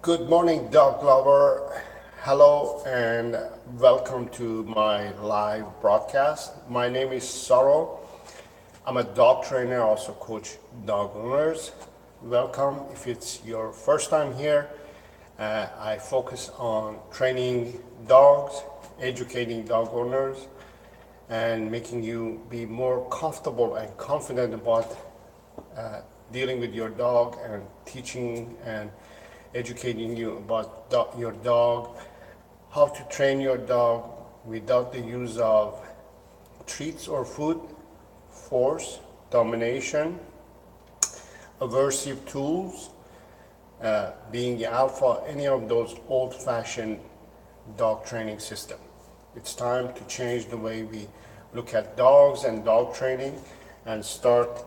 Good morning, dog lover. Hello and welcome to my live broadcast. My name is Saro. I'm a dog trainer, also coach dog owners. Welcome. If it's your first time here, I focus on training dogs, educating dog owners, and making you be more comfortable and confident about dealing with your dog and teaching and educating you about your dog, how to train your dog without the use of treats or food, force, domination, aversive tools, being alpha, any of those old-fashioned dog training system. It's time to change the way we look at dogs and dog training and start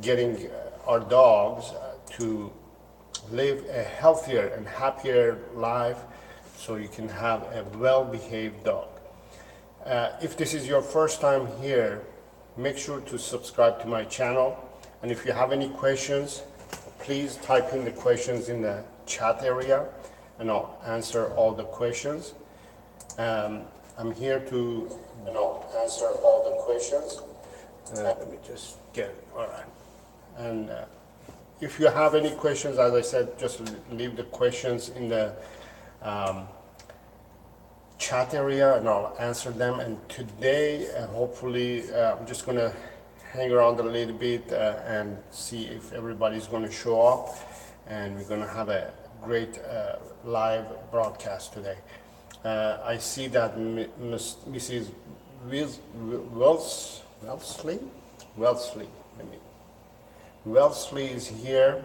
getting our dogs to live a healthier and happier life so you can have a well-behaved dog. If this is your first time here, make sure to subscribe to my channel. And if you have any questions, please type in the questions in the chat area and I'll answer all the questions. I'm here to answer all the questions. Let me just get it. All right. And if you have any questions, as I said, just leave the questions in the chat area and I'll answer them. And today, hopefully, I'm just going to hang around a little bit and see if everybody's going to show up. And we're going to have a great live broadcast today. I see that Mrs. Wellesley is here,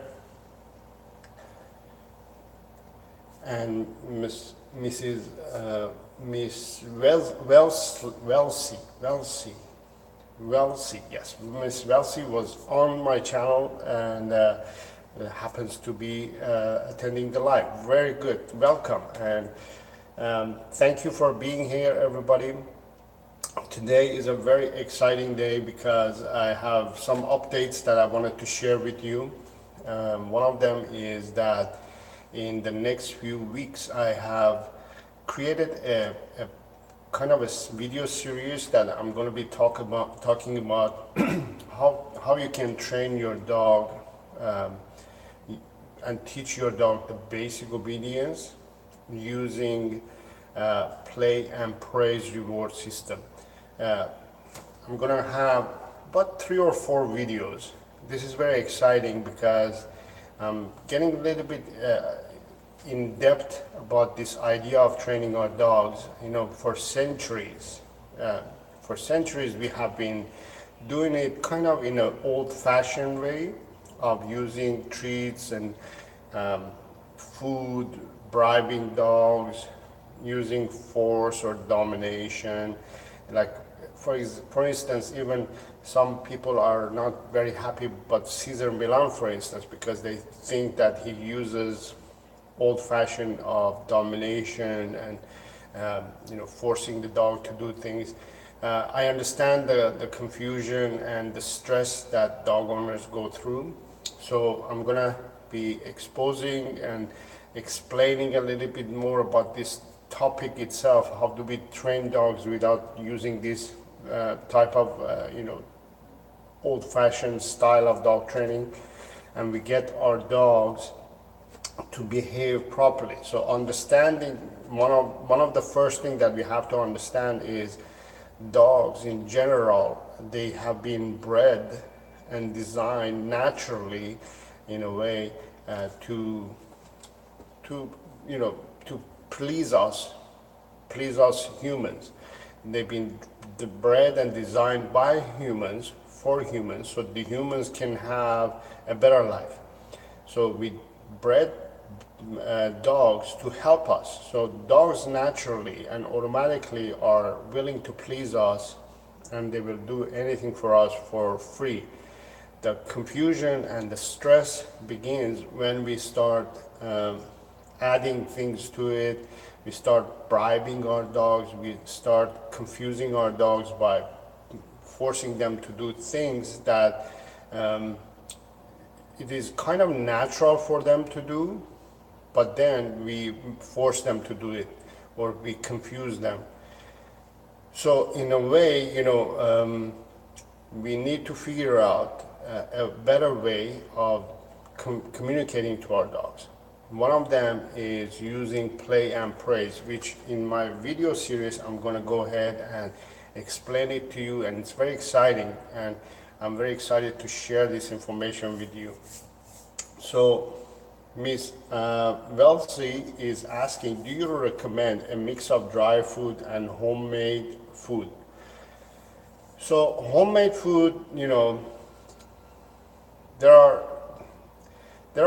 and Miss Wellesley, yes, Miss Wellesley was on my channel and happens to be attending the live. Very good, welcome, and thank you for being here, everybody. Today is a very exciting day because I have some updates that I wanted to share with you. One of them is that in the next few weeks I have created a kind of a video series that I'm going to be talking about how you can train your dog and teach your dog the basic obedience using play and praise reward system. I'm gonna have about 3 or 4 videos. This is very exciting because I'm getting a little bit in depth about this idea of training our dogs. You know, for centuries we have been doing it kind of in an old-fashioned way of using treats and food, bribing dogs, using force or domination. Like for instance, even some people are not very happy about Caesar Milan, for instance, because they think that he uses old-fashioned of domination and forcing the dog to do things. I understand the confusion and the stress that dog owners go through, so I'm gonna be exposing and explaining a little bit more about this topic itself. How do we train dogs without using this type of old-fashioned style of dog training, and we get our dogs to behave properly. So understanding, one of the first thing that we have to understand is dogs in general, they have been bred and designed naturally in a way to please us humans. They've been bred and designed by humans for humans, so the humans can have a better life. So we bred dogs to help us. So dogs naturally and automatically are willing to please us, and they will do anything for us for free. The confusion and the stress begins when we start adding things to it. We start bribing our dogs, we start confusing our dogs by forcing them to do things that it is kind of natural for them to do, but then we force them to do it, or we confuse them. So in a way, we need to figure out a better way of communicating to our dogs. One of them is using play and praise, which in my video series I'm going to go ahead and explain it to you, and it's very exciting, and I'm very excited to share this information with you. So Miss Wellesley is asking, do you recommend a mix of dry food and homemade food? So homemade food, there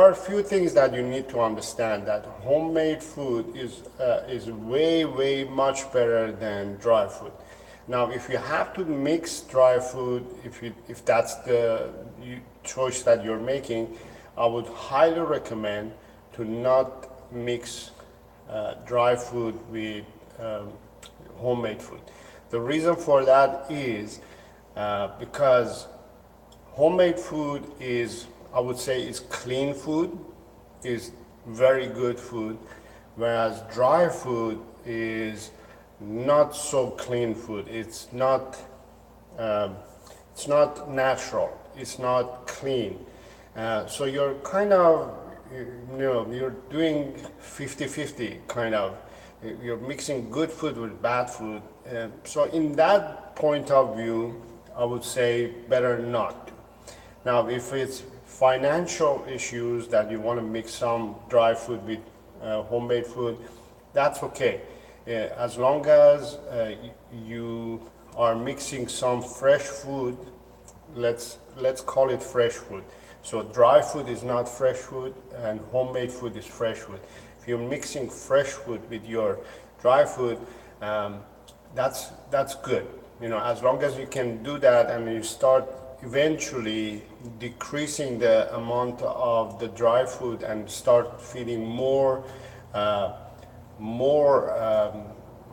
are a few things that you need to understand. That homemade food is way much better than dry food. Now, if you have to mix dry food, if that's the choice that you're making, I would highly recommend to not mix dry food with homemade food. The reason for that is because homemade food is, I would say, is clean food, is very good food, whereas dry food is not so clean food. It's not natural. It's not clean. So you're kind of, you're doing 50-50 kind of. You're mixing good food with bad food. So in that point of view, I would say better not to. Now, if it's financial issues that you want to mix some dry food with homemade food, that's okay. As long as you are mixing some fresh food, let's call it fresh food. So dry food is not fresh food, and homemade food is fresh food. If you're mixing fresh food with your dry food, that's good. As long as you can do that, and you start eventually decreasing the amount of the dry food and start feeding more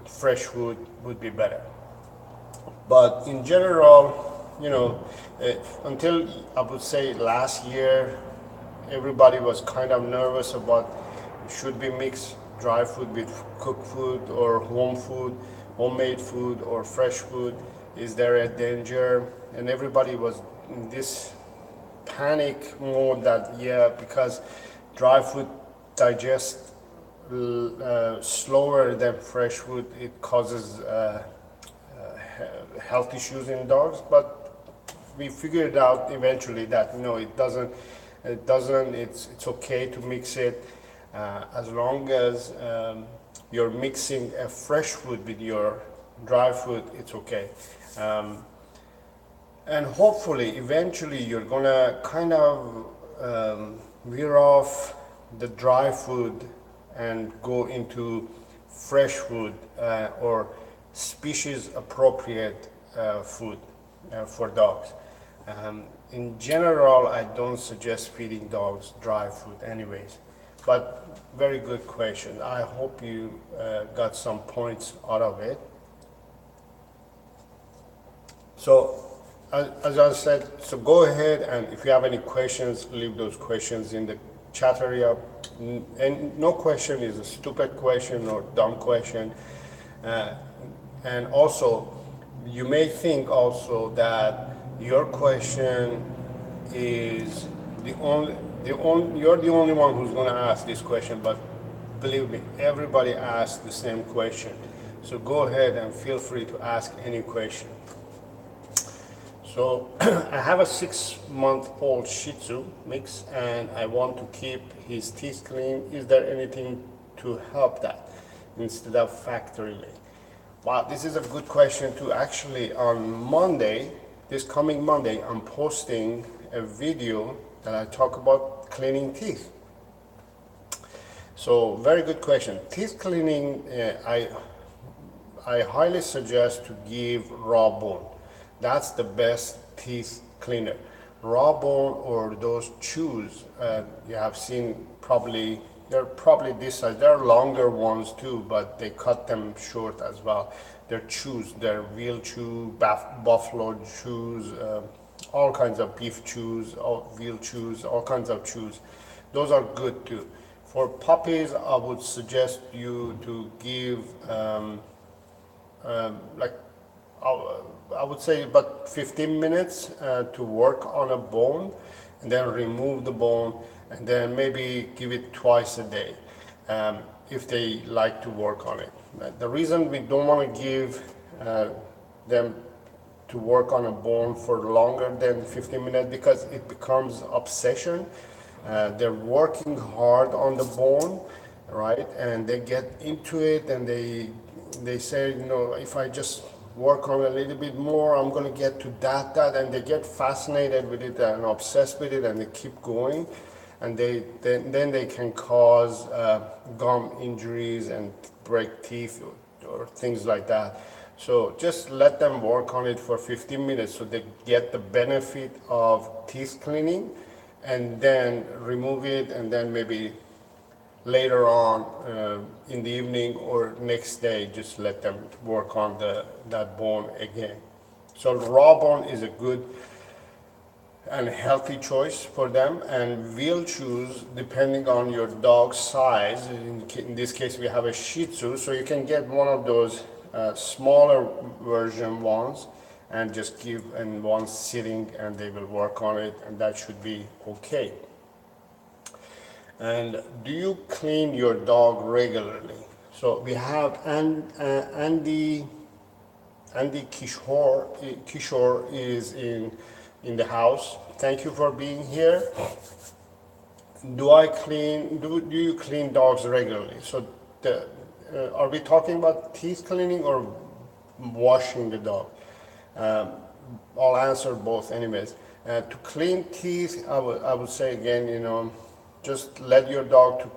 fresh food, would be better. But in general, until I would say last year, everybody was kind of nervous about, should we mix dry food with cooked food, or homemade food, or fresh food? Is there a danger? And everybody was in this panic mode that, because dry food digests slower than fresh food, it causes health issues in dogs. But we figured out eventually that it doesn't. It's okay to mix it as long as you're mixing a fresh food with your dry food. It's okay. And hopefully, eventually, you're gonna kind of veer off the dry food and go into fresh food or species appropriate food for dogs. In general, I don't suggest feeding dogs dry food anyways, but very good question. I hope you got some points out of it. So as I said, so go ahead, and if you have any questions, leave those questions in the chat area. And no question is a stupid question or dumb question. And also, you may think also that your question is you're the only one who's going to ask this question, but believe me, everybody asks the same question. So go ahead and feel free to ask any question. So I have a 6-month-old Shih Tzu mix, and I want to keep his teeth clean. Is there anything to help that instead of factory made? Wow, this is a good question too. Actually, on Monday, this coming Monday, I'm posting a video that I talk about cleaning teeth. So very good question. Teeth cleaning, I highly suggest to give raw bone. That's the best teeth cleaner. Raw bone, or those chews, you have seen probably, they're probably this size. There are longer ones too, but they cut them short as well. They're chews, they're veal chew, buffalo chews, all kinds of beef chews, veal chews, all kinds of chews. Those are good too For puppies, I would suggest you to give like I would say about 15 minutes to work on a bone, and then remove the bone, and then maybe give it twice a day if they like to work on it. The reason we don't want to give them to work on a bone for longer than 15 minutes because it becomes obsession. They're working hard on the bone, right? And they get into it, and they say, you know, if I just work on a little bit more, I'm going to get to that, and they get fascinated with it and obsessed with it, and they keep going, and then they can cause gum injuries and break teeth or things like that. So just let them work on it for 15 minutes so they get the benefit of teeth cleaning, and then remove it, and then maybe later on in the evening or next day just let them work on that bone again. So raw bone is a good and healthy choice for them, and we'll choose depending on your dog's size. In this case we have a Shih Tzu, so you can get one of those smaller version ones and just give in one sitting, and they will work on it, and that should be okay. And do you clean your dog regularly? So we have Andy Kishore is in the house. Thank you for being here. Do you clean dogs regularly? So are we talking about teeth cleaning or washing the dog? I'll answer both anyways. To clean teeth, I would say again, you know, just let your dog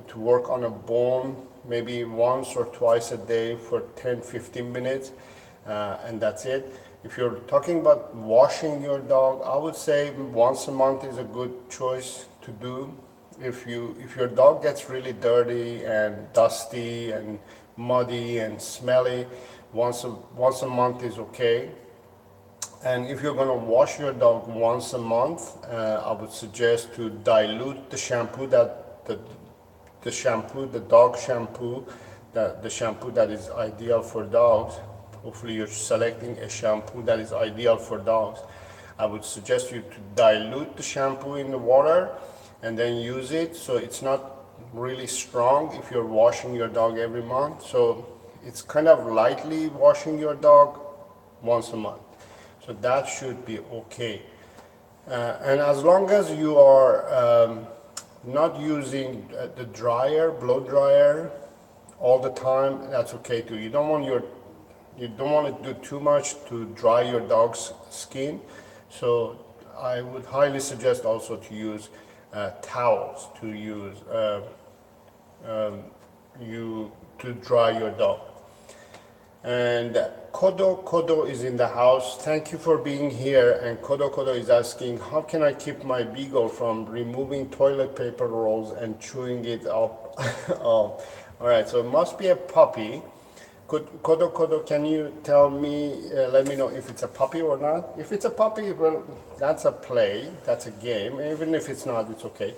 to work on a bone maybe once or twice a day for 10-15 minutes, and that's it. If you're talking about washing your dog, I would say once a month is a good choice to do. If your dog gets really dirty and dusty and muddy and smelly, once a month is okay. And if you're going to wash your dog once a month, I would suggest to dilute the shampoo the dog shampoo, the shampoo that is ideal for dogs. Hopefully you're selecting a shampoo that is ideal for dogs. I would suggest you to dilute the shampoo in the water and then use it, so it's not really strong if you're washing your dog every month. So it's kind of lightly washing your dog once a month. So that should be okay. And as long as you are not using the blow dryer all the time, that's okay too. You don't want to do too much to dry your dog's skin. So I would highly suggest also to use towels to dry your dog. And Kodo is in the house. Thank you for being here. And Kodo is asking, how can I keep my beagle from removing toilet paper rolls and chewing it up? Oh, all right, so it must be a puppy. Kodo, can you tell me, let me know if it's a puppy or not? If it's a puppy, well, that's a play, that's a game. Even if it's not, it's okay.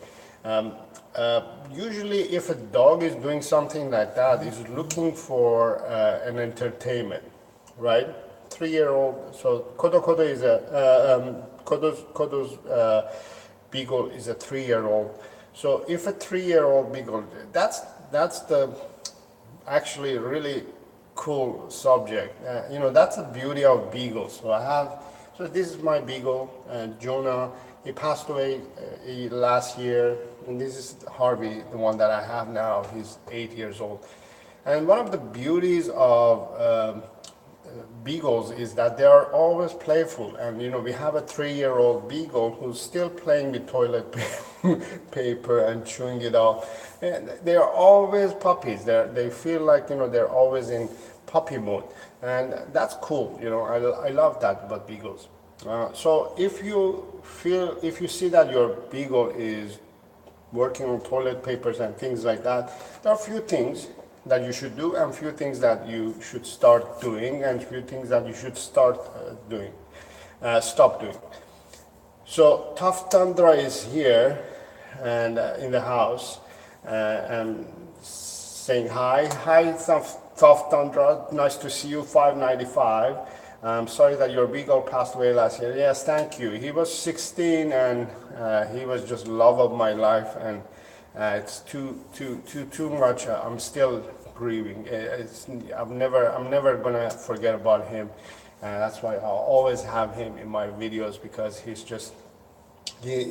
Usually if a dog is doing something like that, is looking for an entertainment, right? 3-year-old, so Kodo's beagle is a 3-year-old. So if a 3-year-old beagle, that's the actually really cool subject. You know, that's the beauty of beagles. So this is my beagle, Jonah. He passed away last year, and this is Harvey, the one that I have now. He's 8 years old. And one of the beauties of beagles is that they are always playful. And you know, we have a 3-year-old beagle who's still playing with toilet paper and chewing it off. And they are always puppies. They feel like, you know, they're always in puppy mode, and that's cool. You know, I love that about beagles. So if you see that your beagle is working on toilet papers and things like that, there are a few things that you should do and few things that you should start doing and few things that you should stop doing. So Tough Tundra is here and in the house, and saying hi, Tough Tundra, nice to see you, 595. I'm sorry that your beagle passed away last year. Yes, thank you. He was 16 and he was just love of my life, and it's too much. I'm still grieving. I'm never gonna forget about him. That's why I'll always have him in my videos, because he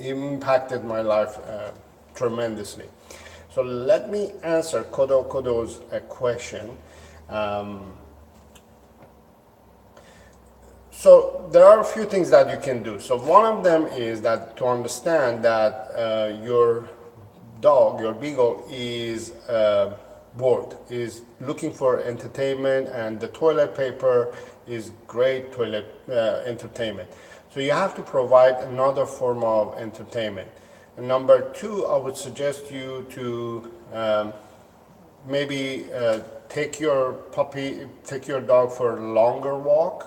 impacted my life tremendously. So let me answer Kodo's question. So there are a few things that you can do. So one of them is that to understand that your dog, your beagle, is bored, is looking for entertainment, and the toilet paper is great toilet entertainment. So you have to provide another form of entertainment. And number two, I would suggest you to maybe take your dog for a longer walk.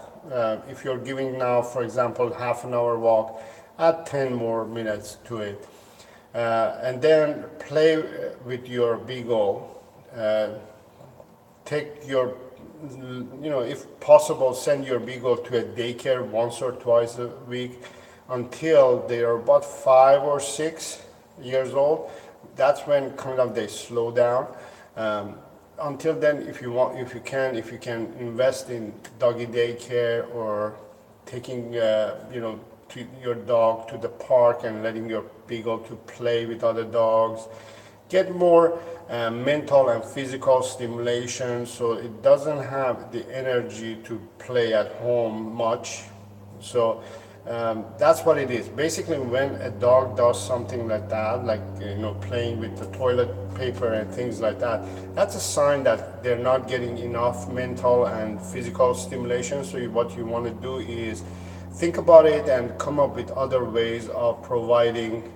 If you're giving now, for example, half an hour walk, add 10 more minutes to it. And then play with your beagle. If possible, send your beagle to a daycare once or twice a week until they are about 5 or 6 years old. That's when kind of they slow down. Until then, if you can invest in doggy daycare, or taking your dog to the park and letting your beagle to play with other dogs. Get more mental and physical stimulation, so it doesn't have the energy to play at home much. So that's what it is. Basically, when a dog does something like that, like playing with the toilet paper and things like that, that's a sign that they're not getting enough mental and physical stimulation. So what you want to do is think about it and come up with other ways of providing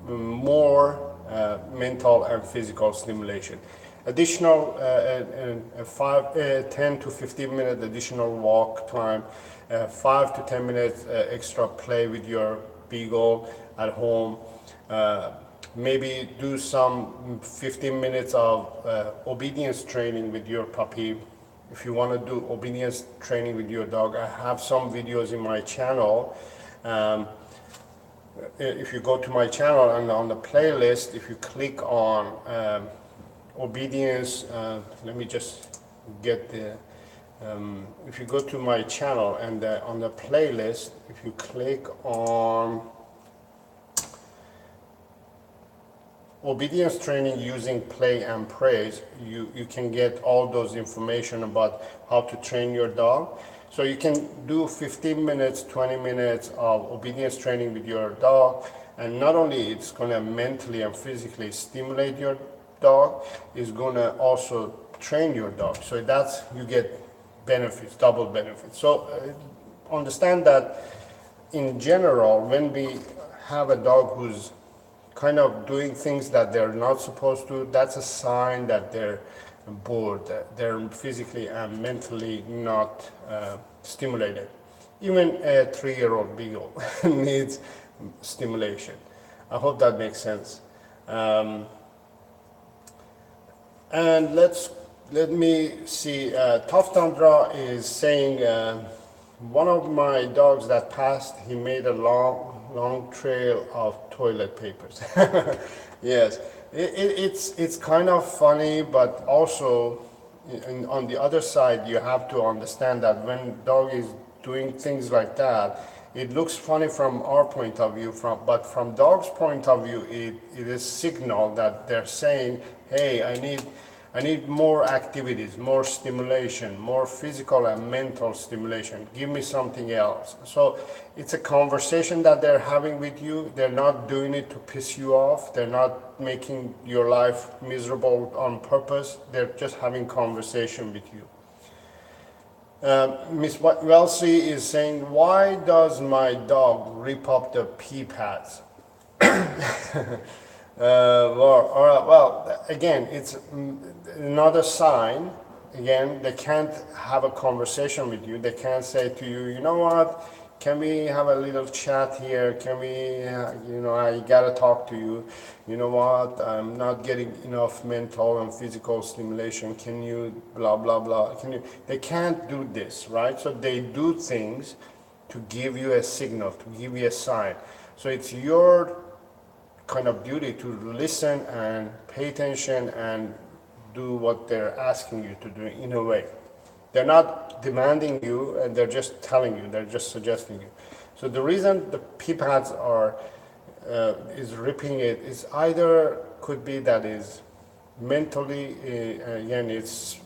more mental and physical stimulation. Additional 10 to 15 minute additional walk time, 5 to 10 minutes extra play with your beagle at home. Maybe do some 15 minutes of obedience training with your puppy. If you want to do obedience training with your dog, I have some videos in my channel. If you go to my channel and on the playlist, if you click on obedience, let me just get the, if you go to my channel and on the playlist, if you click on obedience training using play and praise, you can get all those information about how to train your dog. So you can do 15 minutes, 20 minutes of obedience training with your dog, and not only it's going to mentally and physically stimulate your dog, it's going to also train your dog. So that's, you get benefits, double benefits. So understand that in general, when we have a dog who's kind of doing things that they're not supposed to, that's a sign that they're bored, that they're physically and mentally not stimulated. Even a 3-year-old beagle needs stimulation. I hope that makes sense. And let me see, Tough Tundra is saying, one of my dogs that passed, he made a long trail of toilet papers. Yes, it's kind of funny, but also on the other side, you have to understand that when dog is doing things like that, it looks funny from our point of view, but from dog's point of view, it is signal that they're saying, hey, I need more activities, more stimulation, more physical and mental stimulation. Give me something else. So it's a conversation that they're having with you. They're not doing it to piss you off. They're not making your life miserable on purpose. They're just having conversation with you. Miss Wellesley is saying, why does my dog rip up the pee pads? Well, again, it's another sign. Again, they can't have a conversation with you. They can't say to you, you know what, can we have a little chat here? Can we, I gotta talk to you. You know what? I'm not getting enough mental and physical stimulation. Can you, blah, blah, blah. Can you? They can't do this, right? So they do things to give you a signal, to give you a sign. So it's your kind of duty to listen and pay attention and do what they're asking you to do in a way. They're not demanding you, and they're just telling you, they're just suggesting you. So the reason the pee pads are is ripping it is either could be that is mentally again it's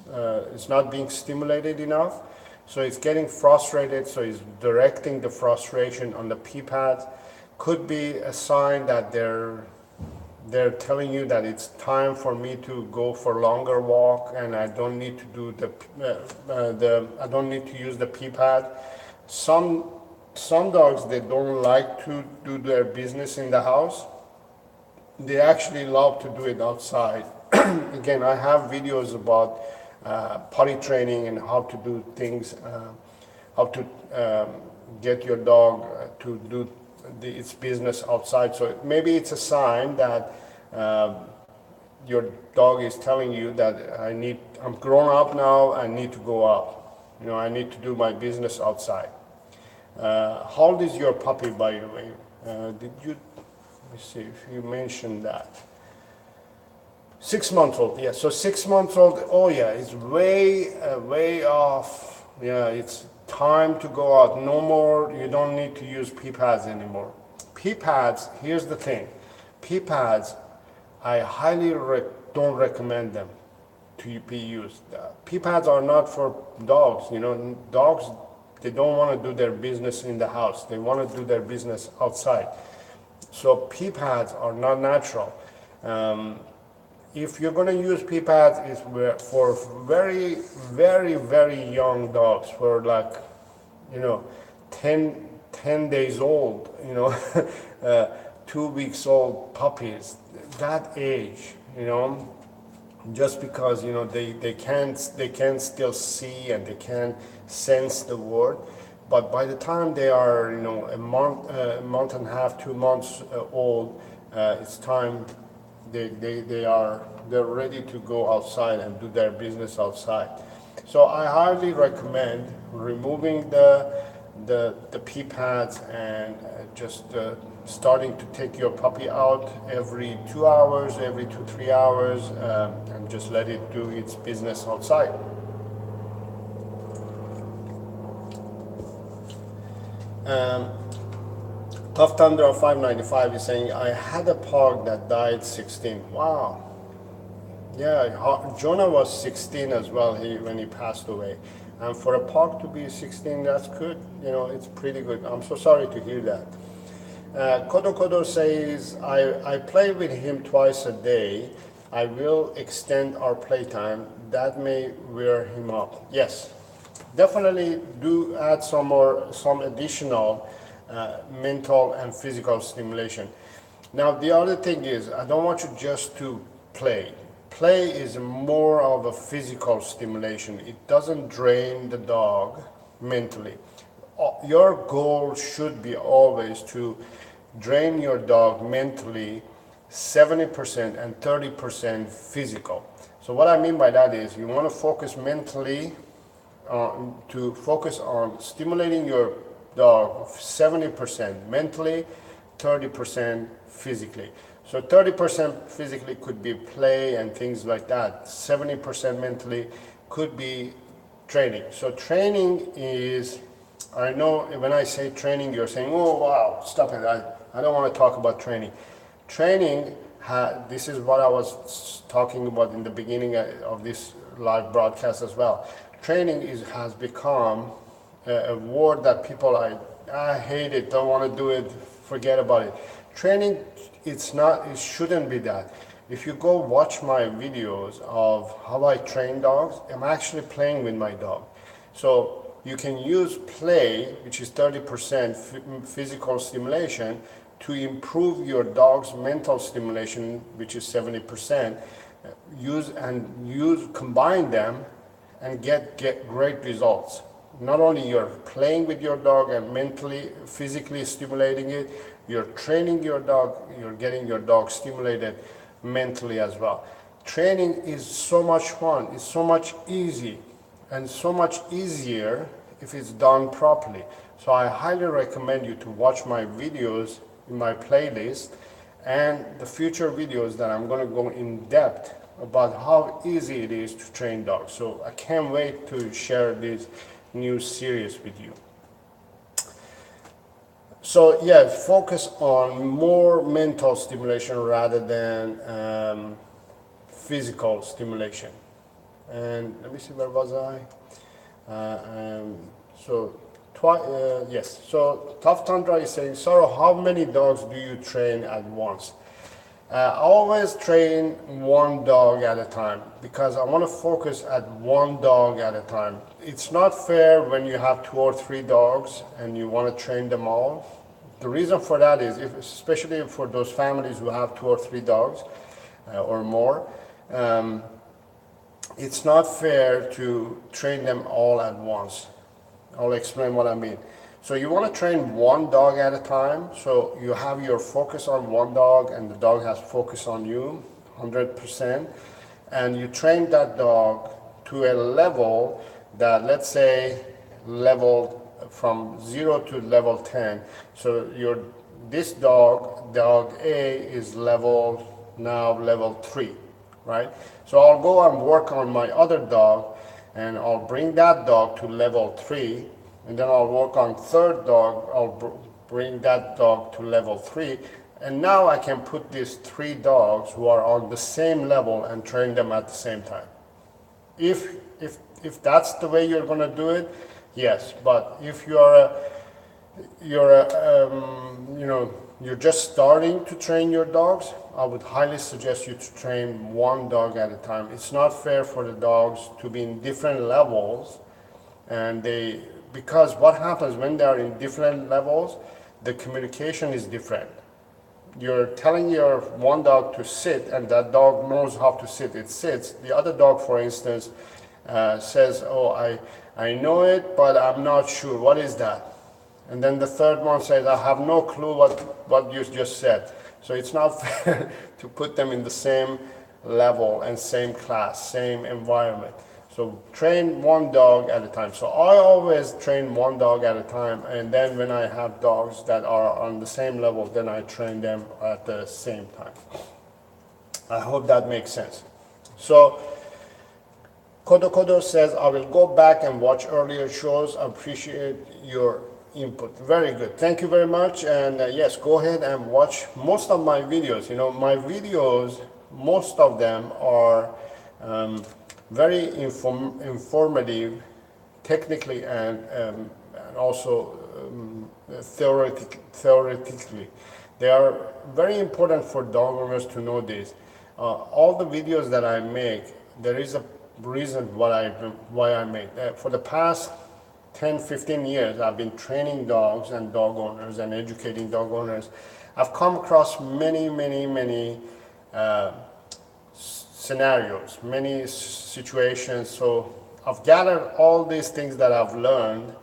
not being stimulated enough, so it's getting frustrated, so it's directing the frustration on the pee pads. Could be a sign that they're telling you that it's time for me to go for longer walk and I don't need to do I don't need to use the pee pad. Some dogs, they don't like to do their business in the house. They actually love to do it outside. Again, I have videos about potty training and how to do things, how to get your dog to do its business outside. So maybe it's a sign that your dog is telling you that I'm grown up now, I need to go out. I need to do my business outside. How old is your puppy, by the way? Let me see if you mentioned that. 6 months old, yeah. So 6 months old, oh yeah, it's way off. Yeah, it's time to go out. No more, you don't need to use pee pads anymore. Pee pads, here's the thing. Pee pads, I highly don't recommend them to be used. Pee pads are not for dogs. Dogs, they don't want to do their business in the house. They want to do their business outside. So pee pads are not natural. If you're going to use pee pads, it's for very, very, very young dogs, for like, 10 days old, 2 weeks old puppies, that age, just because, they can still see and they can sense the world. But by the time they are, a month and a half, 2 months old, it's time they're ready to go outside and do their business outside. So I highly recommend removing the pee pads and just starting to take your puppy out every 2 hours, every 2-3 hours, and just let it do its business outside. Tough Thunder of 595 is saying, I had a pug that died 16. Wow. Yeah, Jonah was 16 as well when he passed away. And for a pug to be 16, that's good. It's pretty good. I'm so sorry to hear that. Kodo says, I play with him twice a day. I will extend our playtime. That may wear him up. Yes, definitely do add some additional mental and physical stimulation. Now, the other thing is, I don't want you just to play. Play is more of a physical stimulation. It doesn't drain the dog mentally. Your goal should be always to drain your dog mentally 70% and 30% physical. So what I mean by that is you want to focus mentally on stimulating your dog 70% mentally, 30% physically. So 30% physically could be play and things like that. 70% mentally could be training. So training is, I know when I say training, you're saying, oh wow, stop it, I don't want to talk about training. Training, this is what I was talking about in the beginning of this live broadcast as well. Training has become a word that people, I hate it, don't want to do it, forget about it. Training, it shouldn't be that. If you go watch my videos of how I train dogs, I'm actually playing with my dog. So you can use play, which is 30% physical stimulation, to improve your dog's mental stimulation, which is 70%. Combine them and get great results. Not only you're playing with your dog and mentally, physically stimulating it, you're training your dog, you're getting your dog stimulated mentally as well. Training is so much fun, it's so much easy, and so much easier if it's done properly. So I highly recommend you to watch my videos in my playlist and the future videos that I'm going to go in depth about how easy it is to train dogs. So I can't wait to share this new series with you. So yeah, focus on more mental stimulation rather than physical stimulation. And let me see, where was I? Yes. So Tough Tundra is saying, Saro, how many dogs do you train at once? I always train one dog at a time because I want to focus at one dog at a time. It's not fair when you have 2 or 3 dogs and you want to train them all. The reason for that is, especially for those families who have 2 or 3 dogs or more, it's not fair to train them all at once. I'll explain what I mean. So you want to train one dog at a time, so you have your focus on one dog and the dog has focus on you 100%, and you train that dog to a level that, let's say, level from 0 to level 10. So this dog A is level 3, right? So I'll go and work on my other dog and I'll bring that dog to level 3, and then I'll work on third dog, I'll bring that dog to level 3, and now I can put these 3 dogs who are on the same level and train them at the same time. If that's the way you're going to do it, yes. But if you're just starting to train your dogs, I would highly suggest you to train one dog at a time. It's not fair for the dogs to be in different levels, because what happens when they are in different levels, the communication is different. You're telling your one dog to sit, and that dog knows how to sit. It sits. The other dog, for instance, says, "Oh, I know it, but I'm not sure. What is that?" And then the third one says, "I have no clue what you just said." So it's not fair to put them in the same level and same class, same environment. So train one dog at a time. So I always train one dog at a time, and then when I have dogs that are on the same level, then I train them at the same time. I hope that makes sense. So Kodo says, I will go back and watch earlier shows. I appreciate your input. Very good. Thank you very much. And yes, go ahead and watch most of my videos. My videos, most of them are very informative, technically and also theoretically. They are very important for dog owners to know this. All the videos that I make, there is a reason why I make. For the past 10-15 years, I've been training dogs and dog owners and educating dog owners. I've come across many scenarios, many situations. So I've gathered all these things that I've learned,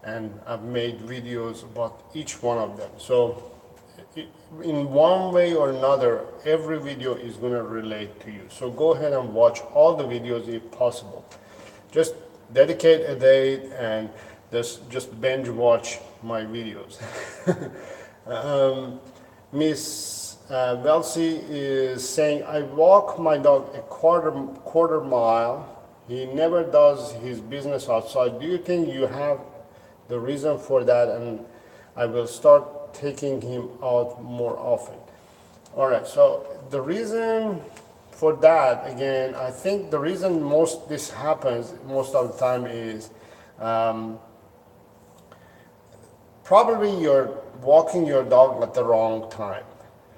and I've made videos about each one of them. So in one way or another, every video is going to relate to you. So go ahead and watch all the videos if possible. Just dedicate a day and just binge watch my videos. Miss Welsi is saying, I walk my dog a quarter mile. He never does his business outside. Do you think you have the reason for that? And I will start taking him out more often. All right, so the reason for that, again, I think the reason this happens most of the time is probably you're walking your dog at the wrong time.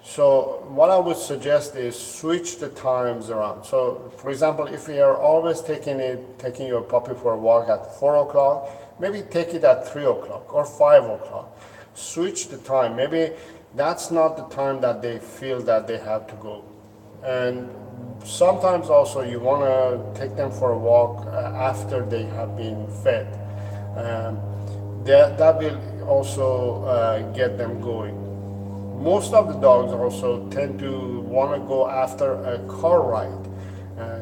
So what I would suggest is switch the times around. So for example, if you're always taking your puppy for a walk at 4 o'clock, maybe take it at 3 o'clock or 5 o'clock. Switch the time. Maybe that's not the time that they feel that they have to go. And sometimes also you want to take them for a walk after they have been fed. that will also get them going. Most of the dogs also tend to want to go after a car ride.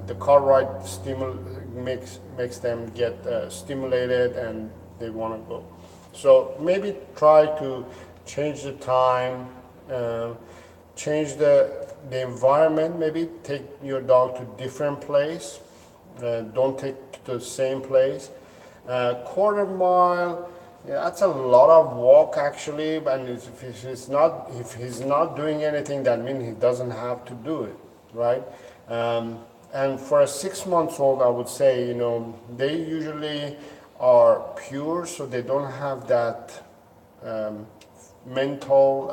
The car ride makes them get stimulated and they want to go. So maybe try to change the time, change the environment. Maybe take your dog to different place. Don't take to the same place. Quarter mile. Yeah, that's a lot of walk actually, and if he's not doing anything, that means he doesn't have to do it, right? And for a 6 month old, I would say, they usually are pure, so they don't have that mental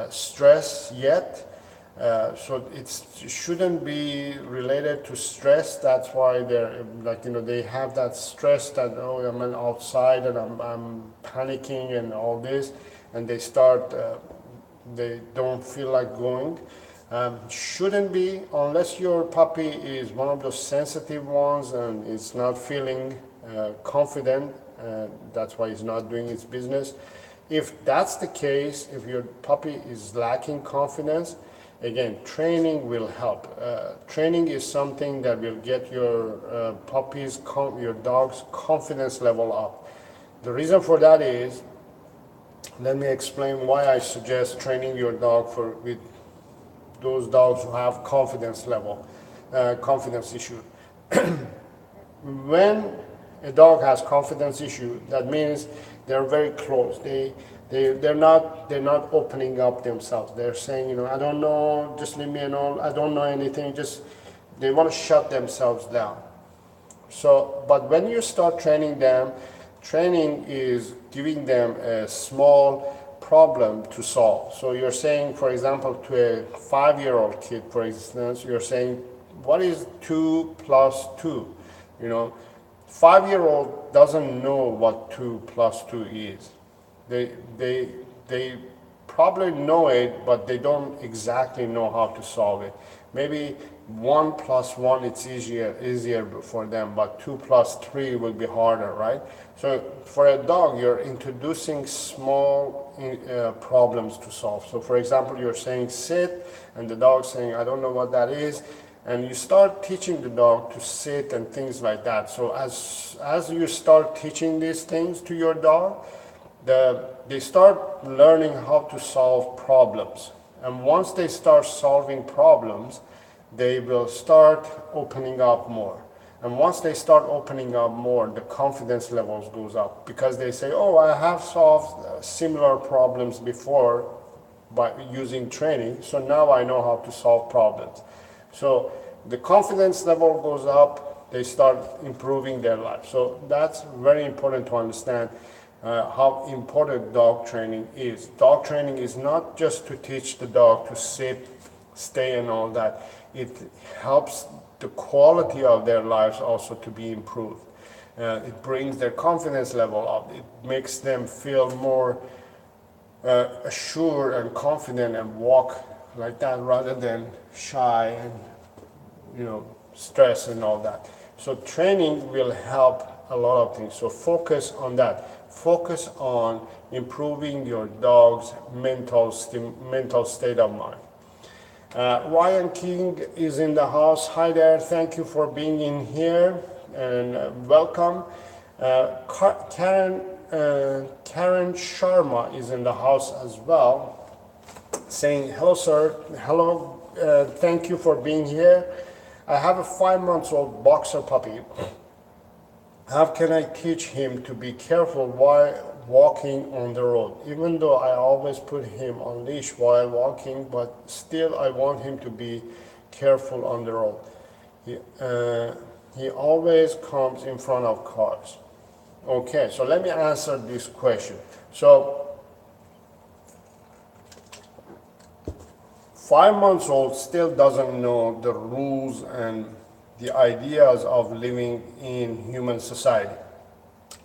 stress yet. So it shouldn't be related to stress. That's why they're they have that stress that, oh, I'm outside and I'm panicking and all this, and they don't feel like going. Shouldn't be, unless your puppy is one of those sensitive ones and is not feeling confident. That's why he's not doing his business. If that's the case, if your puppy is lacking confidence, again, training will help. Training is something that will get your your dog's confidence level up. The reason for that is, let me explain why I suggest training your dog with those dogs who have confidence issue. When a dog has confidence issue, that means they're very close. They're not opening up themselves. They're saying, I don't know, just leave me alone. I don't know anything. They want to shut themselves down. So, but when you start training them, training is giving them a small problem to solve. So you're saying, for example, to a 5-year-old kid, for instance, you're saying, what is 2 plus 2? 5-year-old doesn't know what 2 plus 2 is. They probably know it, but they don't exactly know how to solve it. Maybe 1 plus 1 it's easier for them, but 2 plus 3 will be harder, right? So for a dog, you're introducing small problems to solve. So for example, you're saying sit, and the dog's saying, I don't know what that is. And you start teaching the dog to sit and things like that. So as you start teaching these things to your dog, they start learning how to solve problems. And once they start solving problems, they will start opening up more. And once they start opening up more, the confidence levels goes up, because they say, oh, I have solved similar problems before by using training, so now I know how to solve problems. So the confidence level goes up, they start improving their life. So that's very important to understand how important dog training is. Dog training is not just to teach the dog to sit, stay and all that. It helps the quality of their lives also to be improved. It brings their confidence level up. It makes them feel more assured and confident and walk like that rather than shy and stress and all that. So training will help a lot of things. So focus on that. Focus on improving your dog's mental state of mind. Ryan King is in the house. Hi there. Thank you for being in here and welcome. Karen Sharma is in the house as well, saying hello, sir. Hello. Thank you for being here. I have a 5-month-old boxer puppy. How can I teach him to be careful while walking on the road? Even though I always put him on leash while walking, but still I want him to be careful on the road. He always comes in front of cars. Okay, so let me answer this question. So 5-month-old still doesn't know the rules and the ideas of living in human society.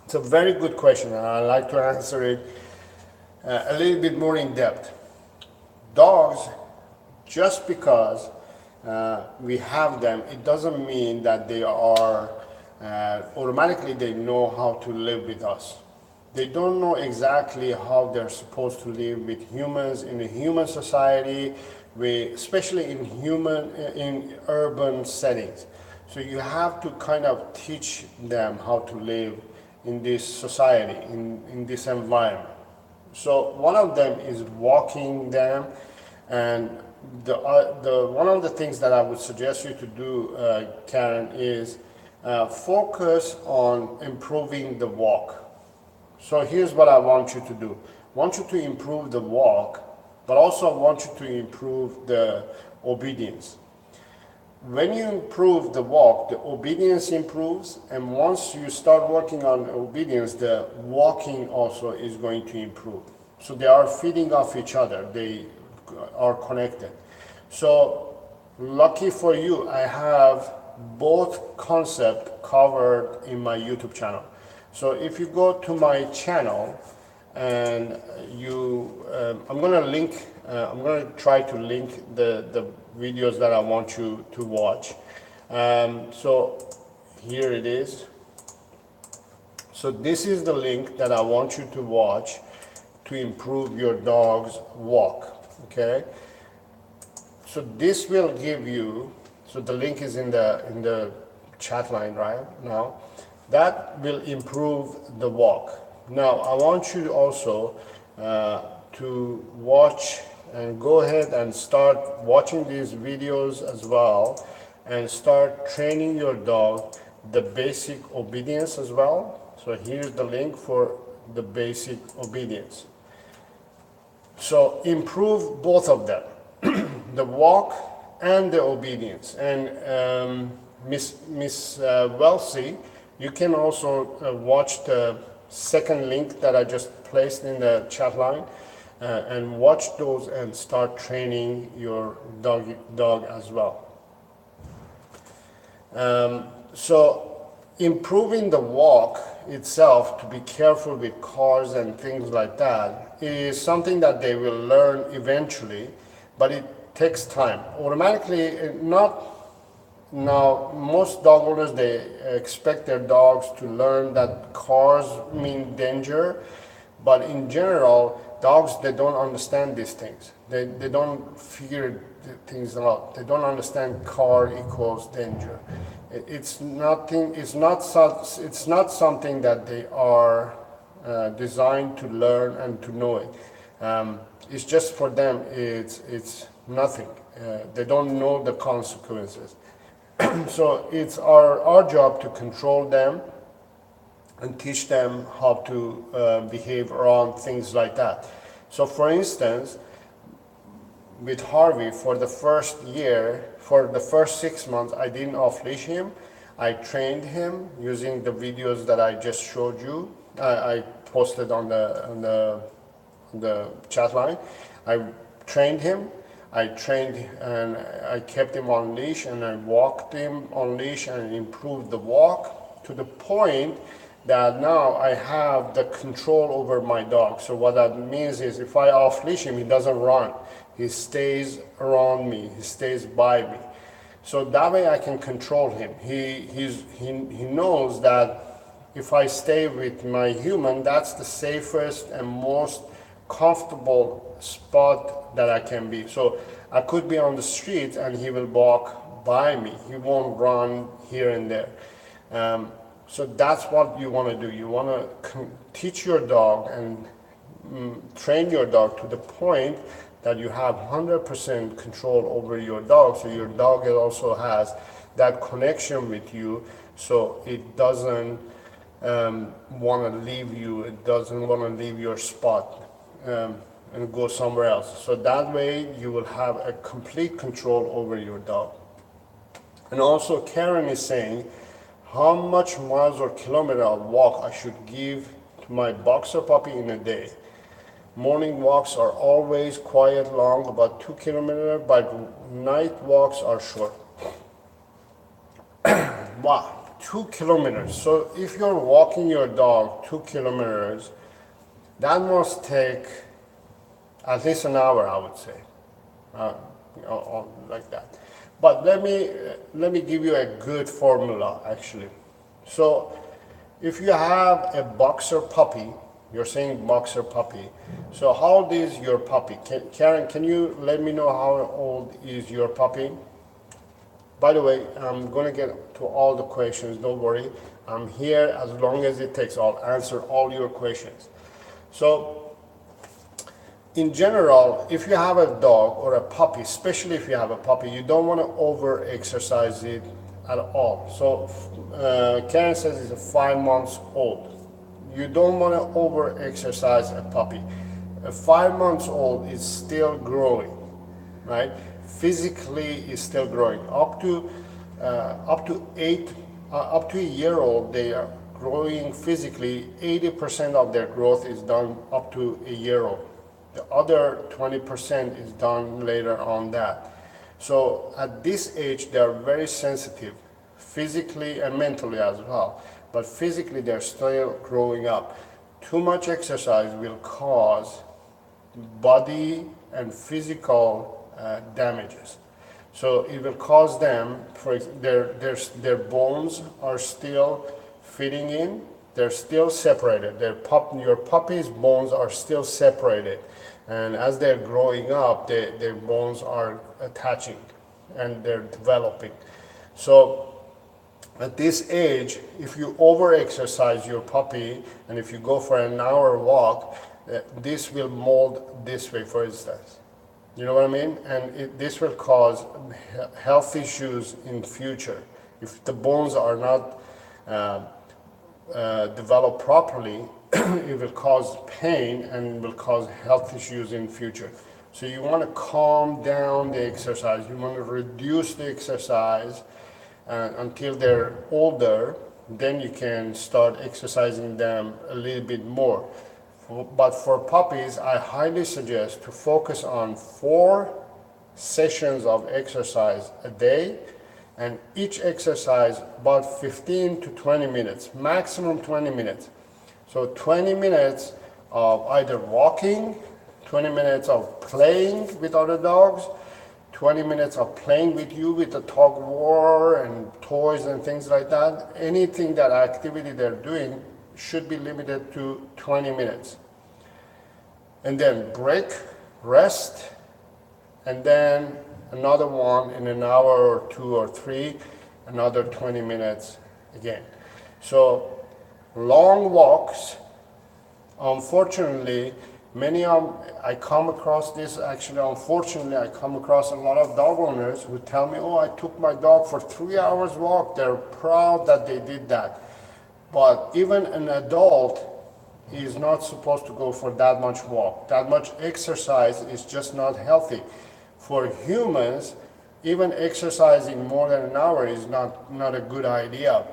It's a very good question, and I'd like to answer it a little bit more in depth. Dogs, just because we have them, it doesn't mean that they are automatically they know how to live with us. They don't know exactly how they're supposed to live with humans in a human society, especially in urban settings. So you have to kind of teach them how to live in this society, in this environment. So one of them is walking them, and the one of the things that I would suggest you to do, Karen, is focus on improving the walk. So here's what I want you to do. I want you to improve the walk, but also I want you to improve the obedience. When you improve the walk, the obedience improves, and once you start working on obedience, the walking also is going to improve. So they are feeding off each other. They are connected. So lucky for you, I have both concepts covered in my YouTube channel. So if you go to my channel and I'm going to try to link the videos that I want you to watch. So here it is. So this is the link that I want you to watch to improve your dog's walk, okay? So this will give you, so the link is in the chat line right now. That will improve the walk. Now I want you also to watch and go ahead and start watching these videos as well and start training your dog the basic obedience as well. So here's the link for the basic obedience. So improve both of them, the walk and the obedience. And Miss Wellesley, you can also watch the second link that I just placed in the chat line and watch those and start training your dog as well. So improving the walk itself, to be careful with cars and things like that, is something that they will learn eventually, but it takes time. Automatically, not now, most dog owners, they expect their dogs to learn that cars mean danger, but in general, dogs, they don't understand these things. They don't figure things a lot. They don't understand car equals danger. It's not something that they are designed to learn and to know it. It's just for them, it's nothing. They don't know the consequences. So it's our job to control them and teach them how to behave around things like that. So for instance, with Harvey, for the first year, for the first 6 months, I didn't off-leash him. I trained him using the videos that I just showed you. I posted on the chat line. I trained him. I trained and I kept him on leash, and I walked him on leash and improved the walk to the point that now I have the control over my dog. So what that means is if I off leash him, he doesn't run. He stays around me. He stays by me. So that way I can control him. He knows that if I stay with my human, that's the safest and most comfortable spot that I can be. So I could be on the street and he will walk by me. He won't run here and there. So that's what you want to do. You want to teach your dog and train your dog to the point that you have 100% control over your dog. So your dog also has that connection with you. So it doesn't want to leave you. It doesn't want to leave your spot and go somewhere else. So that way you will have a complete control over your dog. And also Karen is saying, how much miles or kilometer of walk I should give to my boxer puppy in a day. Morning walks are always quiet, long, about 2 kilometers, but night walks are short. Wow, 2 kilometers. So if you're walking your dog 2 kilometers, that must take at least an hour, I would say, like that. But let me give you a good formula, actually. So if you have a boxer puppy, you're saying boxer puppy, so how old is your puppy? Karen, can you let me know how old is your puppy? By the way, I'm going to get to all the questions, don't worry. I'm here as long as it takes. I'll answer all your questions. So, in general, if you have a dog or a puppy, especially if you have a puppy, you don't want to over-exercise it at all. So, Karen says it's 5 months old. You don't want to over-exercise a puppy. A 5 months old is still growing, right? Physically is still growing. Up to a year old, they are growing physically. 80% of their growth is done up to a year old. The other 20% is done later on that. So at this age, they are very sensitive, physically and mentally as well. But physically, they're still growing up. Too much exercise will cause body and physical damages. So it will cause them, their bones are still fitting in, they're still separated. Your puppy's bones are still separated. And as they're growing up, their bones are attaching and they're developing. So at this age, if you over-exercise your puppy, and if you go for an hour walk, this will mold this way, for instance. You know what I mean? And this will cause health issues in future. If the bones are not developed properly, it will cause pain and will cause health issues in future. So you want to calm down the exercise. You want to reduce the exercise until they're older. Then you can start exercising them a little bit more. But for puppies, I highly suggest to focus on 4 sessions of exercise a day, and each exercise about 15 to 20 minutes, maximum 20 minutes. So 20 minutes of either walking, 20 minutes of playing with other dogs, 20 minutes of playing with you with the tug of war and toys and things like that. Anything, that activity they're doing should be limited to 20 minutes. And then break, rest, and then another one in an hour or 2 or 3, another 20 minutes again. So long walks, unfortunately, I come across this, actually, unfortunately, I come across a lot of dog owners who tell me, oh, I took my dog for 3 hours walk. They're proud that they did that. But even an adult is not supposed to go for that much walk. That much exercise is just not healthy. For humans, even exercising more than an hour is not a good idea.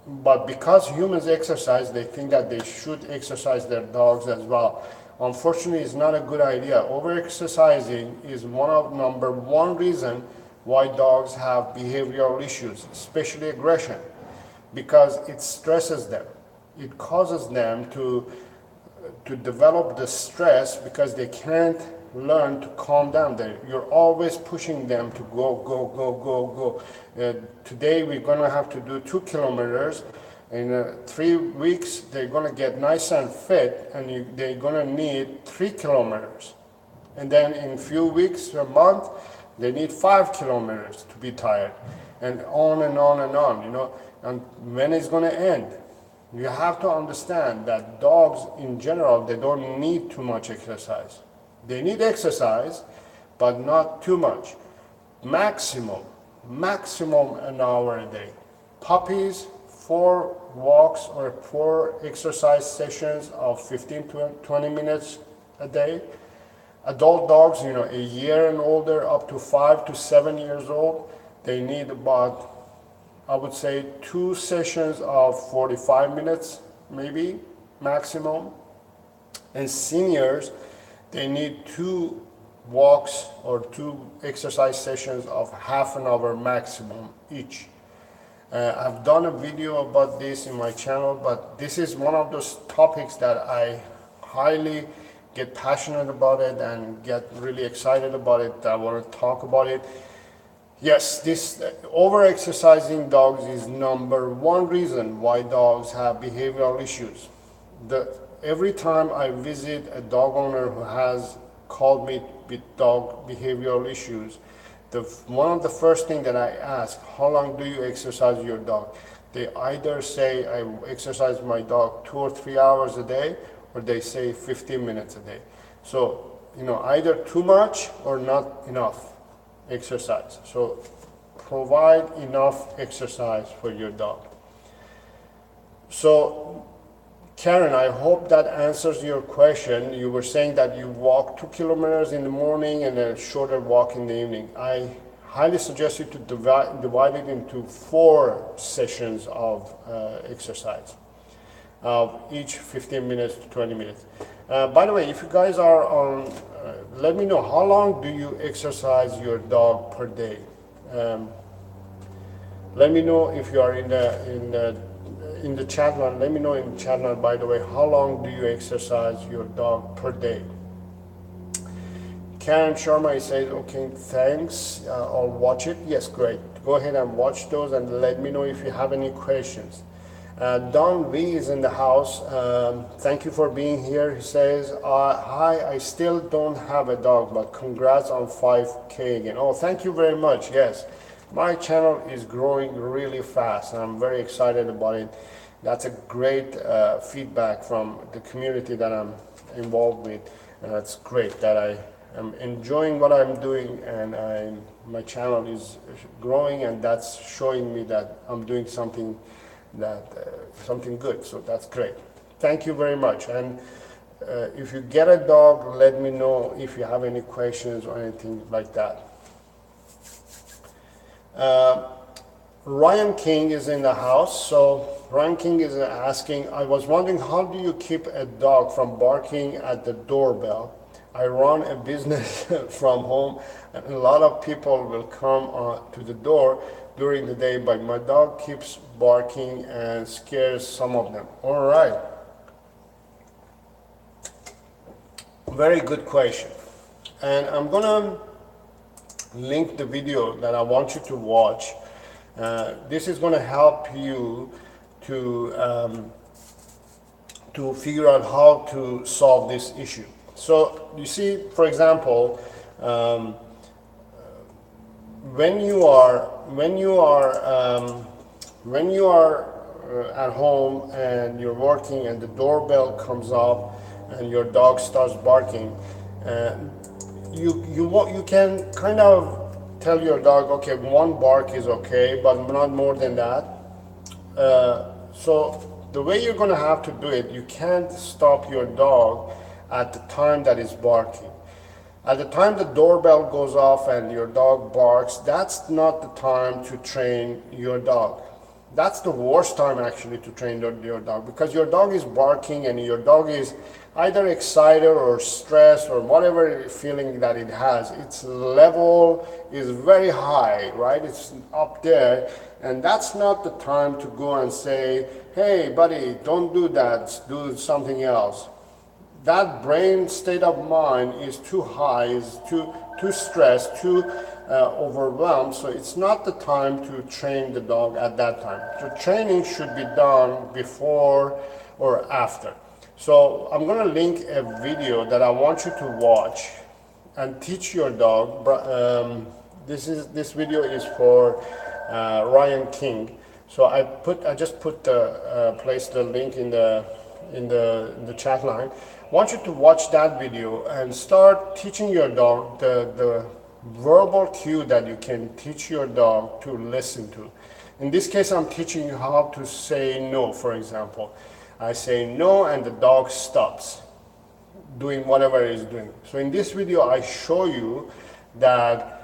But because humans exercise, they think that they should exercise their dogs as well. Unfortunately, it's not a good idea. Over-exercising is number one reason why dogs have behavioral issues, especially aggression, because it stresses them. It causes them to develop the stress because they can't learn to calm down. You're always pushing them to go, go, go, go, go. Today we're going to have to do 2 kilometers. In 3 weeks they're going to get nice and fit, and they're going to need 3 kilometers. And then in a few weeks, a month, they need 5 kilometers to be tired. And on and on and on, you know. And when it's going to end? You have to understand that dogs in general, they don't need too much exercise. They need exercise, but not too much. Maximum an hour a day. Puppies, 4 walks or 4 exercise sessions of 15 to 20 minutes a day. Adult dogs, you know, a year and older, up to 5 to 7 years old, they need about, I would say, 2 sessions of 45 minutes, maybe, maximum. And seniors, they need 2 walks or 2 exercise sessions of half an hour maximum each. I've done a video about this in my channel, but this is one of those topics that I highly get passionate about it and get really excited about it. I want to talk about it. Yes, this over-exercising dogs is number one reason why dogs have behavioral issues. Every time I visit a dog owner who has called me with dog behavioral issues, one of the first thing that I ask, how long do you exercise your dog? They either say I exercise my dog 2 or 3 hours a day, or they say 15 minutes a day. So, either too much or not enough exercise. So provide enough exercise for your dog. So Karen, I hope that answers your question. You were saying that you walk 2 kilometers in the morning and a shorter walk in the evening. I highly suggest you to divide it into 4 sessions of exercise, each 15 minutes to 20 minutes. By the way, if you guys are on, let me know, how long do you exercise your dog per day? Let me know if you are in the chat line. Let me know in the chat line, by the way, how long do you exercise your dog per day? Karen Sharma says, okay, thanks, I'll watch it. Yes, great. Go ahead and watch those and let me know if you have any questions. Don V is in the house. Thank you for being here. He says, hi, I still don't have a dog, but congrats on 5K again. Oh, thank you very much. Yes, my channel is growing really fast and I'm very excited about it. That's a great feedback from the community that I'm involved with. And it's great that I am enjoying what I'm doing, and my channel is growing, and that's showing me that I'm doing something good. So that's great. Thank you very much. And if you get a dog, let me know if you have any questions or anything like that. Ryan King is in the house. So Ryan King is asking, I was wondering, how do you keep a dog from barking at the doorbell? I run a business from home, and a lot of people will come to the door during the day, but my dog keeps barking and scares some of them. All right. Very good question. And I'm gonna link the video that I want you to watch. This is gonna help you to figure out how to solve this issue. So you see, for example, when you are at home and you're working and the doorbell comes up and your dog starts barking, you can kind of tell your dog, okay, one bark is okay, but not more than that. So the way you're going to have to do it, you can't stop your dog at the time that is barking. At the time the doorbell goes off and your dog barks, that's not the time to train your dog. That's the worst time actually to train your dog, because your dog is barking and your dog is either excited or stressed or whatever feeling that it has. Its level is very high, right? It's up there, and that's not the time to go and say, hey buddy, don't do that, do something else. That brain state of mind is too high, is too stressed, too overwhelmed, so it's not the time to train the dog at that time. The training should be done before or after. So I'm going to link a video that I want you to watch and teach your dog. This video is for Ryan King. So I just placed the link in the chat line. I want you to watch that video and start teaching your dog the verbal cue that you can teach your dog to listen to. In this case, I'm teaching you how to say no, for example. I say no and the dog stops doing whatever it is doing. So in this video, I show you that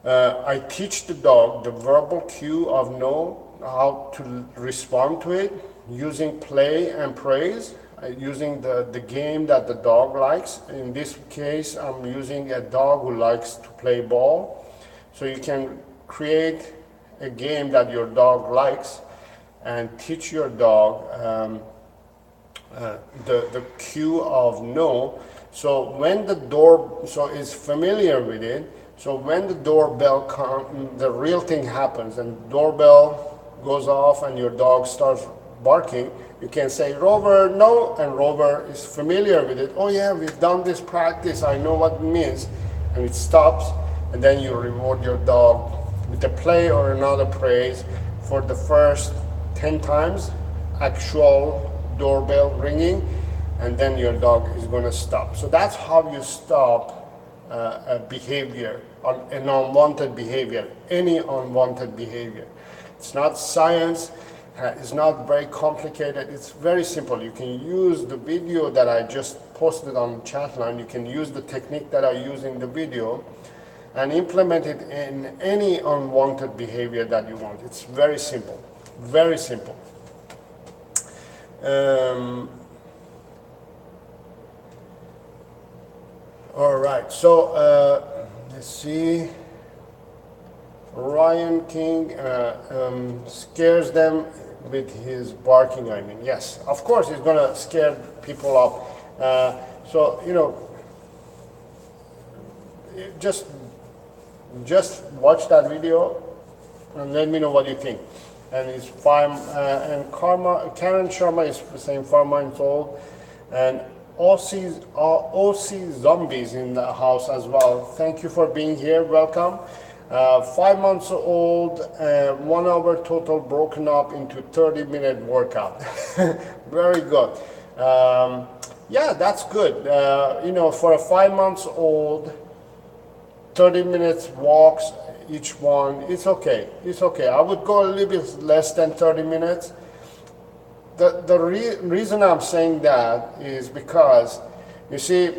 I teach the dog the verbal cue of no, how to respond to it using play and praise, using the game that the dog likes. In this case, I'm using a dog who likes to play ball. So you can create a game that your dog likes and teach your dog the cue of no. So when the door is familiar with it, So when the doorbell comes, the real thing happens, and doorbell goes off and your dog starts barking, you can say, Rover, no, and Rover is familiar with it. Oh yeah, we've done this practice, I know what it means. And it stops, and then you reward your dog with a play or another praise for the first 10 times, actual doorbell ringing, and then your dog is going to stop. So that's how you stop a behavior, an unwanted behavior, any unwanted behavior. It's not science, it's not very complicated, it's very simple. You can use the video that I just posted on Chatline, you can use the technique that I use in the video and implement it in any unwanted behavior that you want. It's very simple, very simple. All right, so let's see. Ryan King scares them with his barking, I mean. Yes, of course he's gonna scare people up. So, you know, just watch that video and let me know what you think. And it's 5, and Karen Sharma is saying 5 months old, and OC Zombies in the house as well. Thank you for being here, welcome. 5 months old, 1 hour total broken up into 30-minute workout. Very good. Yeah, that's good. You know, for a 5 months old, 30 minutes walks, each one, it's okay. It's okay. I would go a little bit less than 30 minutes. The reason I'm saying that is because, you see,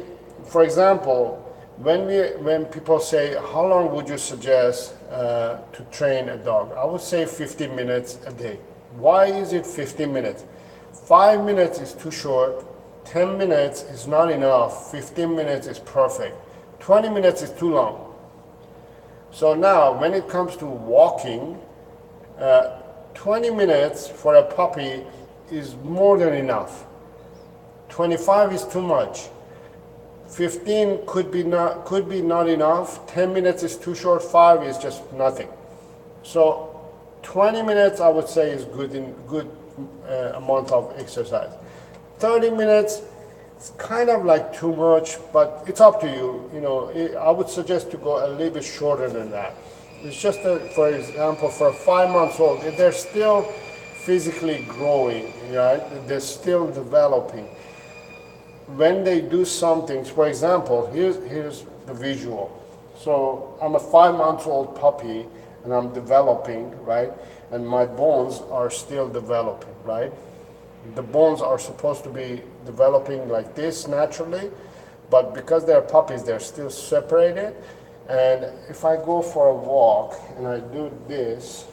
for example, when people say, how long would you suggest to train a dog? I would say 50 minutes a day. Why is it 50 minutes? 5 minutes is too short, 10 minutes is not enough, 15 minutes is perfect, 20 minutes is too long. So now, when it comes to walking, 20 minutes for a puppy is more than enough. 25 is too much. 15 could be not enough. 10 minutes is too short. 5 is just nothing. So 20 minutes I would say is good amount of exercise. 30 minutes, it's kind of like too much, but it's up to you. You know, I would suggest to go a little bit shorter than that. It's just for example, for a 5 months old, if they're still physically growing, right? They're still developing. When they do something, for example, here's the visual. So I'm a 5 months old puppy and I'm developing, right? And my bones are still developing, right? The bones are supposed to be developing like this naturally, but because they're puppies, they're still separated. And if I go for a walk and I do this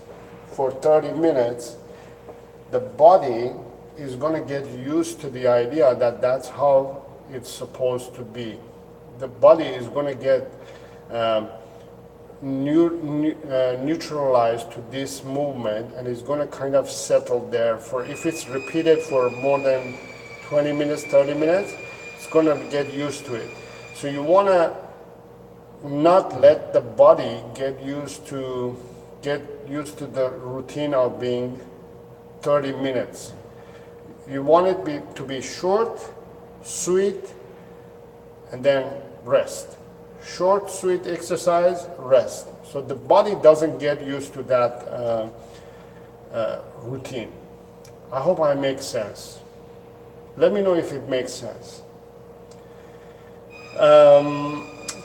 for 30 minutes, the body is going to get used to the idea that that's how it's supposed to be. The body is going to get neutralized to this movement, and it's going to kind of settle there. For if it's repeated for more than 20 minutes, 30 minutes, it's going to get used to it. So you want to not let the body get used to the routine of being 30 minutes. You want it to be short, sweet, and then rest. Short, sweet exercise, rest. So the body doesn't get used to that routine. I hope I make sense. Let me know if it makes sense.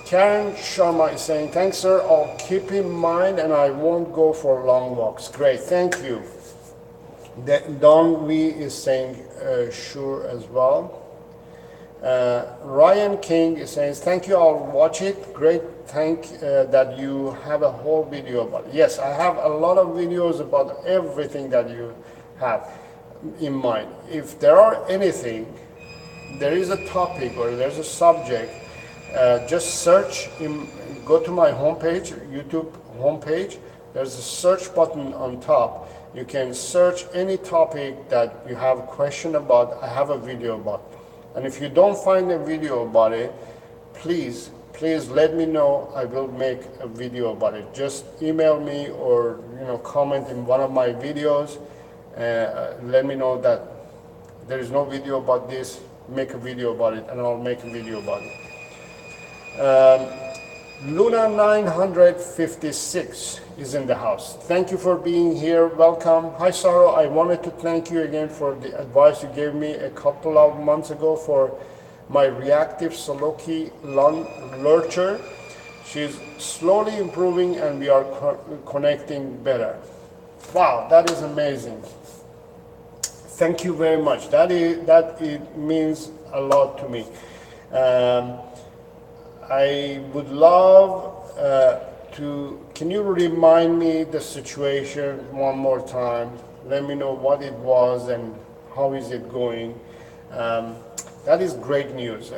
Karen Sharma is saying, thanks sir, I'll keep in mind and I won't go for long walks. Great, thank you. Don Wee is saying sure as well. Ryan King is saying, thank you, I'll watch it. Great, that you have a whole video about it. Yes, I have a lot of videos about everything that you have in mind. If there are anything, there is a topic or there's a subject, just search, go to my homepage, YouTube homepage, there's a search button on top. You can search any topic that you have a question about. I have a video about. And if you don't find a video about it, please please let me know. I will make a video about it. Just email me or comment in one of my videos. Let me know that there is no video about this. Make a video about it, and I'll make a video about it. Luna 956 is in the house. Thank you for being here. Welcome. Hi, Saro. I wanted to thank you again for the advice you gave me a couple of months ago for my reactive Saloki lurcher. She's slowly improving and we are connecting better. Wow, that is amazing. Thank you very much. That it means a lot to me. I would love can you remind me the situation one more time? Let me know what it was and how is it going. That is great news.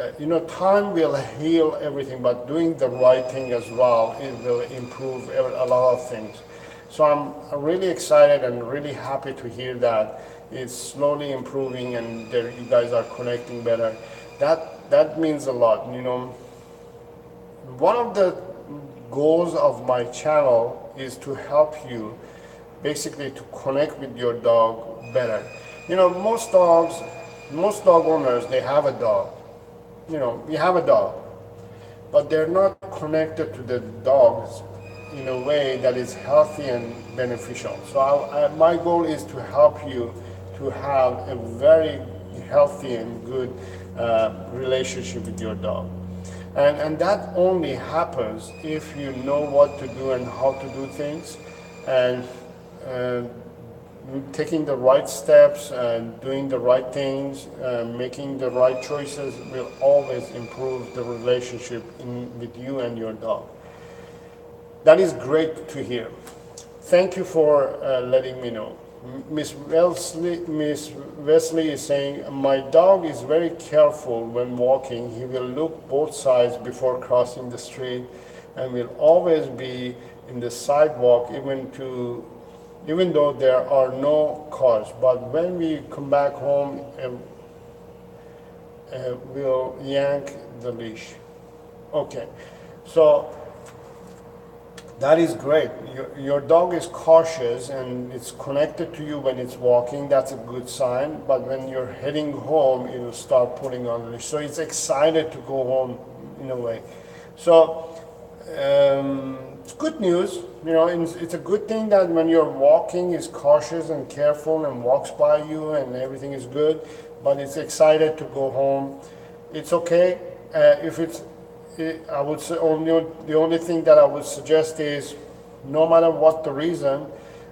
Time will heal everything, but doing the right thing as well, it will improve a lot of things. So I'm really excited and really happy to hear that it's slowly improving and you guys are connecting better. That means a lot. One of the goals of my channel is to help you basically to connect with your dog better. Most dog owners, they have a dog. We have a dog, but they're not connected to the dogs in a way that is healthy and beneficial. So my goal is to help you to have a very healthy and good relationship with your dog. And that only happens if you know what to do and how to do things, and taking the right steps and doing the right things, making the right choices will always improve the relationship with you and your dog. That is great to hear. Thank you for letting me know. Miss Wesley is saying, my dog is very careful when walking. He will look both sides before crossing the street and will always be in the sidewalk even though there are no cars. But when we come back home, we'll yank the leash. Okay, so that is great. Your dog is cautious and it's connected to you when it's walking. That's a good sign. But when you're heading home, it will start pulling on the leash. So it's excited to go home in a way. So it's good news. It's a good thing that when you're walking, is cautious and careful and walks by you and everything is good. But it's excited to go home. It's okay I would say the only thing that I would suggest is, no matter what the reason,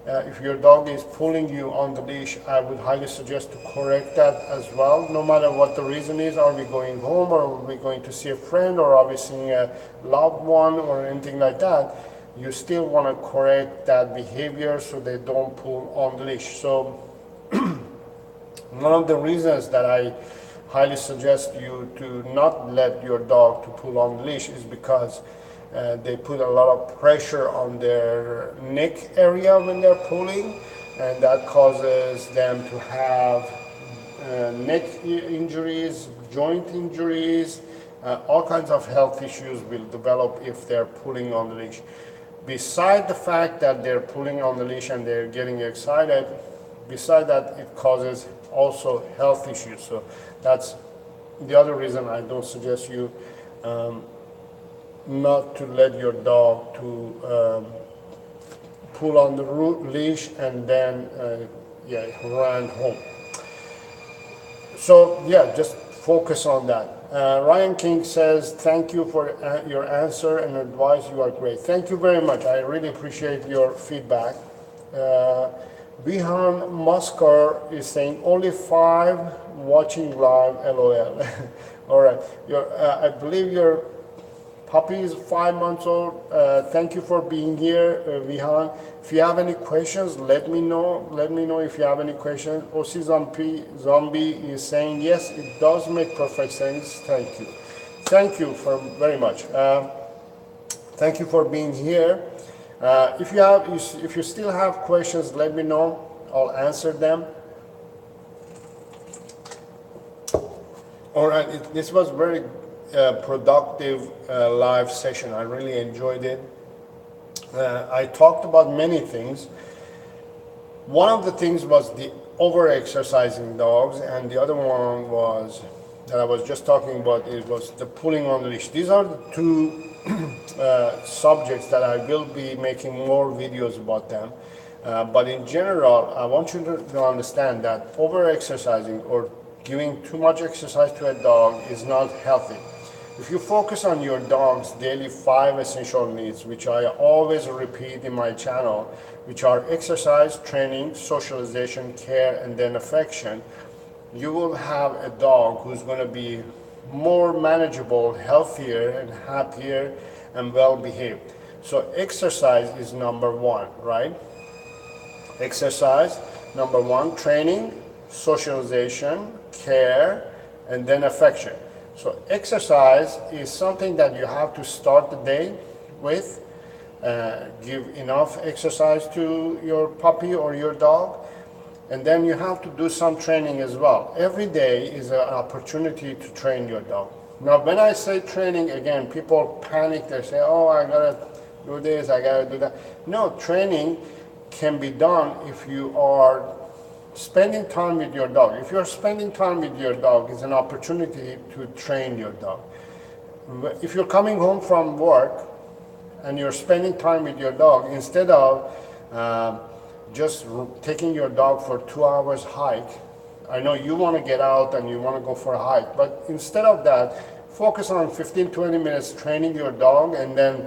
if your dog is pulling you on the leash, I would highly suggest to correct that as well. No matter what the reason is, are we going home or are we going to see a friend or are we seeing a loved one or anything like that, you still want to correct that behavior so they don't pull on the leash. So one of the reasons that I highly suggest you to not let your dog to pull on the leash is because they put a lot of pressure on their neck area when they're pulling, and that causes them to have neck injuries, joint injuries, all kinds of health issues will develop if they're pulling on the leash. Beside the fact that they're pulling on the leash and they're getting excited, beside that it causes also health issues. So that's the other reason I don't suggest you not to let your dog to pull on the leash and then run home. So just focus on that. Ryan King says, thank you for your answer and advice. You are great. Thank you very much. I really appreciate your feedback. Vihan Maskar is saying, only 5 watching live, LOL. All right. I believe your puppy is 5 months old. Thank you for being here, Vihan. If you have any questions, let me know. Let me know if you have any questions. OC Zombie is saying, yes, it does make perfect sense. Thank you. Thank you very much. Thank you for being here. If you still have questions, let me know. I'll answer them. All right, this was very productive live session. I really enjoyed it. I talked about many things. One of the things was the over-exercising dogs, and the other one was that I was just talking about, it was the pulling on leash. These are the two subjects that I will be making more videos about them. But in general, I want you to understand that over-exercising or giving too much exercise to a dog is not healthy. If you focus on your dog's daily 5 essential needs, which I always repeat in my channel, which are exercise, training, socialization, care, and then affection, you will have a dog who's going to be more manageable, healthier, and happier, and well behaved. So exercise is number one, right? Exercise, number one, training, socialization, care, and then affection. So exercise is something that you have to start the day with. Give enough exercise to your puppy or your dog, and then you have to do some training as well. Every day is an opportunity to train your dog. Now when I say training, again, people panic. They say, oh, I gotta do this, I gotta do that. No, training can be done if you are spending time with your dog. If you're spending time with your dog, it's an opportunity to train your dog. If you're coming home from work and you're spending time with your dog, instead of just taking your dog for 2 hours hike, I know you want to get out and you want to go for a hike, but instead of that, focus on 15-20 minutes training your dog and then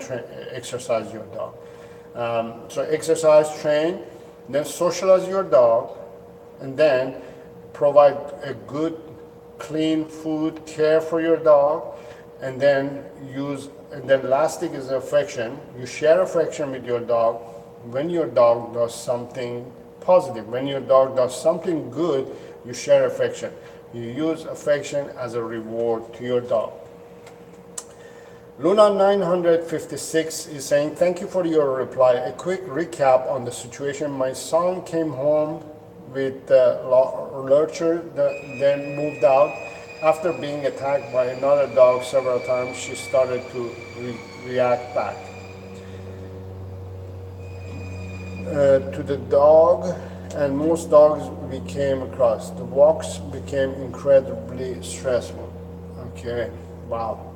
exercise your dog. So exercise, train, then socialize your dog, and then provide a good, clean food, care for your dog, and then last thing is affection. You share affection with your dog when your dog does something positive. When your dog does something good, you share affection. You use affection as a reward to your dog. Luna 956 is saying, thank you for your reply. A quick recap on the situation. My son came home with lurcher, then moved out. After being attacked by another dog several times, she started to react back to the dog, and most dogs we came across. The walks became incredibly stressful. Okay, wow.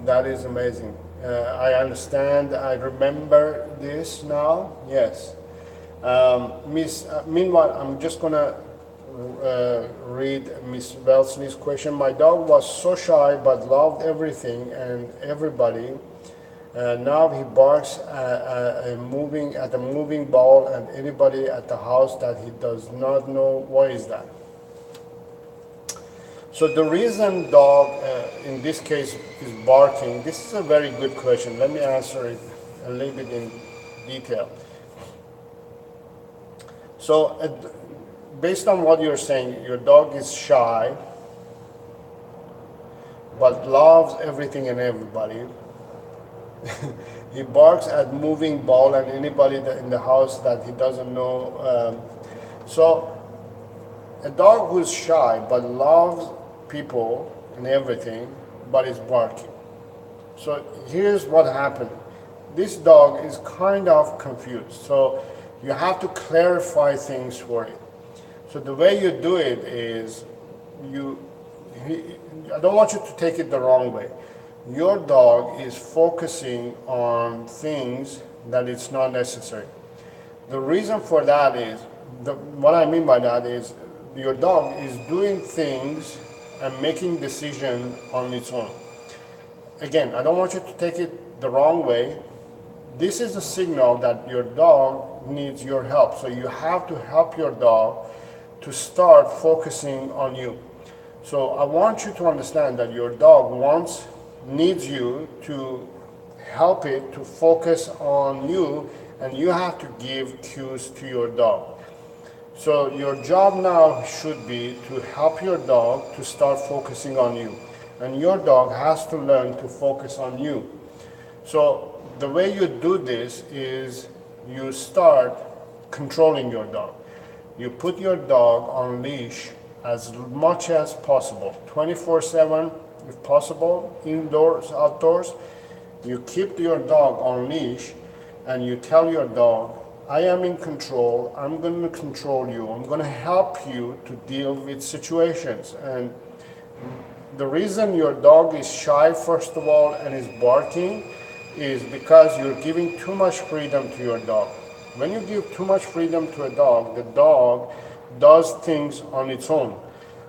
That is amazing. I understand. I remember this now. Yes. Meanwhile, I'm just going to read Miss Wellesley's question. My dog was so shy but loved everything and everybody. Now he barks at a moving ball and anybody at the house that he does not know. Why is that? So the reason dog, in this case, is barking, this is a very good question. Let me answer it a little bit in detail. So based on what you're saying, your dog is shy, but loves everything and everybody. He barks at moving ball and anybody in the house that he doesn't know. So a dog who's shy but loves people and everything, but is barking. So here's what happened. This dog is kind of confused. So you have to clarify things for it. So the way you do it is, I don't want you to take it the wrong way. Your dog is focusing on things that it's not necessary. The reason for that is, what I mean by that is, your dog is doing things and making decisions on its own. Again, I don't want you to take it the wrong way. This is a signal that your dog needs your help. So you have to help your dog to start focusing on you. So I want you to understand that your dog needs you to help it to focus on you, and you have to give cues to your dog. So your job now should be to help your dog to start focusing on you. And your dog has to learn to focus on you. So the way you do this is you start controlling your dog. You put your dog on leash as much as possible, 24/7. if possible, indoors, outdoors. You keep your dog on leash and you tell your dog, I am in control, I'm going to control you, I'm going to help you to deal with situations. And the reason your dog is shy, first of all, and is barking is because you're giving too much freedom to your dog. When you give too much freedom to a dog, the dog does things on its own.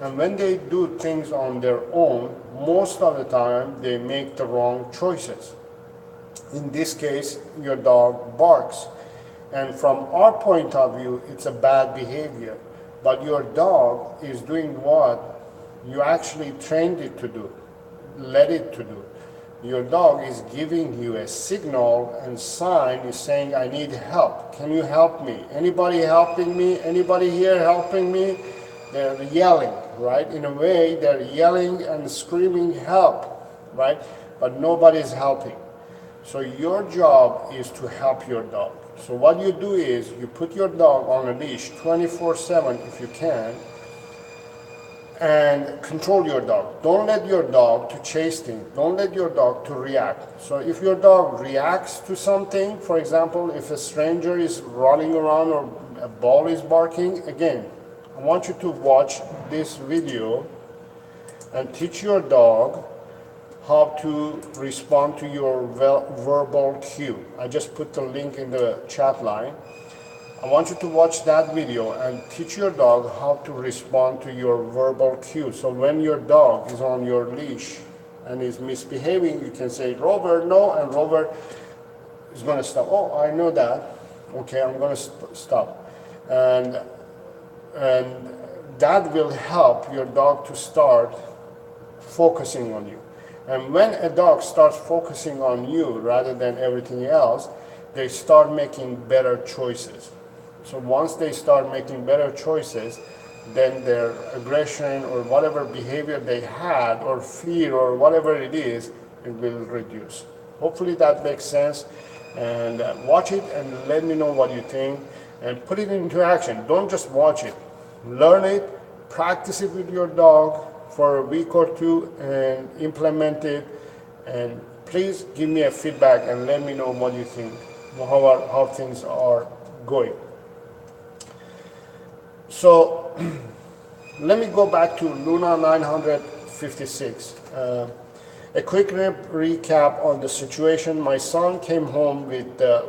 And when they do things on their own, most of the time they make the wrong choices. In this case, your dog barks. And from our point of view, it's a bad behavior. But your dog is doing what you actually trained it to do, led it to do. Your dog is giving you a signal and sign, is saying, I need help. Can you help me? Anybody helping me? Anybody here helping me? They're yelling, right? In a way, they're yelling and screaming help, right? But nobody's helping. So your job is to help your dog. So what you do is you put your dog on a leash 24/7 if you can, and control your dog. Don't let your dog to chase things. Don't let your dog to react. So if your dog reacts to something, for example, if a stranger is running around or a ball is barking, again, I want you to watch this video and teach your dog how to respond to your verbal cue. I just put the link in the chat line. I want you to watch that video and teach your dog how to respond to your verbal cue. So when your dog is on your leash and is misbehaving, you can say, Rover, no, and Rover is going to stop. Oh, I know that. Okay, I'm going to stop. And that will help your dog to start focusing on you. And when a dog starts focusing on you rather than everything else, they start making better choices. So once they start making better choices, then their aggression or whatever behavior they had or fear or whatever it is, it will reduce. Hopefully that makes sense. And watch it and let me know what you think and put it into action. Don't just watch it. Learn it, practice it with your dog for a week or two and implement it. And please give me a feedback and let me know what you think, how things are going. So let me go back to Luna 956. A quick recap on the situation. My son came home with the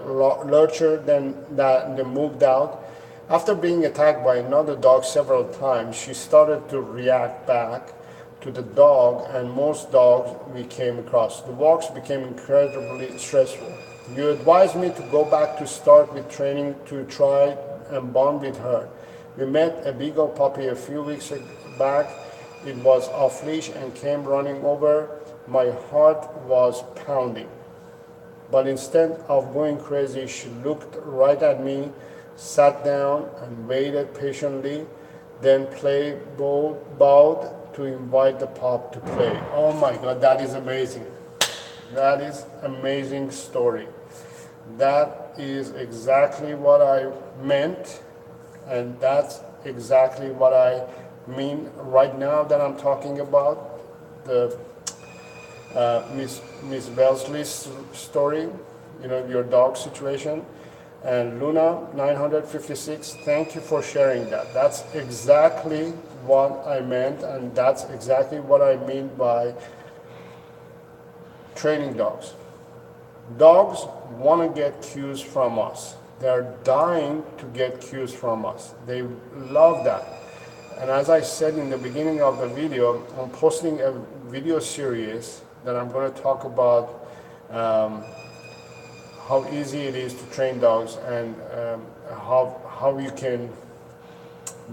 lurcher, then they moved out. After being attacked by another dog several times, she started to react back to the dog and most dogs we came across. The walks became incredibly stressful. You advised me to go back to start with training to try and bond with her. We met a beagle puppy a few weeks back. It was off leash and came running over. My heart was pounding. But instead of going crazy, she looked right at me, sat down and waited patiently, then bowed to invite the pup to play. Oh my God, that is amazing. That is amazing story. That is exactly what I meant, and that's exactly what I mean right now that I'm talking about the Miss Wellesley's story, your dog situation. And Luna 956, thank you for sharing that. That's exactly what I meant, and that's exactly what I mean by training dogs. Dogs want to get cues from us. They're dying to get cues from us. They love that. And as I said in the beginning of the video, I'm posting a video series that I'm going to talk about how easy it is to train dogs and how you can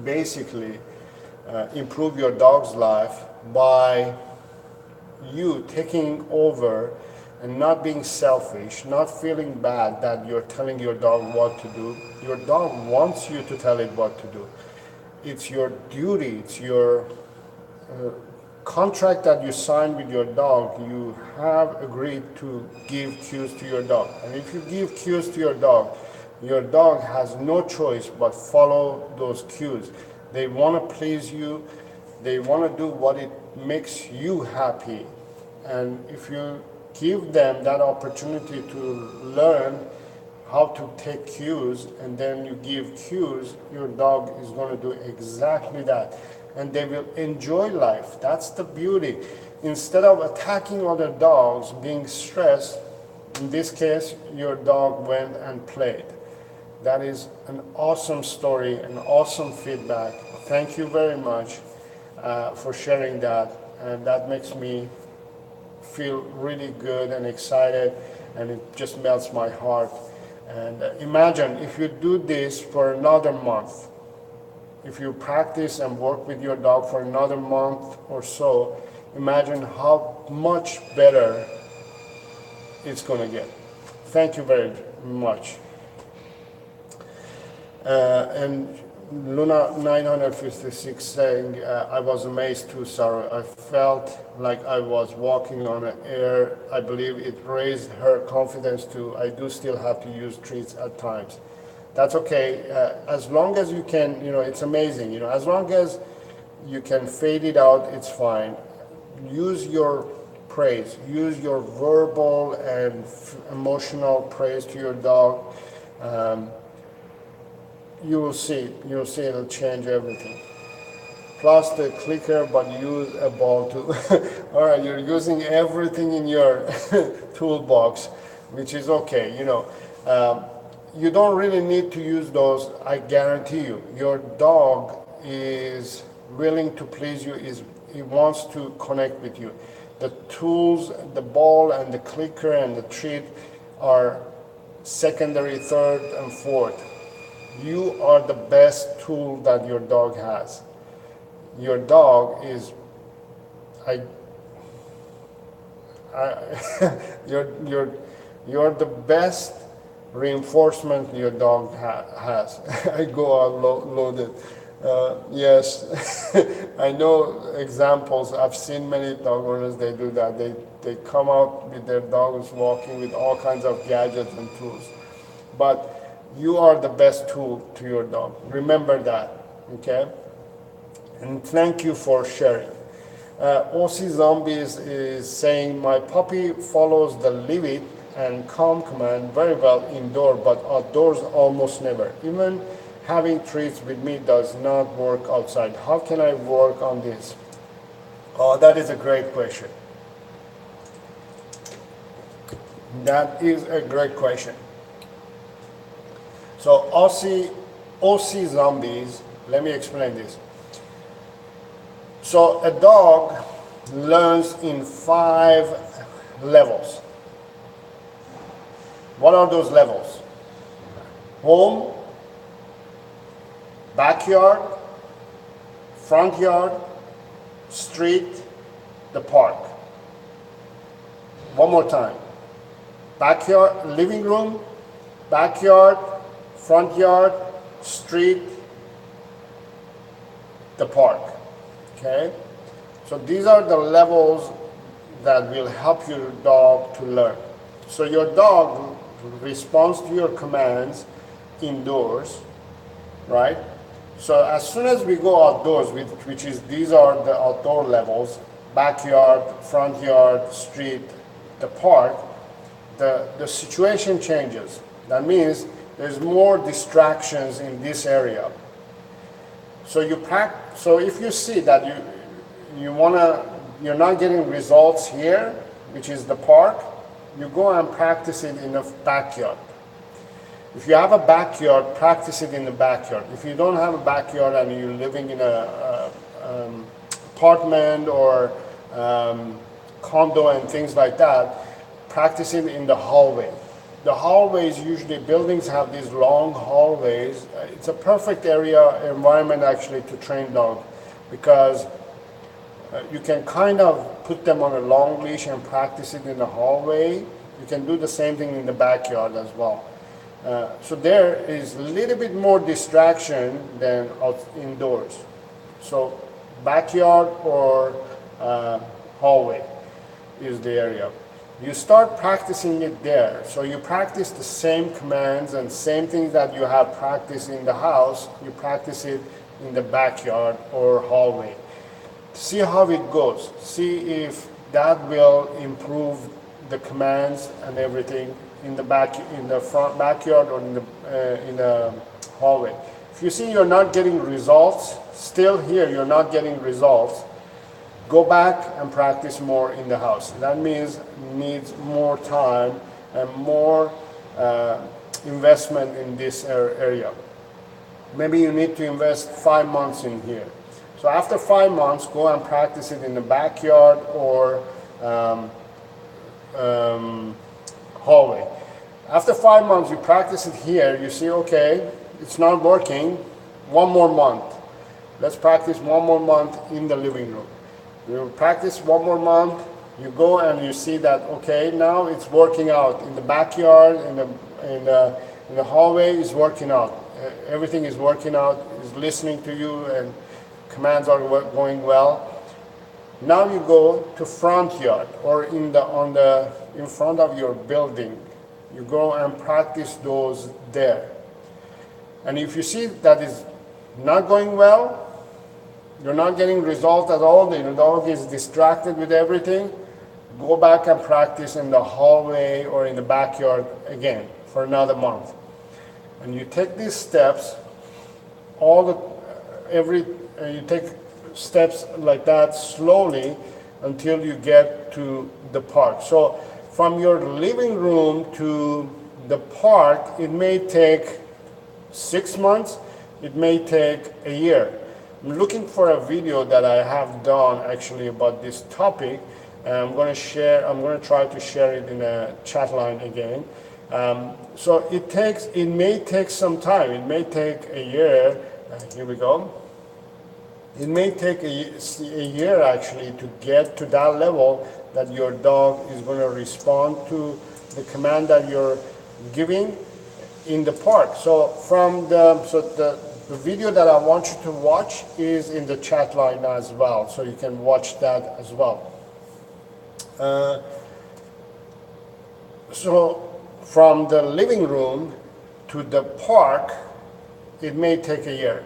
basically improve your dog's life by you taking over and not being selfish, not feeling bad that you're telling your dog what to do. Your dog wants you to tell it what to do. It's your duty, it's your contract that you sign with your dog. You have agreed to give cues to your dog. And if you give cues to your dog has no choice but follow those cues. They want to please you. They want to do what it makes you happy. And if you give them that opportunity to learn how to take cues, and then you give cues, your dog is going to do exactly that. And they will enjoy life. That's the beauty. Instead of attacking other dogs, being stressed, in this case, your dog went and played. That is an awesome story, an awesome feedback. Thank you very much for sharing that. And that makes me feel really good and excited, and it just melts my heart. And imagine if you do this for another month, if you practice and work with your dog for another month or so, imagine how much better it's going to get. Thank you very much. And Luna 956 saying, I was amazed too, Saro. I felt like I was walking on air. I believe it raised her confidence too. I do still have to use treats at times. That's okay. As long as you can, it's amazing. As long as you can fade it out, it's fine. Use your praise. Use your verbal and emotional praise to your dog. You will see it'll change everything. Plus the clicker, but use a ball too. All right, you're using everything in your toolbox, which is okay. You don't really need to use those. I guarantee you, your dog is willing to please you. He wants to connect with you. The tools, the ball and the clicker and the treat are secondary, third, and fourth. You are the best tool that your dog has. Your dog is, you're the best reinforcement your dog has. I go out loaded. Yes, I know examples. I've seen many dog owners, they do that. They come out with their dogs walking with all kinds of gadgets and tools. But you are the best tool to your dog. Remember that, okay? And thank you for sharing. OC Zombies is saying, my puppy follows the leave it and calm command very well indoor, but outdoors almost never. Even having treats with me does not work outside. How can I work on this? Oh, that is a great question. That is a great question. So OC Zombies, let me explain this. So a dog learns in 5 levels. What are those levels? Home, backyard, front yard, street, the park. One more time. Backyard, living room, backyard, front yard, street, the park. Okay? So these are the levels that will help your dog to learn. So your dog responds to your commands indoors, right? So as soon as we go outdoors, which is these are the outdoor levels, backyard, front yard, street, the park, the situation changes. That means there's more distractions in this area. So so if you see that you're not getting results here, which is the park, you go and practice it in the backyard. If you have a backyard, practice it in the backyard. If you don't have a backyard and you're living in a apartment or condo and things like that, practice it in the hallway. The hallways, usually buildings have these long hallways. It's a perfect environment actually to train dogs, because you can kind of put them on a long leash and practice it in the hallway. You can do the same thing in the backyard as well. So there is a little bit more distraction than indoors. So backyard or hallway is the area. You start practicing it there. So you practice the same commands and same things that you have practiced in the house, you practice it in the backyard or hallway. See how it goes. See if that will improve the commands and everything in the front backyard or in the hallway. If you see you're not getting results, still here you're not getting results, go back and practice more in the house. That means needs more time and more investment in this area. Maybe you need to invest 5 months in here. So after 5 months, go and practice it in the backyard or hallway. After 5 months, you practice it here, you see, okay, it's not working, 1 more month. Let's practice 1 more month in the living room. You practice 1 more month, you go and you see that, okay, now it's working out. In the backyard, in the hallway, it's working out. Everything is working out, is listening to you, and commands are going well. Now you go to front yard or in front of your building. You go and practice those there. And if you see that is not going well, you're not getting results at all, the dog is distracted with everything, go back and practice in the hallway or in the backyard again for another month. And you take these steps, you take steps like that slowly until you get to the park. So from your living room to the park, it may take 6 months, it may take a year. I'm looking for a video that I have done actually about this topic, and I'm going to try to share it in a chat line again. So it may take some time. It may take a year. Here we go. It may take a year actually to get to that level that your dog is going to respond to the command that you're giving in the park. So the video that I want you to watch is in the chat line as well, so you can watch that as well. So from the living room to the park, it may take a year.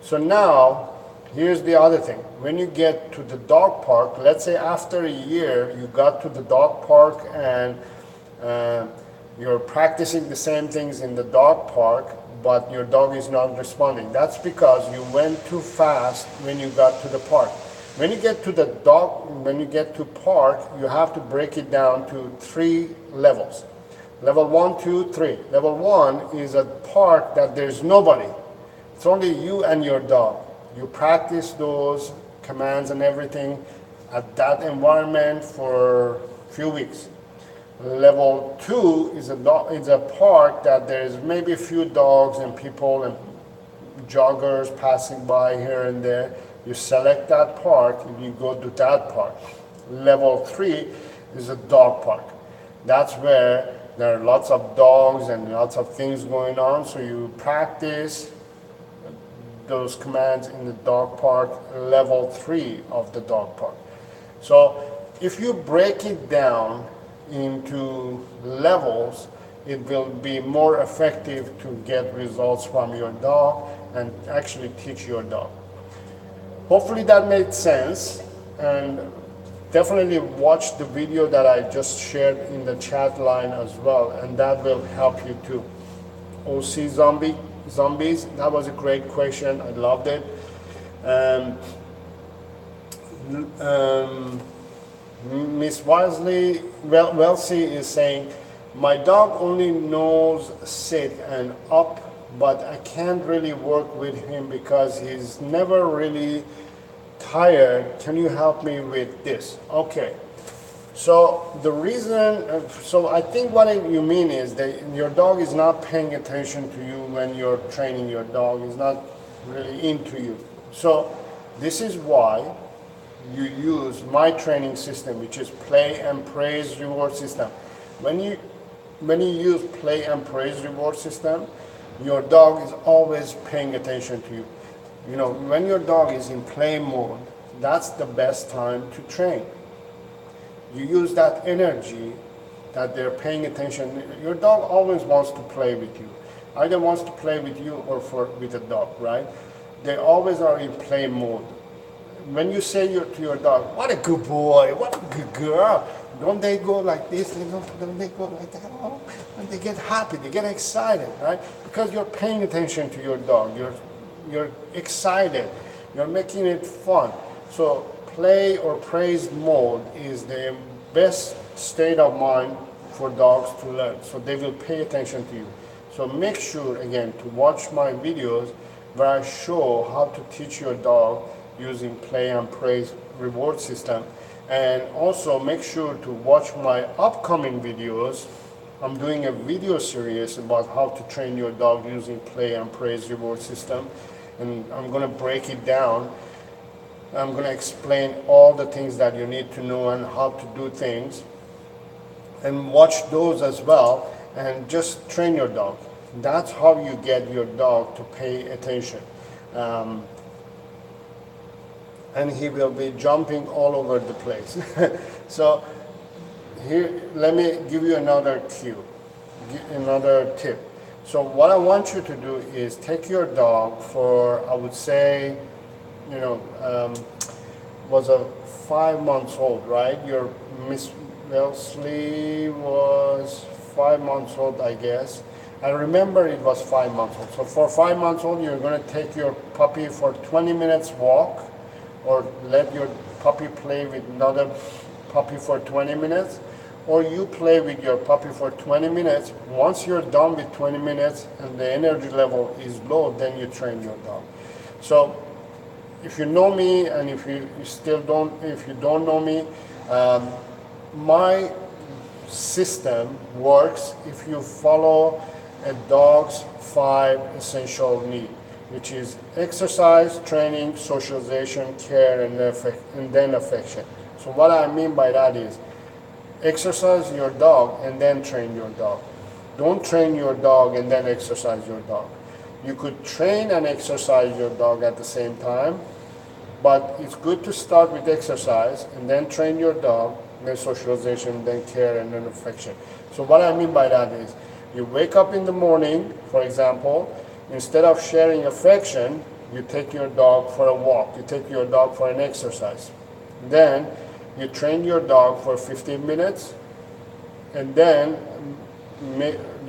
So now, here's the other thing. When you get to the dog park, let's say after a year, you got to the dog park and you're practicing the same things in the dog park, but your dog is not responding. That's because you went too fast when you got to the park. When you get to park, you have to break it down to 3 levels. Level 1, 2, 3. Level 1 is a park that there's nobody. It's only you and your dog. You practice those commands and everything at that environment for a few weeks. Level 2 is a park that there's maybe a few dogs and people and joggers passing by here and there. You select that park and you go to that park. Level 3 is a dog park. That's where there are lots of dogs and lots of things going on, so you practice those commands in the dog park, level 3 of the dog park. So if you break it down into levels, it will be more effective to get results from your dog and actually teach your dog. Hopefully that made sense, and definitely watch the video that I just shared in the chat line as well, and that will help you too. OC zombies, that was a great question. I loved it. Miss Wellesley is saying, my dog only knows sit and up, but I can't really work with him because he's never really tired. Can you help me with this? Okay. So the reason, so I think what you mean is that your dog is not paying attention to you when you're training your dog. He's not really into you. So this is why you use my training system, which is play and praise reward system. When you use play and praise reward system, your dog is always paying attention to you. You know, when your dog is in play mode, that's the best time to train. You use that energy that they're paying attention. Your dog always wants to play with you. Either wants to play with you or with a dog, right? They always are in play mode. when you say to your dog, what a good boy, what a good girl, don't they go like this? Don't they go like that? Oh, and they get happy, they get excited, right? Because you're paying attention to your dog. You're excited. You're making it fun. So play or praise mode is the best state of mind for dogs to learn. So they will pay attention to you. So make sure, again, to watch my videos where I show how to teach your dog using play and praise reward system. And also make sure to watch my upcoming videos. I'm doing a video series about how to train your dog using play and praise reward system. And I'm going to break it down. I'm going to explain all the things that you need to know and how to do things. And watch those as well and just train your dog. That's how you get your dog to pay attention. And he will be jumping all over the place. So here, let me give you another cue, another tip. So what I want you to do is take your dog for, I would say, was a 5 months old, right? Your Miss Wellesley was 5 months old, I guess. I remember it was 5 months old. So for 5 months old, you're going to take your puppy for 20 minutes walk, or let your puppy play with another puppy for 20 minutes, or you play with your puppy for 20 minutes. Once you're done with 20 minutes and the energy level is low, then you train your dog. So if you know me, and if you don't know me, my system works if you follow a dog's 5 essential needs, which is exercise, training, socialization, care, and then affection. So what I mean by that is exercise your dog and then train your dog. Don't train your dog and then exercise your dog. You could train and exercise your dog at the same time, but it's good to start with exercise and then train your dog, then socialization, then care, and then affection. So what I mean by that is you wake up in the morning, for example, instead of sharing affection, you take your dog for a walk, you take your dog for an exercise. Then you train your dog for 15 minutes, and then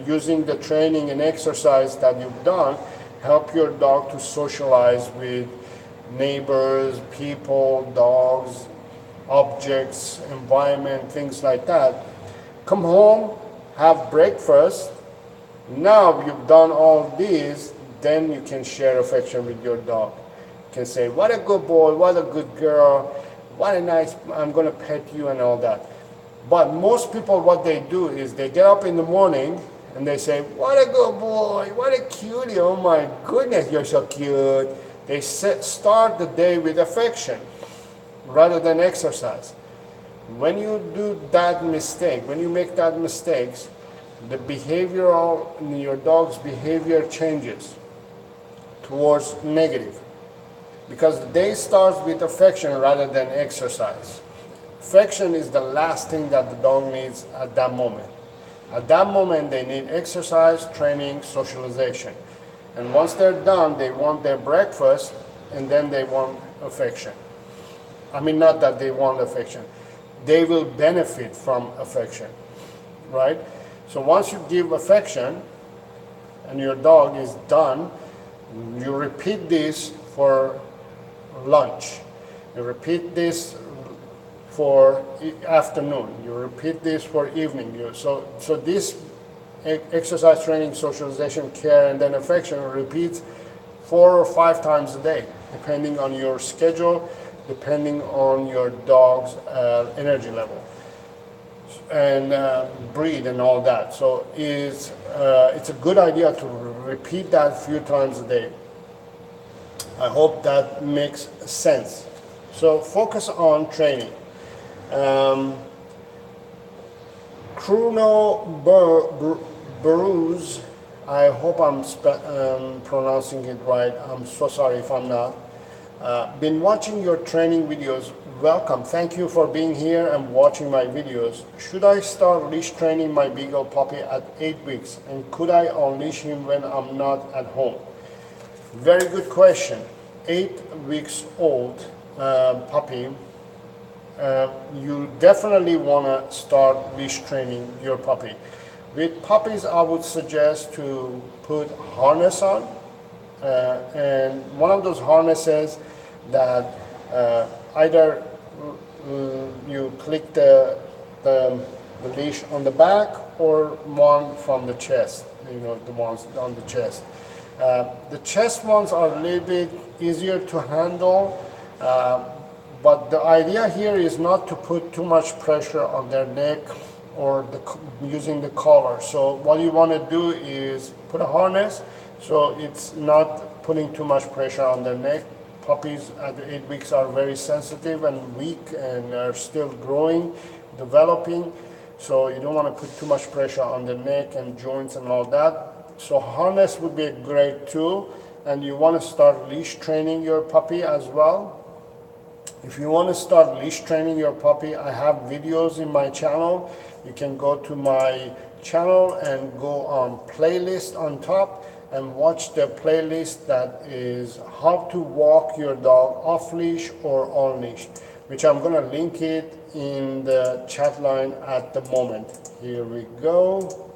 using the training and exercise that you've done, help your dog to socialize with neighbors, people, dogs, objects, environment, things like that. Come home, have breakfast. Now you've done all these, then you can share affection with your dog. You can say, what a good boy, what a good girl, what a nice, I'm going to pet you and all that. But most people, what they do is they get up in the morning and they say, what a good boy, what a cutie, oh my goodness, you're so cute. They start the day with affection rather than exercise. When you do that mistake, when you make that mistakes, the your dog's behavior changes towards negative, because the day starts with affection rather than exercise. Affection is the last thing that the dog needs at that moment. At that moment, they need exercise, training, socialization. And once they're done, they want their breakfast, and then they want affection. I mean, not that they want affection. They will benefit from affection, right? So once you give affection, and your dog is done, you repeat this for lunch. You repeat this for afternoon. You repeat this for evening. So this exercise, training, socialization, care, and then affection repeats 4 or 5 times a day, depending on your schedule, depending on your dog's energy level and breed and all that. So it's a good idea to repeat that a few times a day. I hope that makes sense. So focus on training. Chrono Bruce, I hope I'm pronouncing it right. I'm so sorry if I'm not. Been watching your training videos. Welcome. Thank you for being here and watching my videos. Should I start leash training my Beagle puppy at 8 weeks? And could I unleash him when I'm not at home? Very good question. 8 weeks old, puppy, you definitely want to start leash training your puppy. With puppies, I would suggest to put harness on, and one of those harnesses that either you click the leash on the back or one from the chest, the ones on the chest. The chest ones are a little bit easier to handle, but the idea here is not to put too much pressure on their neck or using the collar. So what you want to do is put a harness so it's not putting too much pressure on their neck. Puppies at 8 weeks are very sensitive and weak and are still growing, developing. So you don't want to put too much pressure on the neck and joints and all that. So harness would be a great tool, and you want to start leash training your puppy as well. If you want to start leash training your puppy, I have videos in my channel. You can go to my channel and go on playlist on top and watch the playlist that is how to walk your dog off leash or on leash, which I'm going to link it in the chat line at the moment. Here we go.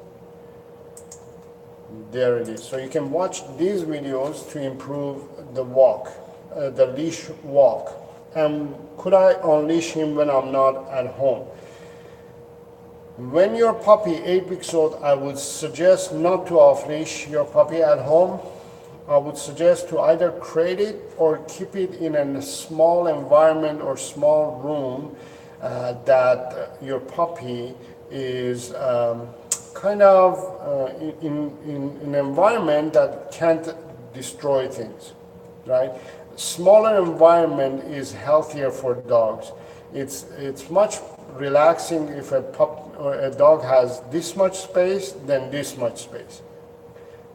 There it is. So you can watch these videos to improve the walk, the leash walk. And could I unleash him when I'm not at home? When your puppy 8 weeks old, I would suggest not to off leash your puppy at home. I would suggest to either crate it or keep it in a small environment or small room that your puppy is kind of in an environment that can't destroy things, right? Smaller environment is healthier for dogs. It's much relaxing if a pup or a dog has this much space than this much space.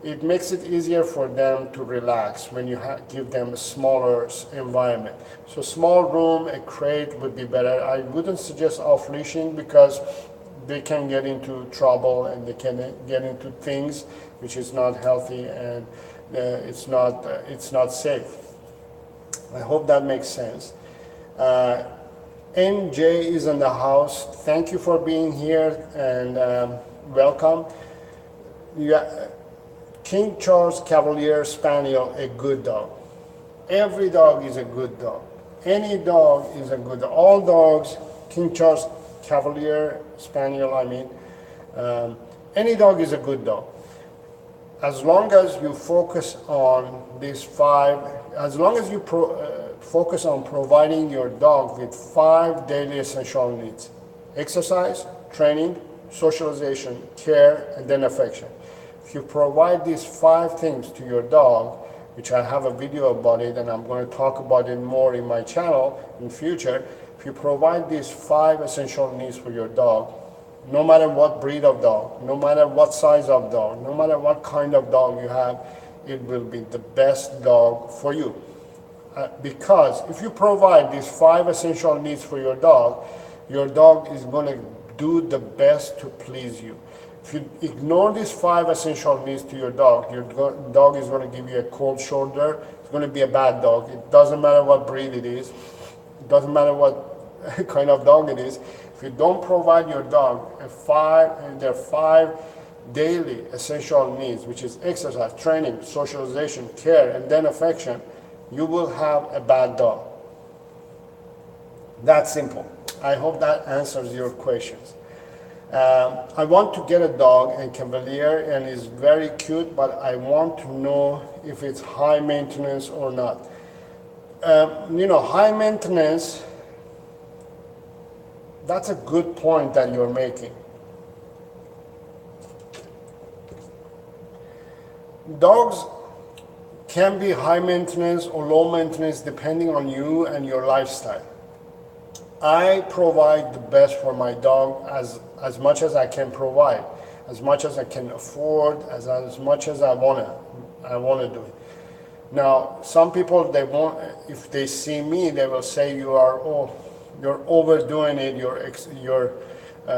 It makes it easier for them to relax when you give them a smaller environment. So small room, a crate would be better. I wouldn't suggest off-leashing because they can get into trouble and they can get into things which is not healthy, and it's not safe. I hope that makes sense. NJ is in the house. Thank you for being here and welcome. King Charles Cavalier Spaniel, a good dog. Every dog is a good dog. Any dog is a good dog. All dogs, King Charles Cavalier Spaniel, any dog is a good dog. As long as you focus on these 5, as long as you focus on providing your dog with 5 daily essential needs: exercise, training, socialization, care, and then affection. If you provide these 5 things to your dog, which I have a video about it and I'm going to talk about it more in my channel in future, if you provide these 5 essential needs for your dog, no matter what breed of dog, no matter what size of dog, no matter what kind of dog you have, it will be the best dog for you. Because if you provide these 5 essential needs for your dog is going to do the best to please you. If you ignore these 5 essential needs to your dog is going to give you a cold shoulder. It's going to be a bad dog. It doesn't matter what breed it is. It doesn't matter what kind of dog it is. If you don't provide your dog their 5 daily essential needs, which is exercise, training, socialization, care, and then affection, you will have a bad dog. That's simple. I hope that answers your questions. I want to get a dog, and Cavalier, and is very cute, but I want to know if it's high maintenance or not. High maintenance, that's a good point that you're making. Dogs can be high maintenance or low maintenance depending on you and your lifestyle. I provide the best for my dog as much as I can provide, as much as I can afford, as much as I wanna do it. Now, some people, if they see me, they will say you're overdoing it, you're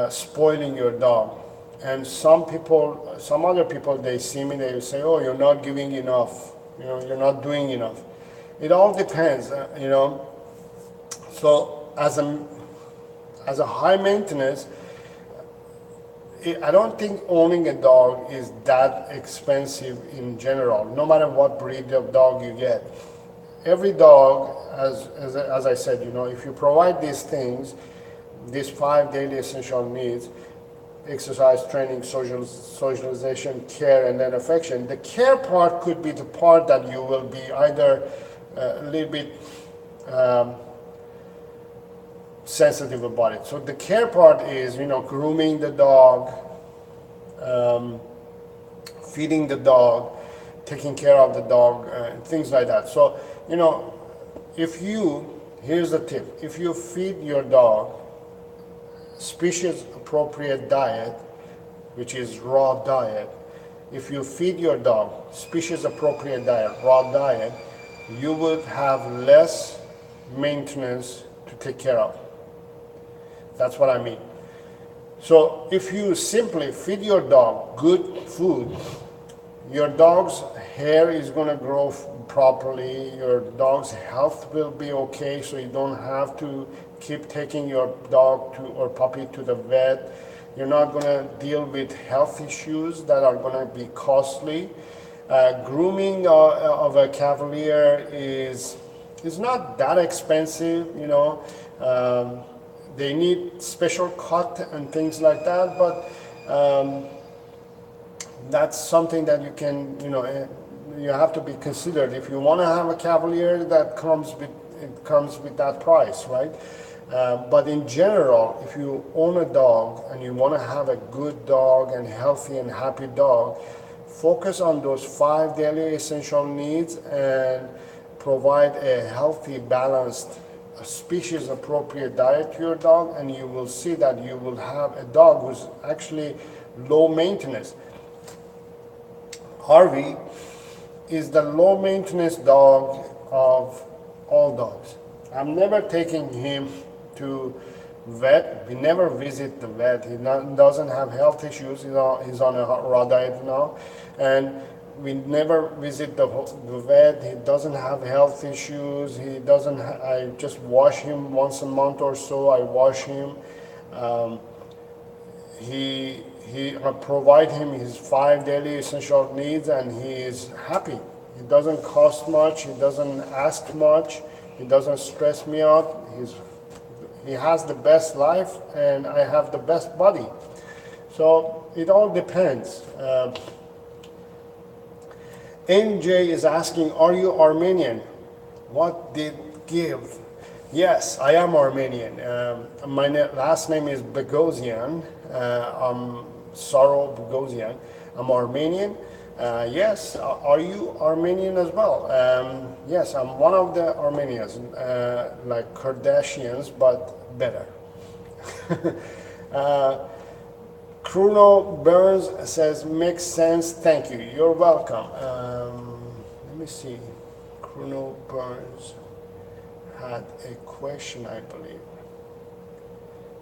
spoiling your dog. And some other people, they see me, they will say, oh, you're not giving enough, you're not doing enough. It all depends, So as a high maintenance, I don't think owning a dog is that expensive in general, no matter what breed of dog you get. Every dog, as I said, if you provide these things, these 5 daily essential needs, exercise, training, socialization, care, and then affection. The care part could be the part that you will be either a little bit sensitive about it. So the care part is, grooming the dog, feeding the dog, taking care of the dog, things like that. So, here's the tip, if you feed your dog species appropriate diet, which is raw diet, if you feed your dog species appropriate diet, raw diet, you would have less maintenance to take care of. That's what I mean. So if you simply feed your dog good food, your dog's hair is going to grow properly, your dog's health will be okay, so you don't have to keep taking your dog or puppy to the vet. You're not going to deal with health issues that are going to be costly. Grooming of a Cavalier is not that expensive, they need special cut and things like that, but that's something that you can, you have to be considered. If you want to have a Cavalier, it comes with that price, right? But in general, if you own a dog and you want to have a good dog and healthy and happy dog, focus on those 5 daily essential needs and provide a healthy, balanced, species appropriate diet to your dog, and you will see that you will have a dog who's actually low maintenance. Harvey is the low maintenance dog of all dogs. I'm never taking him to vet. We never visit the vet. He doesn't have health issues. He's on a raw diet now, and we never visit the vet. He doesn't have health issues. He doesn't. I just wash him once a month or so. I wash him. I provide him his 5 daily essential needs, and he is happy. It doesn't cost much. He doesn't ask much. He doesn't stress me out. He has the best life, and I have the best body. So it all depends. NJ is asking, are you Armenian? What did give? Yes, I am Armenian. My last name is Boghozian. I'm Saro Boghozian. I'm Armenian. Yes, are you Armenian as well? Yes, I'm one of the Armenians, like Kardashians, but better. Bruno Burns says, makes sense, thank you. You're welcome. Let me see. Bruno Burns had a question, I believe.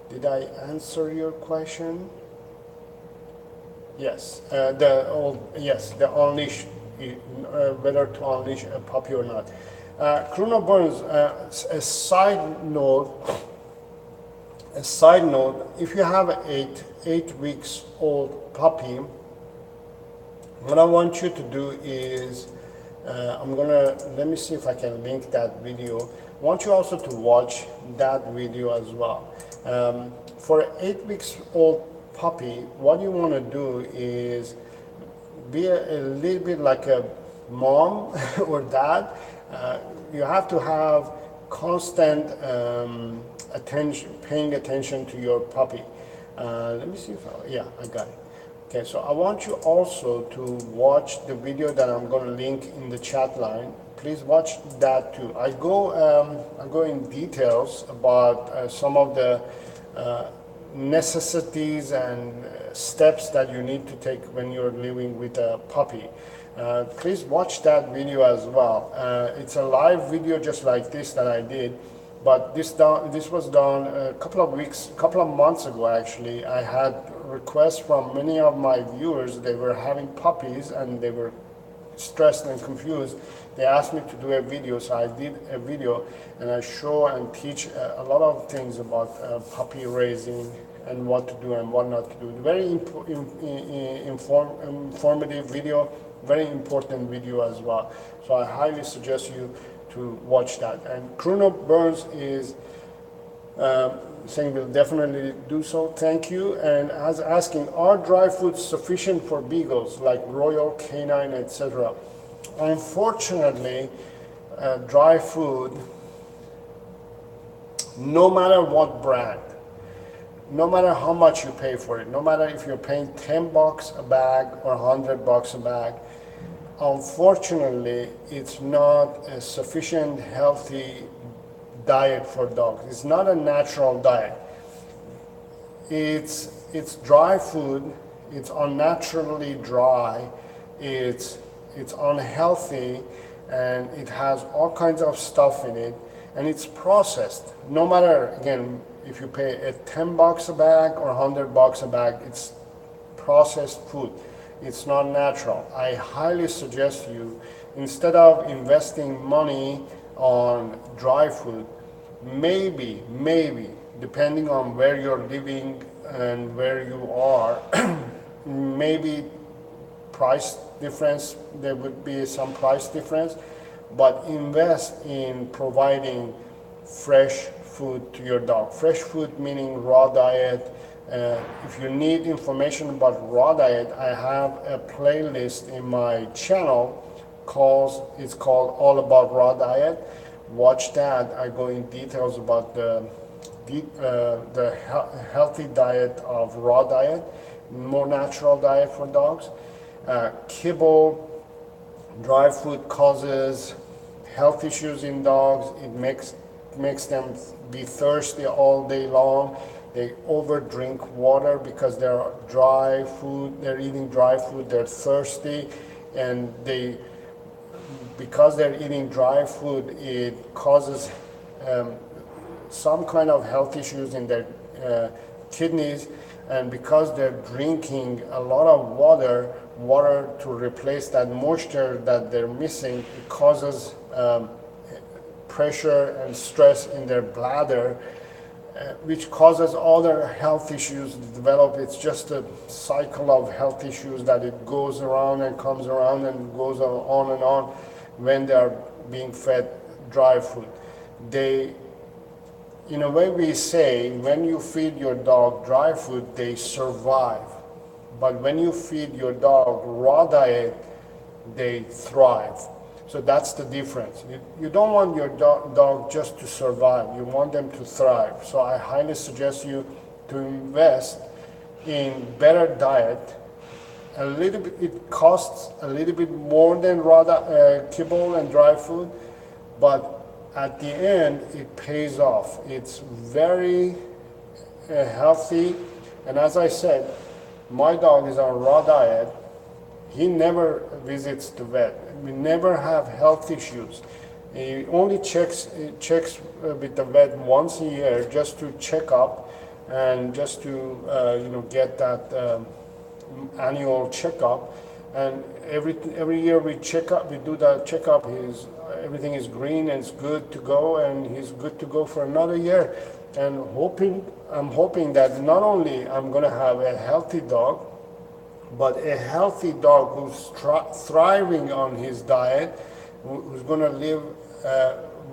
Did I answer your question? Yes, the unleash, whether to unleash a puppy or not. Bruno Burns, a side note, if you have an 8 weeks old puppy, what I want you to do is, let me see if I can link that video. I want you also to watch that video as well. For an 8 weeks old puppy, what you want to do is be a little bit like a mom or dad. You have to have constant paying attention to your puppy. Let me see if I got it. Okay, so I want you also to watch the video that I'm going to link in the chat line. Please watch that too. I go in details about some of the necessities and steps that you need to take when you're living with a puppy. Please watch that video as well. It's a live video just like this that I did, but this was done a couple of months ago actually. I had requests from many of my viewers. They were having puppies and they were stressed and confused, they asked me to do a video, so I did a video, and I show and teach a lot of things about puppy raising and what to do and what not to do. Very informative video, very important video as well. So I highly suggest you to watch that. And Bruno Burns is saying we'll definitely do so. Thank you. And as asking, are dry foods sufficient for beagles like Royal Canine, etc.? Unfortunately, dry food, no matter what brand, no matter how much you pay for it, no matter if you're paying $10 a bag or $100 a bag, unfortunately, it's not a sufficient healthy diet for dogs. It's not a natural diet. It's dry food. It's unnaturally dry. It's unhealthy, and it has all kinds of stuff in it, and it's processed. No matter, again, if you pay $10 a bag or $100 a bag, it's processed food. It's not natural. I highly suggest you, instead of investing money on dry food, maybe, depending on where you're living and where you are, maybe price difference, there would be some price difference, but invest in providing fresh food to your dog. Fresh food meaning raw diet. If you need information about raw diet, I have a playlist in my channel it's called All About Raw Diet. Watch that. I go in details about the healthy diet of raw diet, more natural diet for dogs. Kibble, dry food causes health issues in dogs. It makes them be thirsty all day long. They over drink water because they're dry food. They're eating dry food. They're thirsty, and because they're eating dry food, it causes some kind of health issues in their kidneys. And because they're drinking a lot of water to replace that moisture that they're missing, it causes pressure and stress in their bladder, which causes other health issues to develop. It's just a cycle of health issues that it goes around and comes around and goes on and on when they are being fed dry food. In a way, we say when you feed your dog dry food, they survive. But when you feed your dog raw diet, they thrive. So that's the difference. You don't want your dog just to survive. You want them to thrive. So I highly suggest you to invest in better diet. A little bit, it costs a little bit more than raw kibble and dry food, but at the end, it pays off. It's very healthy, and as I said, my dog is on raw diet. He never visits the vet. We never have health issues. He only checks with the vet once a year just to check up and just to get that annual checkup. And every year we do the checkup. Everything is green and it's good to go, and he's good to go for another year. And I'm hoping that not only I'm going to have a healthy dog, but a healthy dog who's thriving on his diet, who's going to live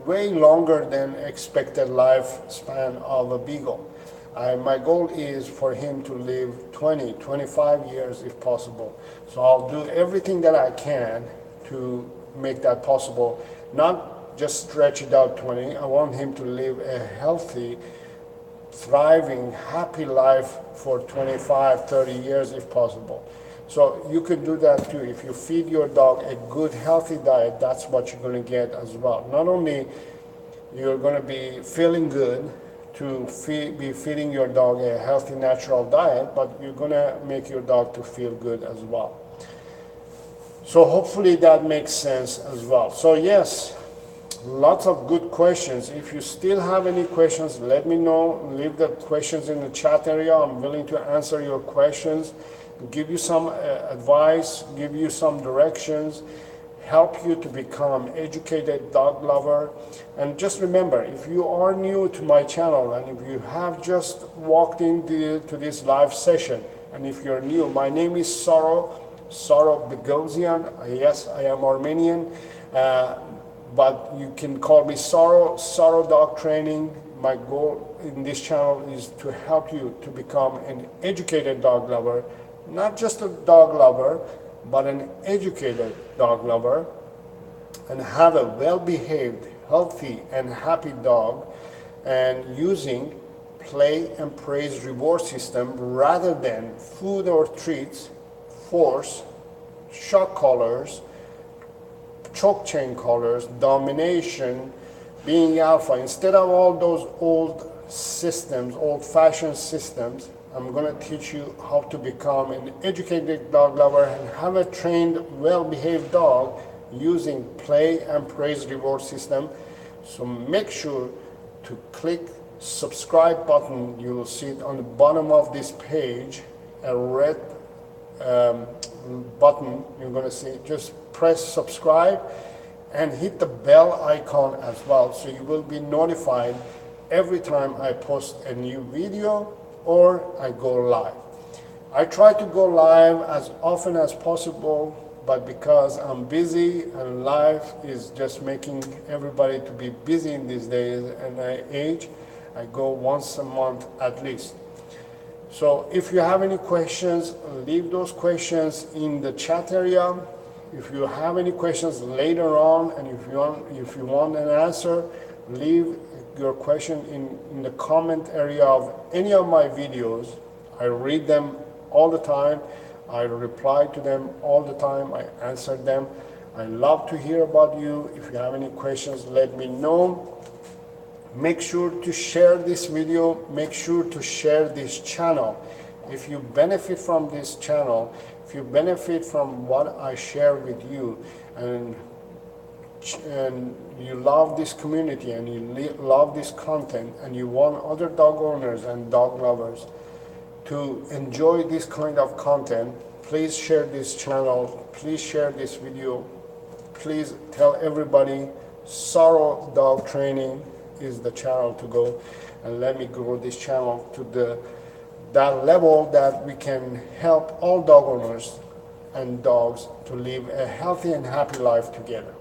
way longer than expected lifespan of a beagle. My goal is for him to live 20, 25 years if possible. So I'll do everything that I can to make that possible. Not just stretch it out 20. I want him to live a healthy, thriving, happy life for 25, 30 years if possible. So you can do that too. If you feed your dog a good, healthy diet, that's what you're going to get as well. Not only you're going to be feeling good to be feeding your dog a healthy, natural diet, but you're going to make your dog to feel good as well. So hopefully that makes sense as well. So yes, lots of good questions. If you still have any questions, let me know. Leave the questions in the chat area. I'm willing to answer your questions, give you some advice, give you some directions. help you to become educated dog lover. And just remember, if you are new to my channel and if you have just walked into this live session, and if you're new, my name is Saro Boghozian. Yes, I am Armenian, but you can call me Saro Dog Training. My goal in this channel is to help you to become an educated dog lover, not just a dog lover, but an educated dog lover, and have a well-behaved, healthy, and happy dog, and using play and praise reward system rather than food or treats, force, shock collars, choke chain collars, domination, being alpha. Instead of all those old systems, old-fashioned systems, I'm going to teach you how to become an educated dog lover and have a trained, well-behaved dog using play and praise reward system. So make sure to click subscribe button. You will see it on the bottom of this page, a red button. You're going to see, just press subscribe and hit the bell icon as well, so you will be notified every time I post a new video or I go live. I try to go live as often as possible, but because I'm busy and life is just making everybody to be busy in these days and I age, I go once a month at least. So if you have any questions, leave those questions in the chat area. If you have any questions later on, and if you want an answer, leave your question in the comment area of any of my videos. I read them all the time. I reply to them all the time. I answer them. I love to hear about you. If you have any questions, let me know. Make sure to share this video. Make sure to share this channel. If you benefit from this channel, if you benefit from what I share with you, and you love this community and you love this content, and you want other dog owners and dog lovers to enjoy this kind of content, please share this channel, please share this video, please tell everybody Saro Dog Training is the channel to go, and let me grow this channel to that level that we can help all dog owners and dogs to live a healthy and happy life together.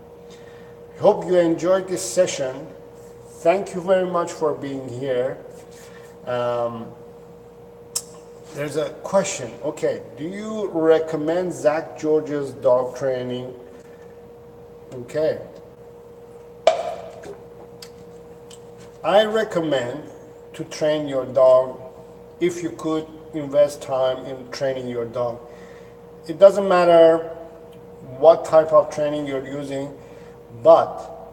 Hope you enjoyed this session. Thank you very much for being here. There's a question. Okay, do you recommend Zach George's dog training? Okay. I recommend to train your dog. If you could invest time in training your dog. It doesn't matter what type of training you're using, but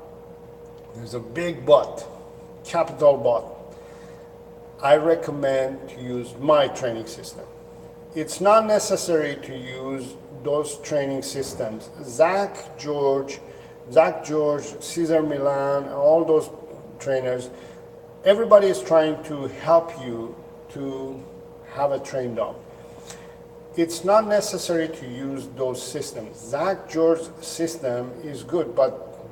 there's a big but, capital but. I recommend to use my training system. It's not necessary to use those training systems. Zach George, Cesar Millan, all those trainers, everybody is trying to help you to have a trained dog. It's not necessary to use those systems. Zach George's system is good, but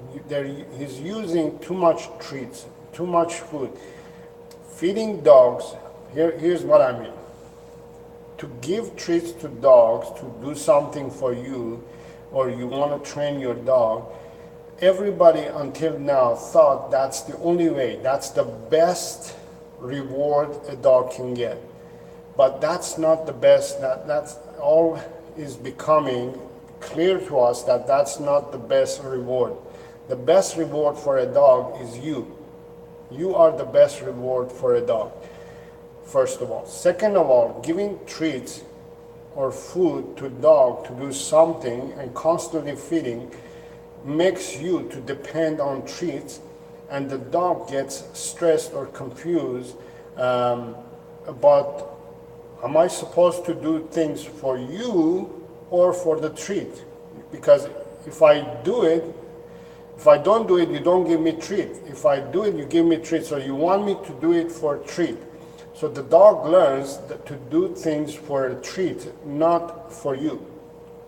he's using too much treats, too much food. Feeding dogs, here's what I mean. To give treats to dogs, to do something for you, or you want to train your dog, everybody until now thought that's the only way, that's the best reward a dog can get. But that's not the best. That's all is becoming clear to us that that's not the best reward. The best reward for a dog is you. You are the best reward for a dog, first of all. Second of all, giving treats or food to a dog to do something and constantly feeding makes you to depend on treats, and the dog gets stressed or confused about, am I supposed to do things for you or for the treat? Because if I do it, if I don't do it, you don't give me treat. If I do it, you give me treat. So you want me to do it for a treat. So the dog learns that to do things for a treat, not for you.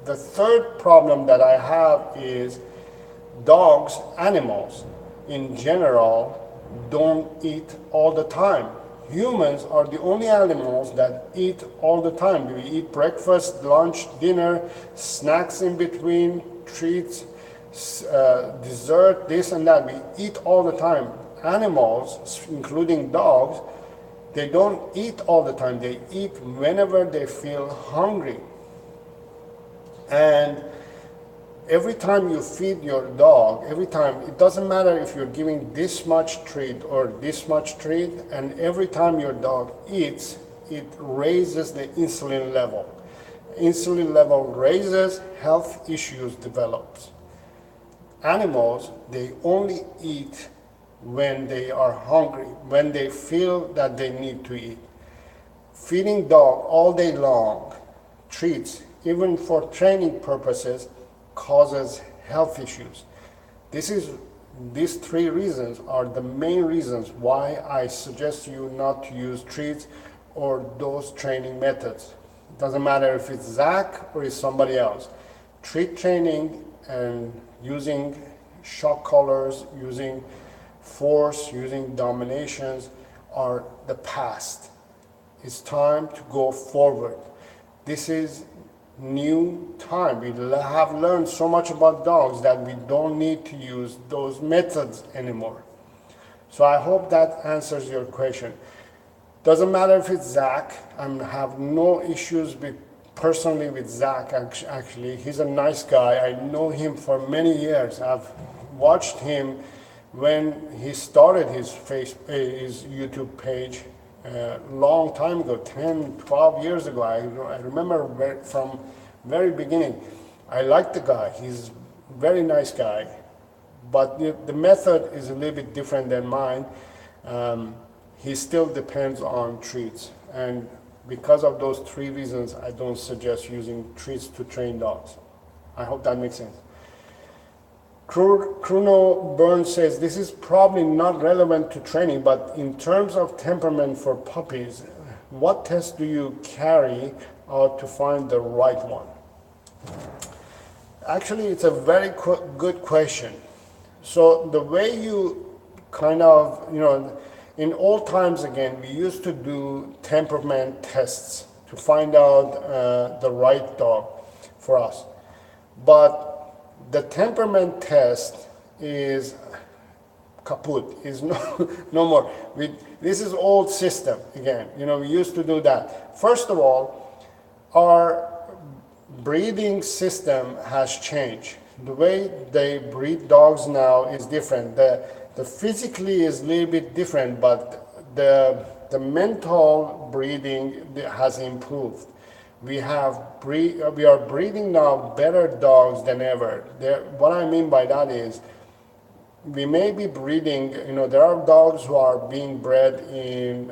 The third problem that I have is dogs, animals in general, don't eat all the time. Humans are the only animals that eat all the time. We eat breakfast, lunch, dinner, snacks in between, treats, dessert, this and that. We eat all the time. Animals, including dogs, they don't eat all the time. They eat whenever they feel hungry. And every time you feed your dog, every time, it doesn't matter if you're giving this much treat or this much treat, and every time your dog eats, it raises the insulin level. Insulin level raises, health issues develops. Animals, they only eat when they are hungry, when they feel that they need to eat. Feeding dog all day long, treats, even for training purposes, causes health issues. These three reasons are the main reasons why I suggest you not to use treats or those training methods. It doesn't matter if it's Zach or it's somebody else. Treat training and using shock collars, using force, using dominations are the past. It's time to go forward. This is new time. We have learned so much about dogs that we don't need to use those methods anymore. So I hope that answers your question. Doesn't matter if it's Zach. I have no issues personally with Zach. Actually, he's a nice guy. I know him for many years. I've watched him when he started his YouTube page a long time ago, 10, 12 years ago. I remember from very beginning. I like the guy. He's a very nice guy. But the method is a little bit different than mine. He still depends on treats. And because of those three reasons, I don't suggest using treats to train dogs. I hope that makes sense. Bruno Burns says, this is probably not relevant to training, but in terms of temperament for puppies, what tests do you carry out to find the right one? Actually, it's a very good question. So the way you kind of, in old times again, we used to do temperament tests to find out the right dog for us. But the temperament test is kaput, is no more. This is old system again. We used to do that. First of all, our breeding system has changed. The way they breed dogs now is different. The physically is a little bit different, but the mental breeding has improved. We are breeding now better dogs than ever. What I mean by that is, we may be breeding, there are dogs who are being bred in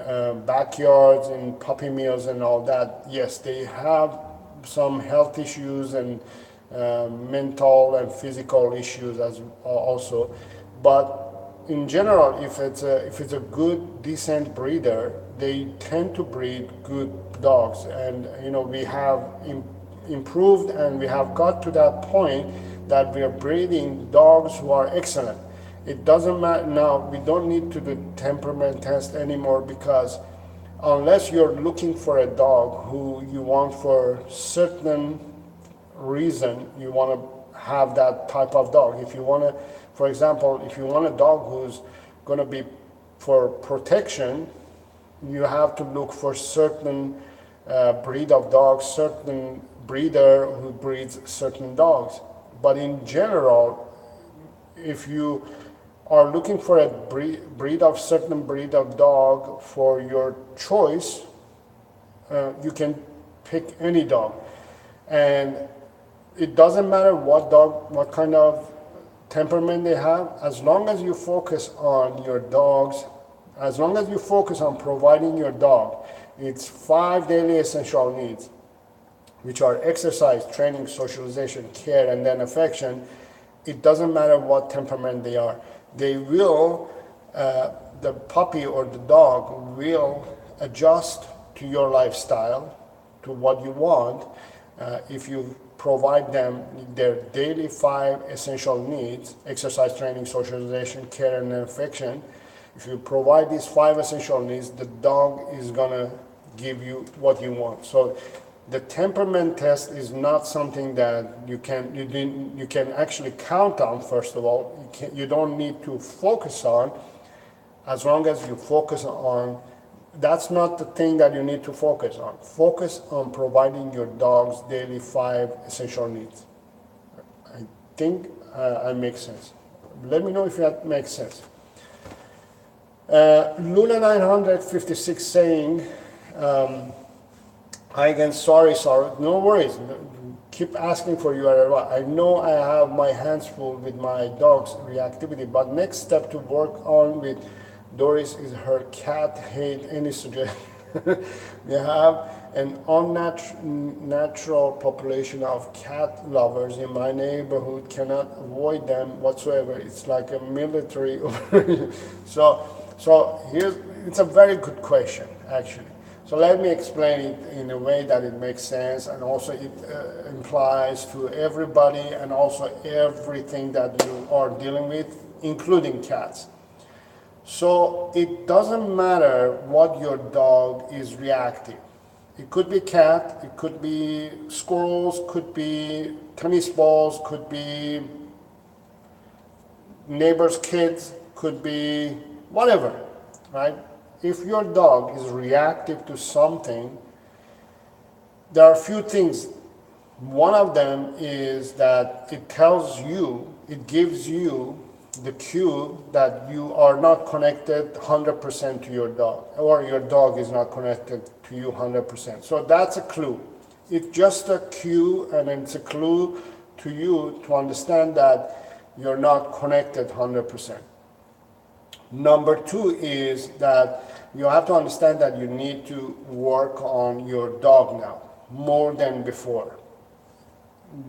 backyards, in puppy mills and all that. Yes, they have some health issues and mental and physical issues also. But in general, if it's a good, decent breeder, they tend to breed good dogs. And we have improved, and we have got to that point that we are breeding dogs who are excellent. It doesn't matter now. We don't need to do temperament test anymore, because unless you're looking for a dog who you want for certain reason, you want to have that type of dog. If you want to, for example, if you want a dog who's going to be for protection, you have to look for certain breed of dogs, certain breeder who breeds certain dogs. But in general, if you are looking for a certain breed of dog for your choice, you can pick any dog. And it doesn't matter what dog, what kind of temperament they have, as long as you focus on your dogs, as long as you focus on providing your dog its 5 daily essential needs, which are exercise, training, socialization, care, and then affection. It doesn't matter what temperament they are. They will, the puppy or the dog will adjust to your lifestyle, to what you want, if you provide them their daily 5 essential needs: exercise, training, socialization, care, and affection. If you provide these 5 essential needs, the dog is gonna give you what you want. So the temperament test is not something that you can actually count on. First of all, you don't need to focus on. As long as you focus on, that's not the thing that you need to focus on. Focus on providing your dog's daily 5 essential needs. I think I make sense. Let me know if that makes sense. Luna 956 saying, hi again, sorry, Saro. No worries. Keep asking for URL. I know I have my hands full with my dog's reactivity, but next step to work on with Doris is her cat hate. Any suggestion? We have an unnatural population of cat lovers in my neighborhood. Cannot avoid them whatsoever. It's like a military operation. So here's, it's a very good question, actually. So let me explain it in a way that it makes sense, and also it implies to everybody and also everything that you are dealing with, including cats. So it doesn't matter what your dog is reactive. It could be cat, it could be squirrels, could be tennis balls, could be neighbors' kids, could be whatever, right? If your dog is reactive to something, there are a few things. One of them is that it tells you, it gives you the cue that you are not connected 100% to your dog, or your dog is not connected to you 100%. So that's a clue. It's just a cue, and it's a clue to you to understand that you're not connected 100%. Number 2 is that you have to understand that you need to work on your dog now more than before.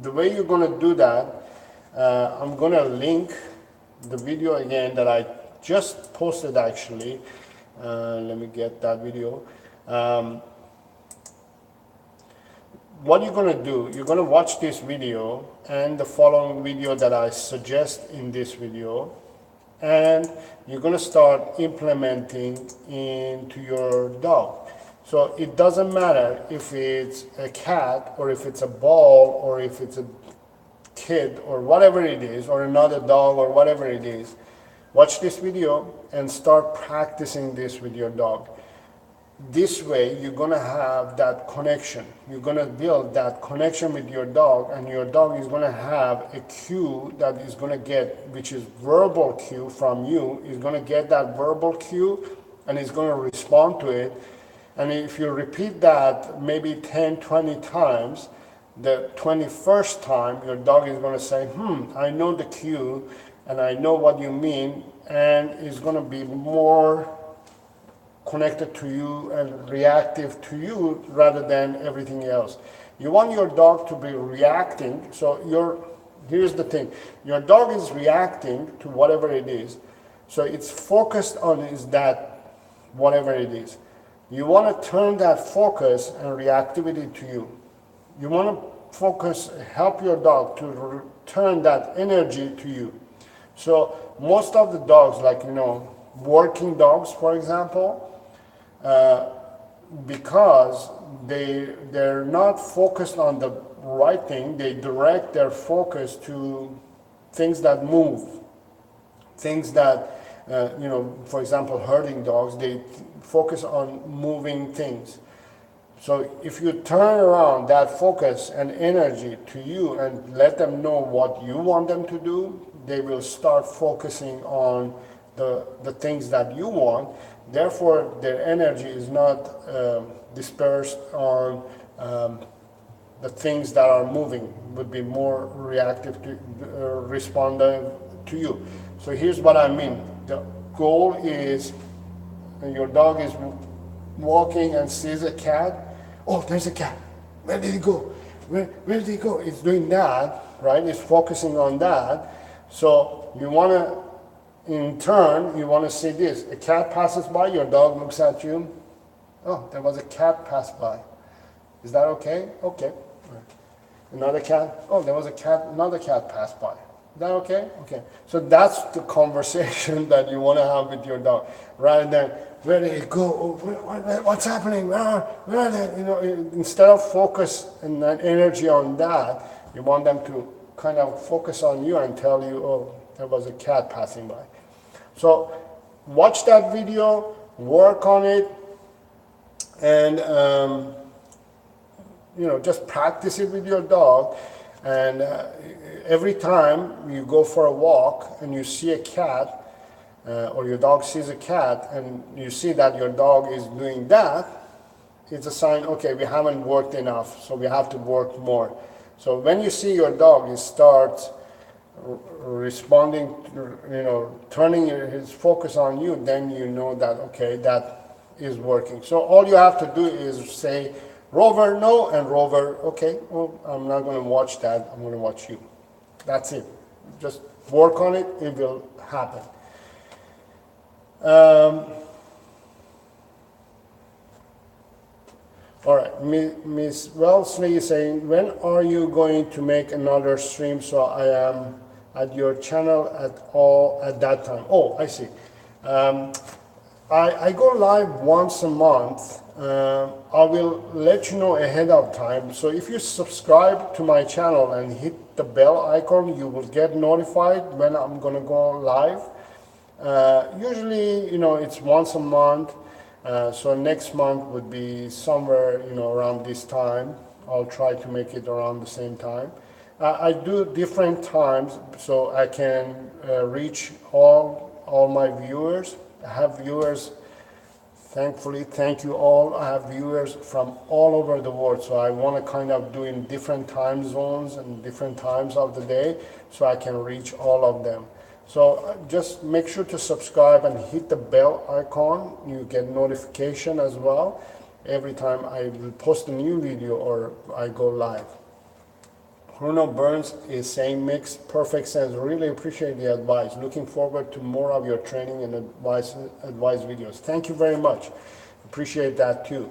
The way you're going to do that, I'm going to link the video again that I just posted, actually. Let me get that video. What you're going to do, you're going to watch this video and the following video that I suggest in this video, and you're going to start implementing into your dog. So it doesn't matter if it's a cat, or if it's a ball, or if it's a kid, or whatever it is, or another dog, or whatever it is. Watch this video and start practicing this with your dog. This way you're going to have that connection. You're going to build that connection with your dog, and your dog is going to have a cue that is going to get, which is verbal cue from you, is going to get that verbal cue and is going to respond to it. And if you repeat that maybe 10, 20 times, the 21st time your dog is going to say, I know the cue and I know what you mean, and is going to be more connected to you and reactive to you rather than everything else. You want your dog to be reacting. So here's the thing. Your dog is reacting to whatever it is. So it's focused on is that whatever it is. You want to turn that focus and reactivity to you. You want to help your dog to turn that energy to you. So most of the dogs, like, working dogs, for example, because they're not focused on the right thing, they direct their focus to things that move, things that, for example, herding dogs, they focus on moving things. So if you turn around that focus and energy to you and let them know what you want them to do, they will start focusing on the things that you want. Therefore, their energy is not dispersed on the things that are moving, would be more reactive to responding to you. So here's what I mean. The goal is, your dog is walking and sees a cat. Oh, there's a cat. Where did he go? Where did he go? It's doing that, right? It's focusing on that. So you want to, in turn, you want to see this. A cat passes by, your dog looks at you. Oh, there was a cat pass by. Is that okay? Okay. Another cat? Oh, there was a cat, another cat passed by. Is that okay? Okay. So that's the conversation that you want to have with your dog, rather than where did it go? Oh, what's happening? Where are they? You know, instead of focus and that energy on that, you want them to kind of focus on you and tell you, oh, there was a cat passing by. So watch that video, work on it, and you know, just practice it with your dog. And every time you go for a walk and you see a cat, or your dog sees a cat, and you see that your dog is doing that, it's a sign, okay, we haven't worked enough, so we have to work more. So when you see your dog, he starts responding, you know, turning his focus on you, then you know that, okay, that is working. So all you have to do is say, Rover, no, and Rover, okay, well, I'm not going to watch that, I'm going to watch you. That's it. Just work on it, it will happen. All right, Miss Wellesley is saying, when are you going to make another stream so I am at your channel at that time? Oh, I see. I go live once a month. I will let you know ahead of time. So if you subscribe to my channel and hit the bell icon, you will get notified when I'm going to go live. Usually, you know, it's once a month. So next month would be somewhere, you know, around this time. I'll try to make it around the same time. I do different times so I can reach all my viewers. I have viewers, thankfully, thank you all. I have viewers from all over the world, so I want to kind of do in different time zones and different times of the day so I can reach all of them. So just make sure to subscribe and hit the bell icon. You get notification as well every time I will post a new video or I go live. Bruno Burns is saying, makes perfect sense. Really appreciate the advice. Looking forward to more of your training and advice videos. Thank you very much. Appreciate that too.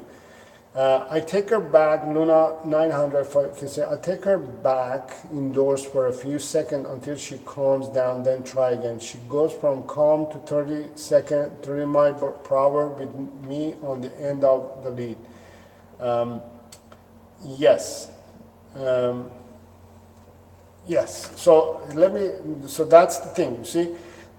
I take her back, Luna 900, I take her back indoors for a few seconds until she calms down, then try again. She goes from calm to 30 miles per hour with me on the end of the lead. Yes. Yes, so that's the thing. You see,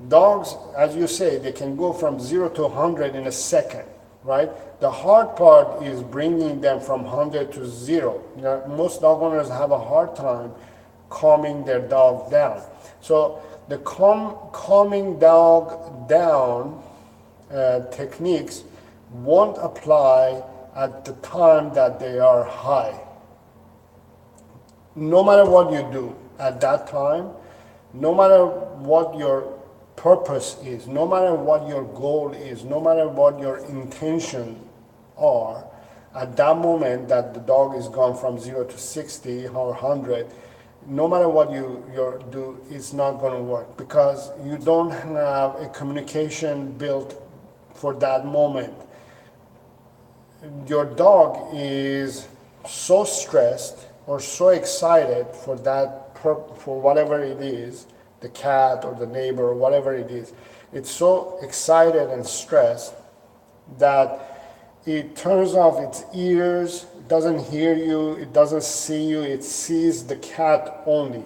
dogs, as you say, they can go from 0 to 100 in a second, right? The hard part is bringing them from 100 to 0. You know, most dog owners have a hard time calming their dog down. So the calming dog down techniques won't apply at the time that they are high. No matter what you do at that time, no matter what your purpose is, no matter what your goal is, no matter what your intention are, at that moment that the dog is gone from 0 to 60 or 100, no matter what you do, it's not going to work because you don't have a communication built for that moment. Your dog is so stressed or so excited for that, for whatever it is, the cat or the neighbor or whatever it is, it's so excited and stressed that it turns off its ears, it doesn't hear you, it doesn't see you, it sees the cat only,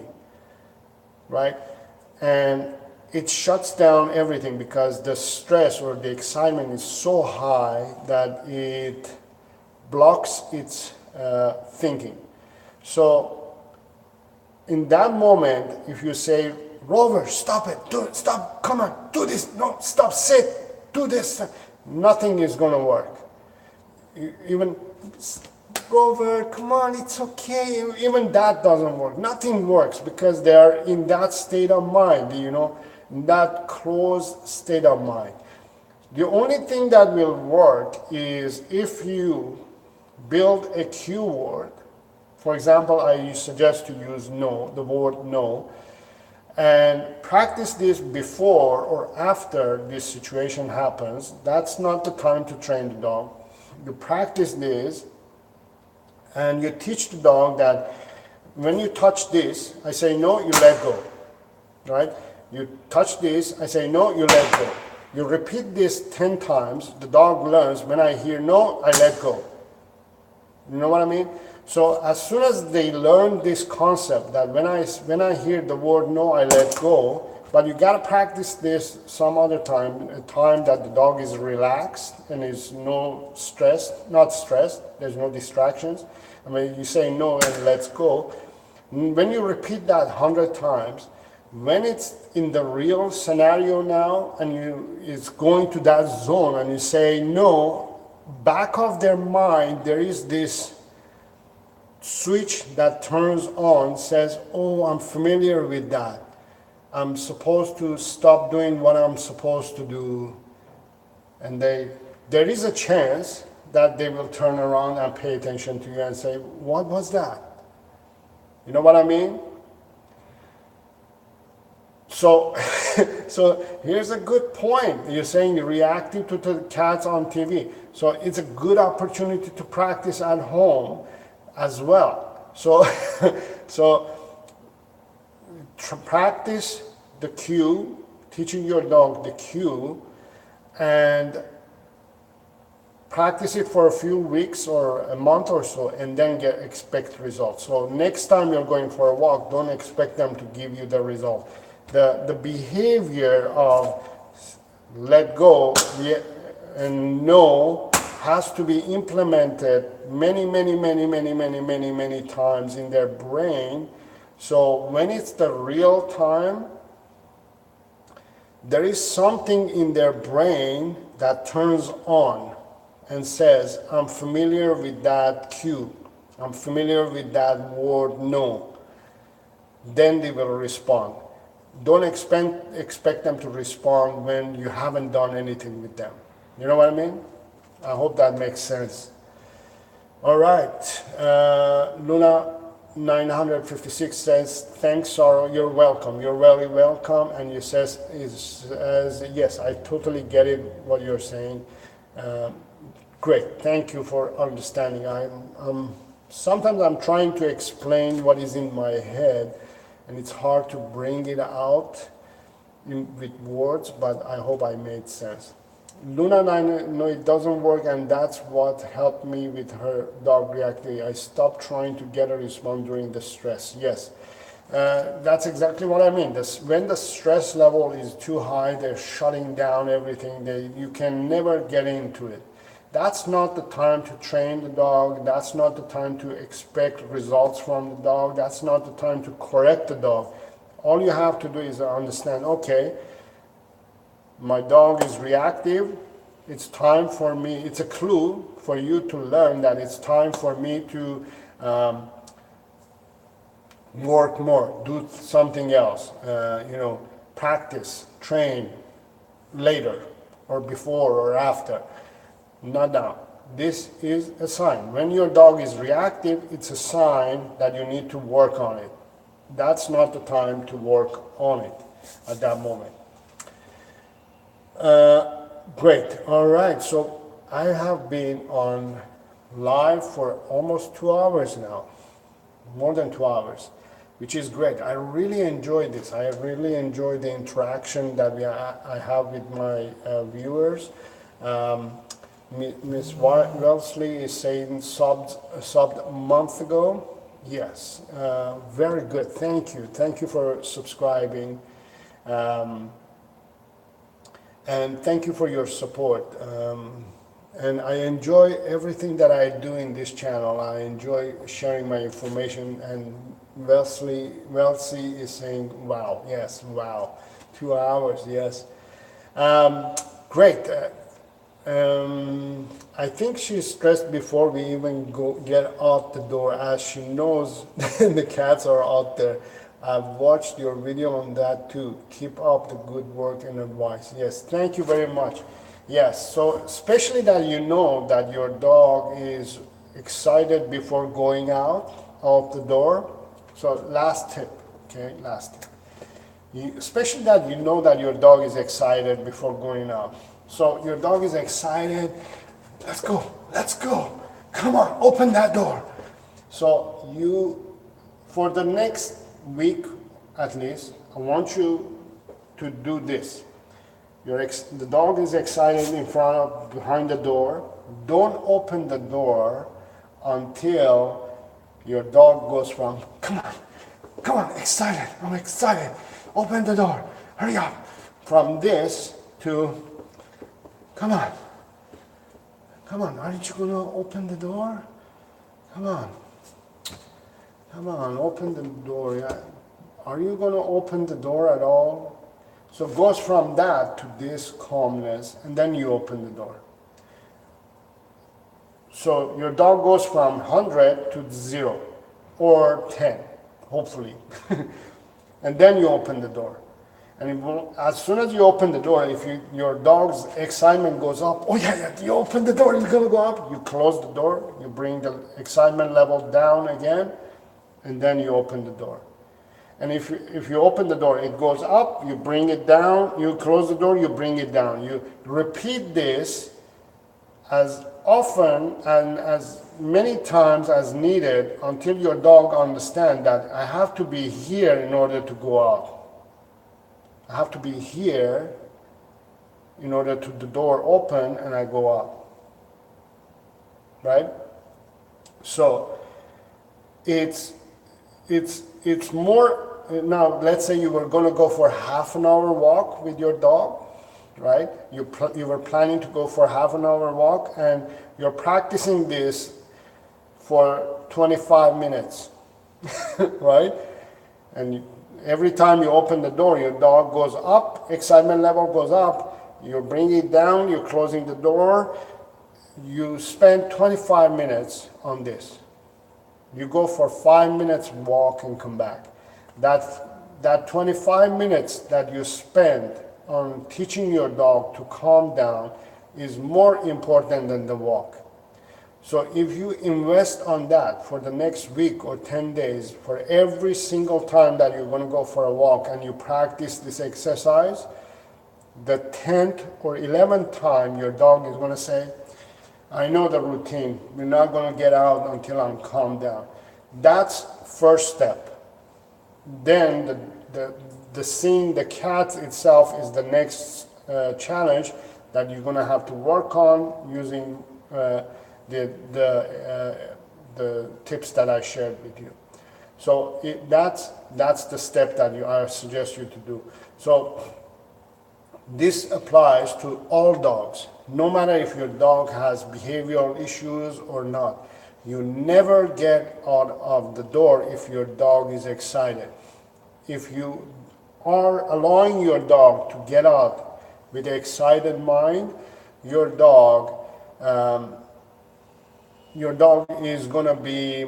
right? And it shuts down everything because the stress or the excitement is so high that it blocks its thinking. So in that moment, if you say, Rover, stop it, do it, stop, come on, do this, no, stop, sit, do this, nothing is going to work. Even, Rover, come on, it's okay, even that doesn't work. Nothing works because they are in that state of mind, you know, in that closed state of mind. The only thing that will work is if you build a cue word. For example, I suggest to use no, the word no, and practice this before or after this situation happens. That's not the time to train the dog. You practice this and you teach the dog that when you touch this, I say no, you let go, right? You touch this, I say no, you let go. You repeat this 10 times, the dog learns, when I hear no, I let go. You know what I mean? So as soon as they learn this concept that when I hear the word no, I let go, but you gotta practice this some other time, a time that the dog is relaxed and is not stressed, there's no distractions. I mean, you say no and let's go. When you repeat that 100 times, when it's in the real scenario now and it's going to that zone and you say no, back of their mind there is this switch that turns on, says, oh, I'm familiar with that. I'm supposed to stop doing what I'm supposed to do. And there is a chance that they will turn around and pay attention to you and say, what was that? You know what I mean? So, so here's a good point. You're saying you're reactive to the cats on TV. So it's a good opportunity to practice at home as well. So, so practice the cue, teaching your dog the cue, and practice it for a few weeks or a month or so, and then expect results. So next time you're going for a walk, don't expect them to give you the result. The behavior of let go and no has to be implemented many times in their brain. So when it's the real time, there is something in their brain that turns on and says, I'm familiar with that cue. I'm familiar with that word no. Then they will respond. Don't expect them to respond when you haven't done anything with them. You know what I mean? I hope that makes sense. All right. Luna 956 says, thanks, Saro. You're welcome. You're very welcome. And you says, yes, I totally get it, what you're saying. Great. Thank you for understanding. Sometimes I'm trying to explain what is in my head, and it's hard to bring it out with words, but I hope I made sense. Luna 9, no, it doesn't work, and that's what helped me with her dog reacting. I stopped trying to get a response during the stress. Yes, that's exactly what I mean. When the stress level is too high, they're shutting down everything. You can never get into it. That's not the time to train the dog. That's not the time to expect results from the dog. That's not the time to correct the dog. All you have to do is understand, okay, my dog is reactive. It's time for me, it's a clue for you to learn that it's time for me to work more, do something else, practice, train later or before or after. Not now. This is a sign. When your dog is reactive, it's a sign that you need to work on it. That's not the time to work on it at that moment. Great. All right. So I have been on live for almost 2 hours now, more than 2 hours, which is great. I really enjoy this. I really enjoy the interaction that I have with my viewers. Miss Wellesley is saying subbed a month ago. Yes, very good. Thank you. Thank you for subscribing. And thank you for your support. And I enjoy everything that I do in this channel. I enjoy sharing my information. And Wellesley is saying, wow, yes, wow. 2 hours, yes. Great. I think she's stressed before we even get out the door, as she knows the cats are out there. I've watched your video on that too. Keep up the good work and advice. Yes, thank you very much. Yes, so especially that you know that your dog is excited before going out the door. So last tip, okay, last tip. Especially that you know that your dog is excited before going out. So your dog is excited. Let's go, come on, open that door. So you for the next week at least, I want you to do this. The dog is excited behind the door. Don't open the door until your dog goes from, come on, excited, I'm excited, open the door, hurry up. From this to, come on, aren't you gonna open the door? Come on, open the door. Yeah. Are you gonna open the door at all? So it goes from that to this calmness, and then you open the door. So your dog goes from 100 to 0 or 10, hopefully. And then you open the door. And as soon as you open the door, if your dog's excitement goes up, oh yeah, you open the door, it's gonna go up. You close the door, you bring the excitement level down again, and then you open the door. And if you open the door, it goes up, you bring it down, you close the door, you bring it down. You repeat this as often and as many times as needed until your dog understands that I have to be here in order to go out. I have to be here in order to the door open and I go out. Right? So it's more, now let's say you were going to go for half an hour walk with your dog, right? You were planning to go for half an hour walk and you're practicing this for 25 minutes, right? And every time you open the door, your dog goes up, excitement level goes up, you bring it down, you're closing the door, you spend 25 minutes on this. You go for 5 minutes walk and come back. That 25 minutes that you spend on teaching your dog to calm down is more important than the walk. So if you invest on that for the next week or 10 days, for every single time that you're going to go for a walk and you practice this exercise, the 10th or 11th time your dog is going to say, I know the routine, we're not going to get out until I'm calmed down. That's first step. Then the seeing the cat itself is the next challenge that you're going to have to work on using the tips that I shared with you. So that's the step that I suggest you to do. So this applies to all dogs, no matter if your dog has behavioral issues or not. You never get out of the door if your dog is excited. If you are allowing your dog to get out with an excited mind, your dog is going to be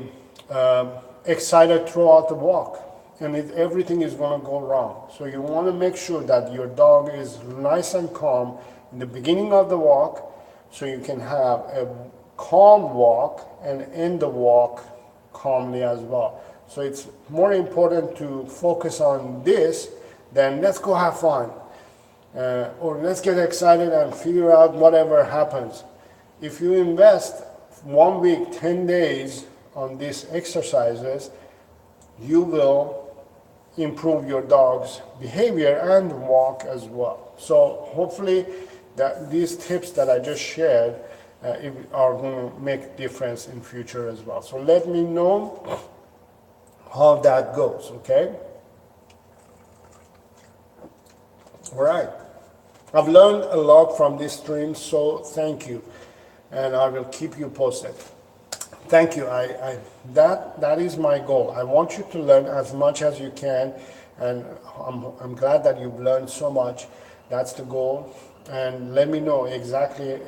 excited throughout the walk, and everything is going to go wrong. So you want to make sure that your dog is nice and calm in the beginning of the walk, so you can have a calm walk and end the walk calmly as well. So it's more important to focus on this than let's go have fun or let's get excited and figure out whatever happens. If you invest 1 week, 10 days on these exercises, you will improve your dog's behavior and walk as well. So hopefully that these tips that I just shared are going to make a difference in future as well. So let me know how that goes, okay? All right. I've learned a lot from this stream, so thank you. And I will keep you posted. Thank you. That is my goal. I want you to learn as much as you can, and I'm glad that you've learned so much. That's the goal. And let me know exactly.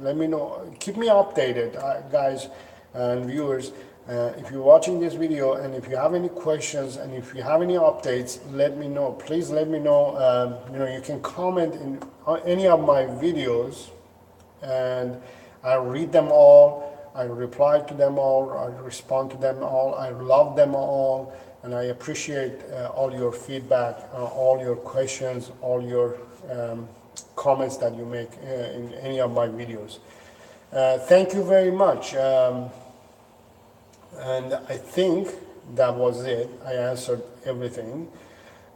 Let me know. Keep me updated, guys and viewers. If you're watching this video and if you have any questions and if you have any updates, let me know. Please let me know. You can comment in any of my videos, and I read them all. I reply to them all. I respond to them all. I love them all, and I appreciate all your feedback, all your questions, all your comments that you make in any of my videos. Thank you very much. And I think that was it. I answered everything.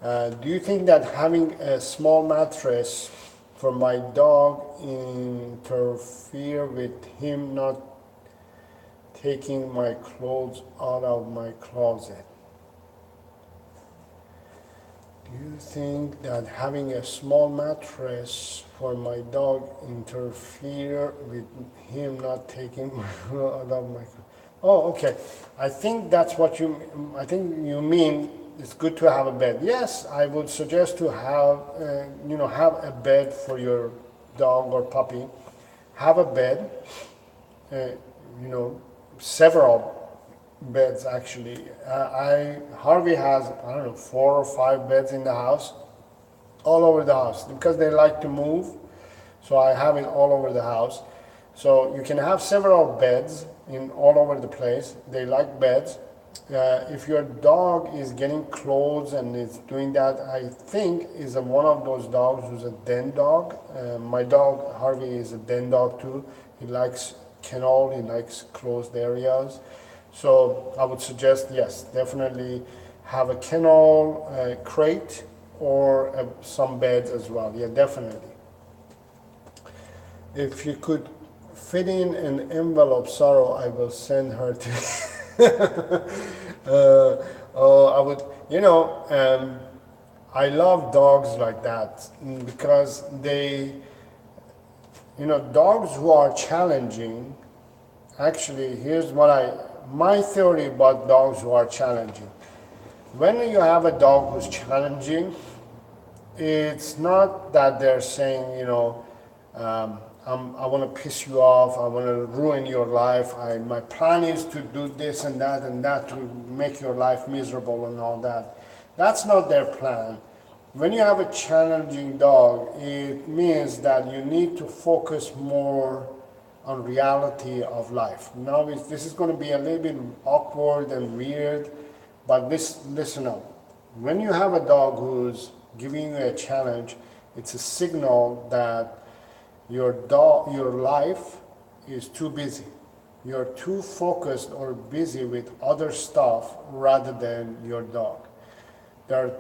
Do you think that having a small mattress for my dog interfere with him not taking my clothes out of my closet? Do you think that having a small mattress for my dog interfere with him not taking my clothes out of my closet? Oh, okay. I think that's what I think you mean. It's good to have a bed. Yes, I would suggest to have, have a bed for your dog or puppy. Have a bed, uh, several beds actually. Harvey has, I don't know, 4 or 5 beds in the house, all over the house, because they like to move. So I have it all over the house. So you can have several beds in all over the place. They like beds. If your dog is getting clothes and is doing that, I think is one of those dogs who's a den dog. My dog Harvey is a den dog too. He likes kennel, he likes closed areas. So I would suggest, yes, definitely have a kennel crate or some beds as well. Yeah, definitely. If you could fit in an envelope, Saro, I will send her to. I would, I love dogs like that because they, dogs who are challenging. Actually, here's my theory about dogs who are challenging. When you have a dog who's challenging, it's not that they're saying, I want to piss you off, I want to ruin your life, my plan is to do this and that to make your life miserable and all that. That's not their plan. When you have a challenging dog, it means that you need to focus more on reality of life. Now this is going to be a little bit awkward and weird, but listen up. When you have a dog who's giving you a challenge, it's a signal that your life is too busy. You're too focused or busy with other stuff rather than your dog. There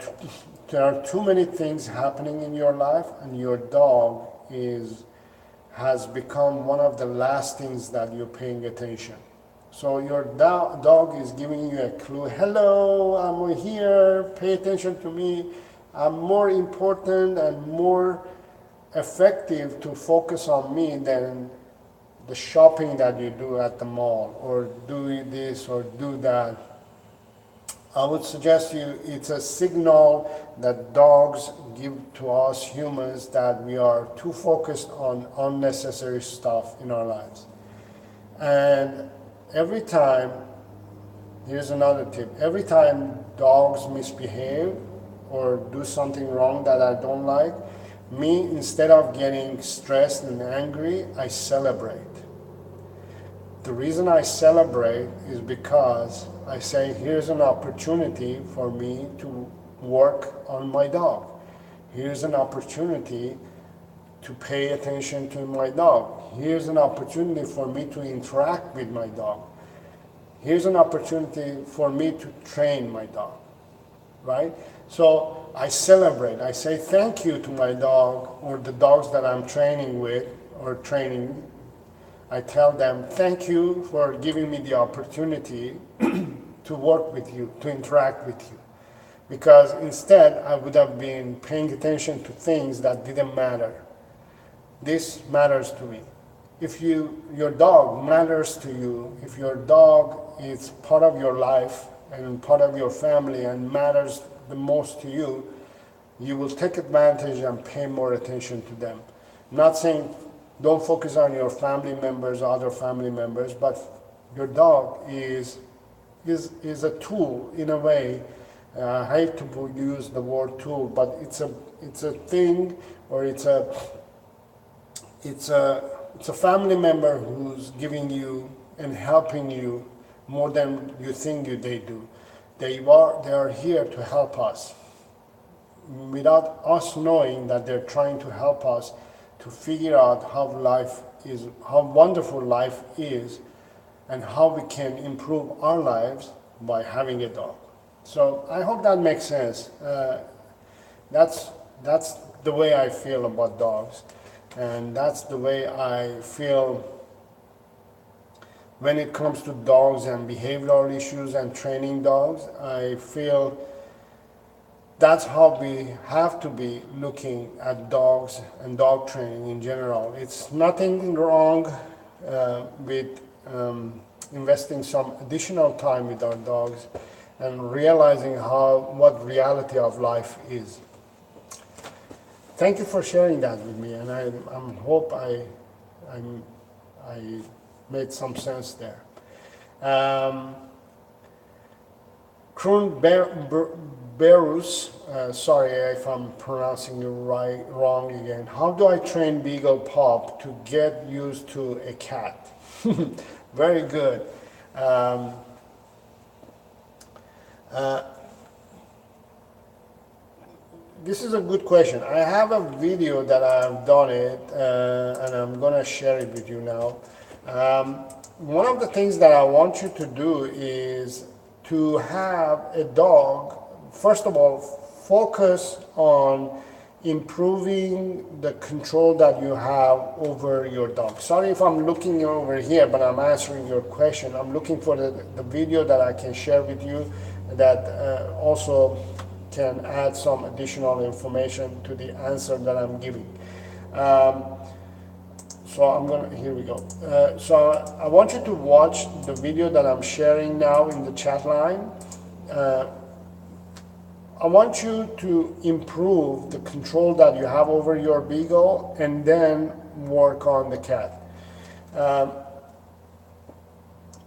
are too many things happening in your life, and your dog has become one of the last things that you're paying attention. So your dog is giving you a clue. Hello, I'm here. Pay attention to me. I'm more important and more effective to focus on me than the shopping that you do at the mall, or do this or do that. I would suggest it's a signal that dogs give to us humans that we are too focused on unnecessary stuff in our lives. And every time, here's another tip, every time dogs misbehave or do something wrong that I don't like, me, instead of getting stressed and angry, I celebrate. The reason I celebrate is because I say, here's an opportunity for me to work on my dog. Here's an opportunity to pay attention to my dog. Here's an opportunity for me to interact with my dog. Here's an opportunity for me to train my dog, right? So I celebrate. I say thank you to my dog or the dogs that I'm training with or training. I tell them, thank you for giving me the opportunity to work with you, to interact with you. Because instead, I would have been paying attention to things that didn't matter. This matters to me. If your dog matters to you, if your dog is part of your life and part of your family and matters the most to you, you will take advantage and pay more attention to them. Not saying don't focus on your family members, other family members, but your dog is a tool in a way. I hate to use the word tool, but it's a thing, or it's a family member who's giving you and helping you more than you think they do. They are here to help us without us knowing that they're trying to help us to figure out how wonderful life is, and how we can improve our lives by having a dog. So I hope that makes sense. That's that's the way I feel about dogs, and that's the way I feel when it comes to dogs and behavioral issues and training dogs. I feel that's how we have to be looking at dogs and dog training in general. It's nothing wrong with investing some additional time with our dogs and realizing what reality of life is. Thank you for sharing that with me, and I hope I made some sense there. Krun Berus, sorry if I'm pronouncing it wrong again. How do I train Beagle Pup to get used to a cat? Very good. This is a good question. I have a video that I've done it, and I'm gonna share it with you now. One of the things that I want you to do is to have a dog, first of all, focus on improving the control that you have over your dog. Sorry if I'm looking over here, but I'm answering your question. I'm looking for the video that I can share with you that also can add some additional information to the answer that I'm giving. Here we go. So I want you to watch the video that I'm sharing now in the chat line. I want you to improve the control that you have over your Beagle and then work on the cat.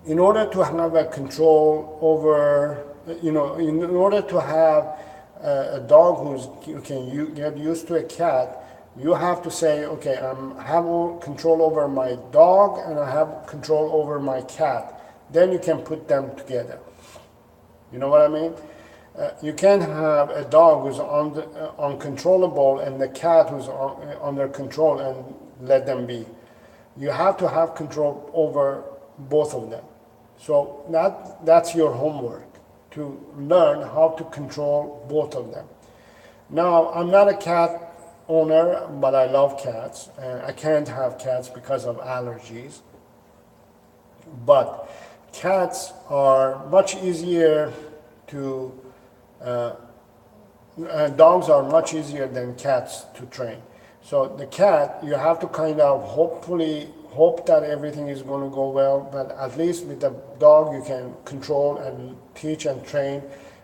In order to have a control over, in order to have a dog who can get used to a cat, you have to say, okay, I have control over my dog and I have control over my cat. Then you can put them together. You know what I mean? You can't have a dog who's uncontrollable and the cat who's under control and let them be. You have to have control over both of them. So that's your homework, to learn how to control both of them. Now, I'm not a cat owner, but I love cats. I can't have cats because of allergies. But cats are much easier to, dogs are much easier than cats to train. So the cat, you have to kind of hopefully hope that everything is going to go well, but at least with the dog you can control and teach and train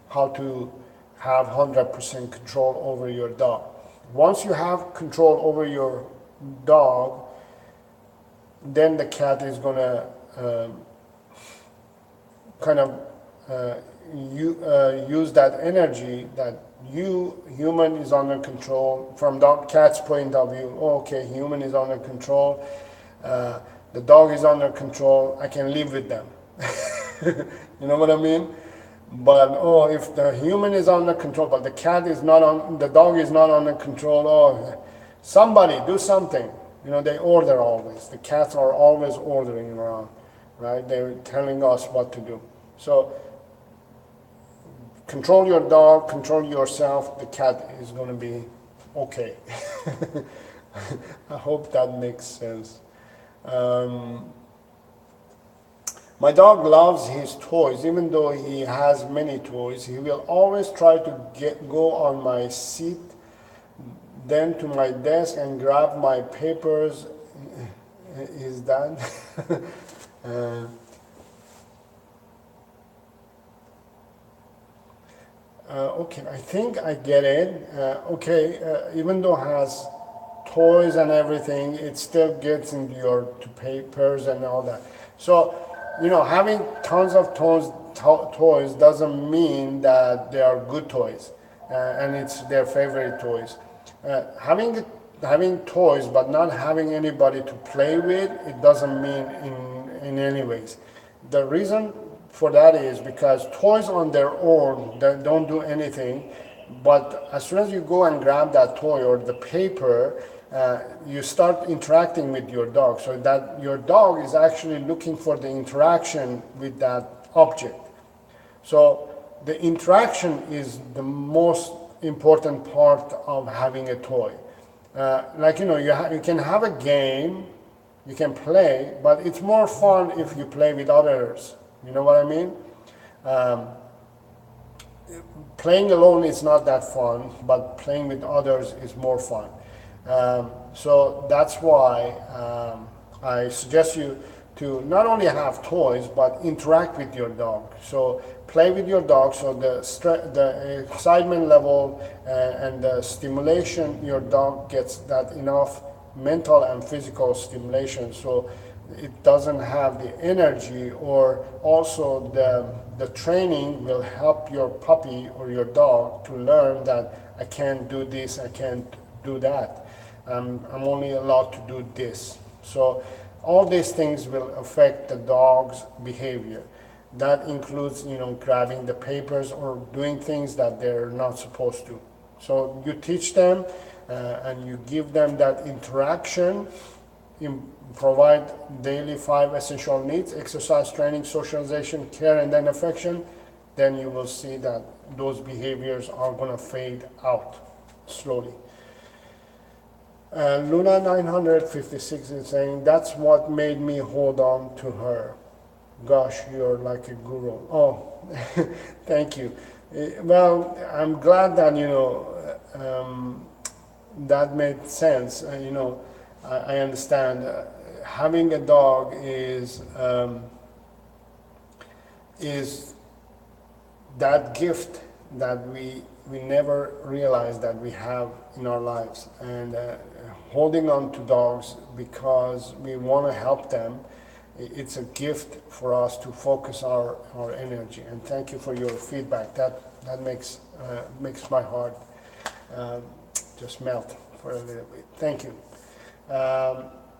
how to have 100% control over your dog. Once you have control over your dog, then the cat is going to use that energy that human is under control. From the cat's point of view, okay, human is under control, the dog is under control, I can live with them. You know what I mean? But if the human is under control, but the cat is not on, the dog is not under control, somebody do something. They order always. The cats are always ordering around, right? They're telling us what to do. So control your dog, control yourself, the cat is going to be okay. I hope that makes sense. My dog loves his toys. Even though he has many toys, he will always try to go on my seat, then to my desk and grab my papers. Is that? Okay, I think I get it. Even though it has toys and everything, it still gets into your papers and all that. So, having tons of toys doesn't mean that they are good toys and it's their favorite toys. Having toys but not having anybody to play with, it doesn't mean in any ways. The reason for that is because toys on their own, they don't do anything, but as soon as you go and grab that toy or the paper, you start interacting with your dog, so that your dog is actually looking for the interaction with that object. So the interaction is the most important part of having a toy. Like, you can have a game, you can play, but it's more fun if you play with others. You know what I mean? Playing alone is not that fun, but playing with others is more fun. So that's why I suggest you to not only have toys, but interact with your dog. So play with your dog, so the excitement level and the stimulation, your dog gets that enough mental and physical stimulation, so it doesn't have the energy, or also the training will help your puppy or your dog to learn that I can't do this, I can't do that. I'm only allowed to do this. So all these things will affect the dog's behavior. That includes, grabbing the papers or doing things that they're not supposed to. So you teach them and you give them that interaction, provide daily 5 essential needs: exercise, training, socialization, care, and then affection. Then you will see that those behaviors are going to fade out slowly. Luna 956 is saying, that's what made me hold on to her. Gosh, you're like a guru. Oh, thank you. Well, I'm glad that, that made sense. I understand. Having a dog is that gift that we never realize that we have in our lives, and holding on to dogs because we want to help them, it's a gift for us to focus our energy. And thank you for your feedback. That makes my heart just melt for a little bit. Thank you.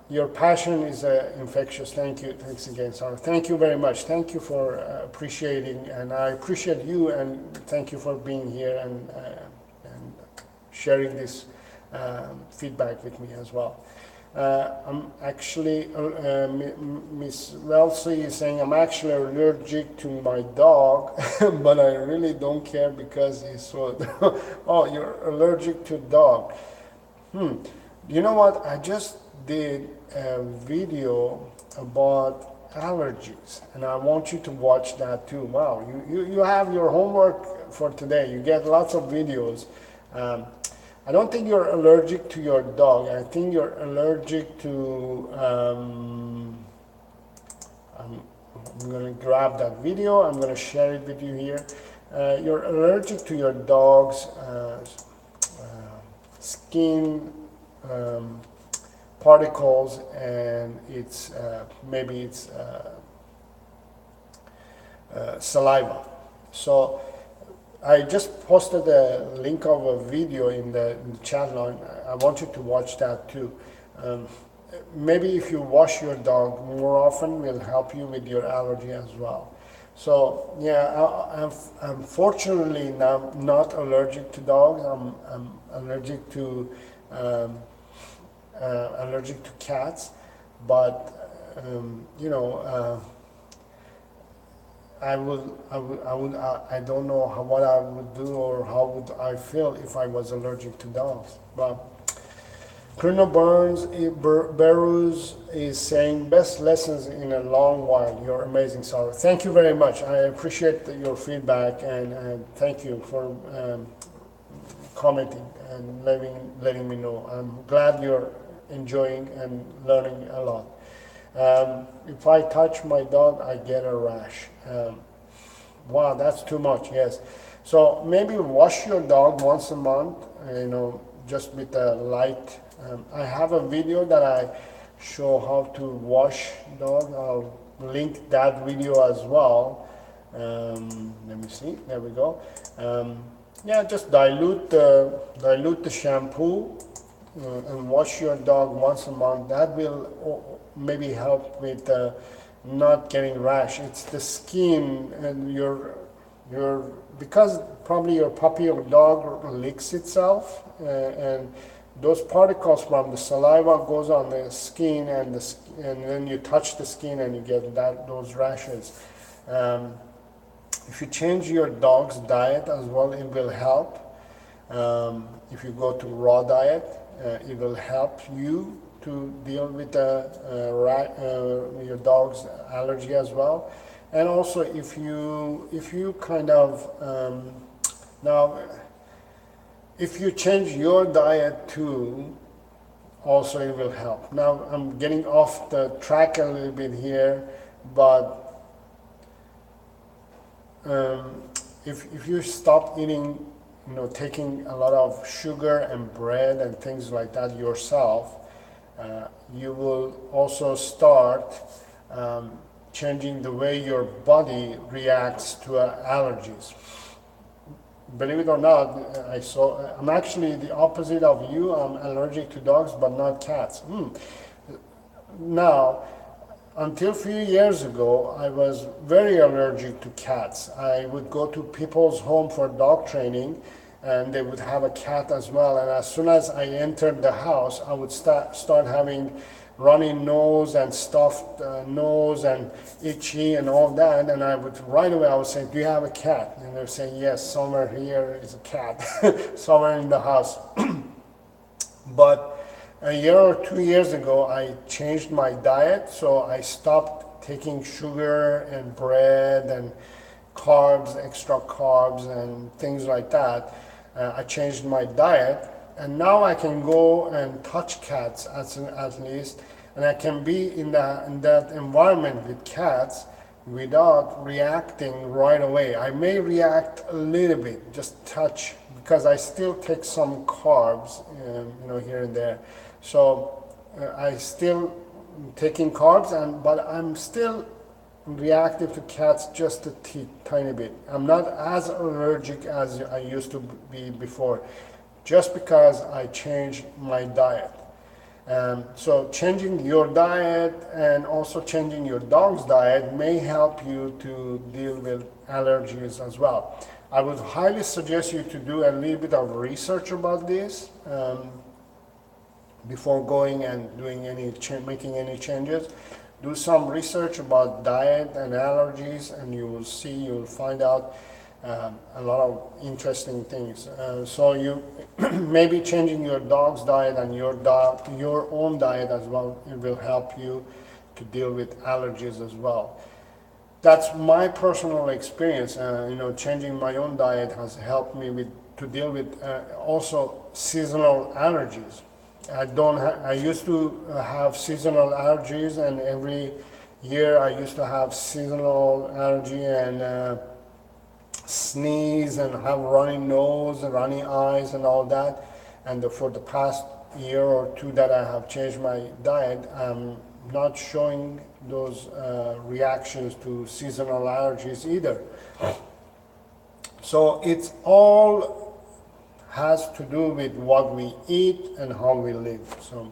Your passion is infectious. Thank you. Thanks again, Saro. Thank you very much. Thank you for appreciating, and I appreciate you, and thank you for being here and sharing this feedback with me as well. I'm actually, Miss Wellesley is saying, I'm actually allergic to my dog, but I really don't care because he's so... Oh, you're allergic to dog. You know what? I just did a video about allergies, and I want you to watch that too. Wow, you have your homework for today. You get lots of videos. I don't think you're allergic to your dog. I think you're allergic to... I'm going to grab that video. I'm going to share it with you here. You're allergic to your dog's skin particles, and it's maybe it's saliva. So I just posted a link of a video in the chat line. I want you to watch that too. Maybe if you wash your dog more often, will help you with your allergy as well. So yeah, I'm fortunately not allergic to dogs. I'm allergic to cats, but I don't know what I would do or how would I feel if I was allergic to dogs. But Colonel Burrows is saying, best lessons in a long while. You're amazing, Saro. Thank you very much. I appreciate your feedback, and thank you for commenting and letting me know. I'm glad you're enjoying and learning a lot. If I touch my dog, I get a rash. Wow, that's too much. Yes. So maybe wash your dog once a month, just with a light. I have a video that I show how to wash dog. I'll link that video as well. Let me see. There we go. Yeah, just dilute the shampoo and wash your dog once a month. That will maybe help with not getting rash. It's the skin, and your because probably your puppy or dog licks itself, and those particles from the saliva goes on the skin, and then you touch the skin and you get those rashes. If you change your dog's diet as well, it will help. If you go to raw diet, it will help you to deal with your dog's allergy as well. And also, if you kind of now, if you change your diet too, also it will help. Now I'm getting off the track a little bit here, but if you stop eating, taking a lot of sugar and bread and things like that yourself, you will also start changing the way your body reacts to allergies. Believe it or not, I'm actually the opposite of you. I'm allergic to dogs, but not cats. Now, until a few years ago, I was very allergic to cats. I would go to people's home for dog training, and they would have a cat as well. And as soon as I entered the house, I would start having runny nose and stuffed nose and itchy and all that. And I would right away, I would say, "Do you have a cat?" And they would say, "Yes, somewhere here is a cat, somewhere in the house." But a year or 2 years ago, I changed my diet, so I stopped taking sugar and bread and carbs, extra carbs and things like that. I changed my diet, and now I can go and touch cats at least, and I can be in that environment with cats without reacting right away. I may react a little bit, just touch, because I still take some carbs, here and there. So I still taking carbs, but I'm still reactive to cats just a tiny bit. I'm not as allergic as I used to be before, just because I changed my diet. So changing your diet and also changing your dog's diet may help you to deal with allergies as well. I would highly suggest you to do a little bit of research about this before going and doing making any changes. Do some research about diet and allergies, and you'll find out a lot of interesting things. So you maybe changing your dog's diet and your own diet as well. It will help you to deal with allergies as well. That's my personal experience. Changing my own diet has helped me to deal with also seasonal allergies. I used to have seasonal allergies, and every year I used to have seasonal allergy and sneeze and have runny nose and runny eyes and all that. And for the past year or two that I have changed my diet, I'm not showing those reactions to seasonal allergies either. So it's all has to do with what we eat and how we live. So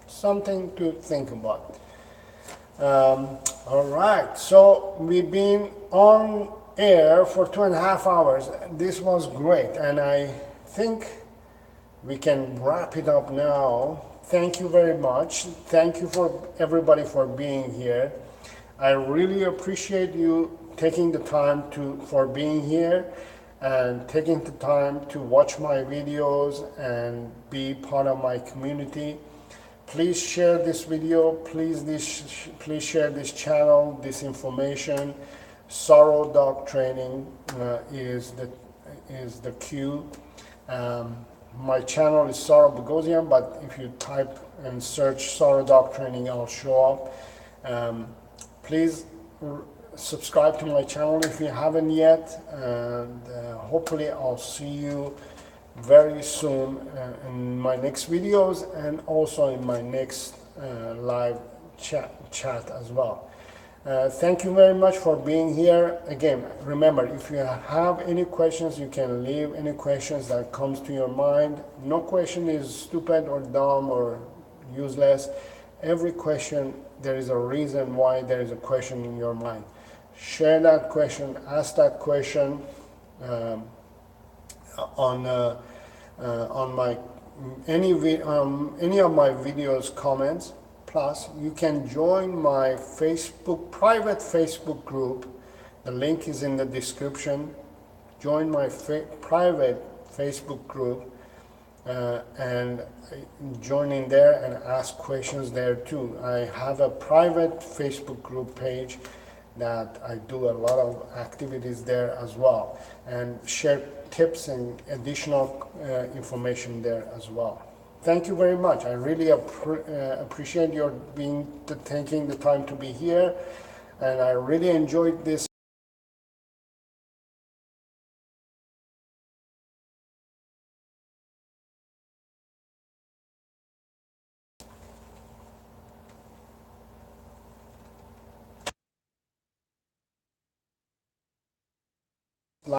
something to think about. All right, so we've been on air for 2.5 hours. This was great, and I think we can wrap it up now. Thank you very much. Thank you for everybody for being here. I really appreciate you taking the time for being here and taking the time to watch my videos and be part of my community. Please share this video. Please share this channel, this information. Saro Dog Training is the cue. My channel is Saro Boghozian, but if you type and search Saro Dog Training, I'll show up. Please subscribe to my channel if you haven't yet, and hopefully I'll see you very soon in my next videos and also in my next live chat as well. Thank you very much for being here. Again, remember, if you have any questions, you can leave any questions that comes to your mind. No question is stupid or dumb or useless. Every question, there is a reason why there is a question in your mind. Share that question, ask that question on my any of my videos comments. Plus, you can join my private Facebook group. The link is in the description. Join my private Facebook group and join in there and ask questions there too. I have a private Facebook group page that I do a lot of activities there as well, and share tips and additional information there as well. Thank you very much. I really appreciate your taking the time to be here, and I really enjoyed this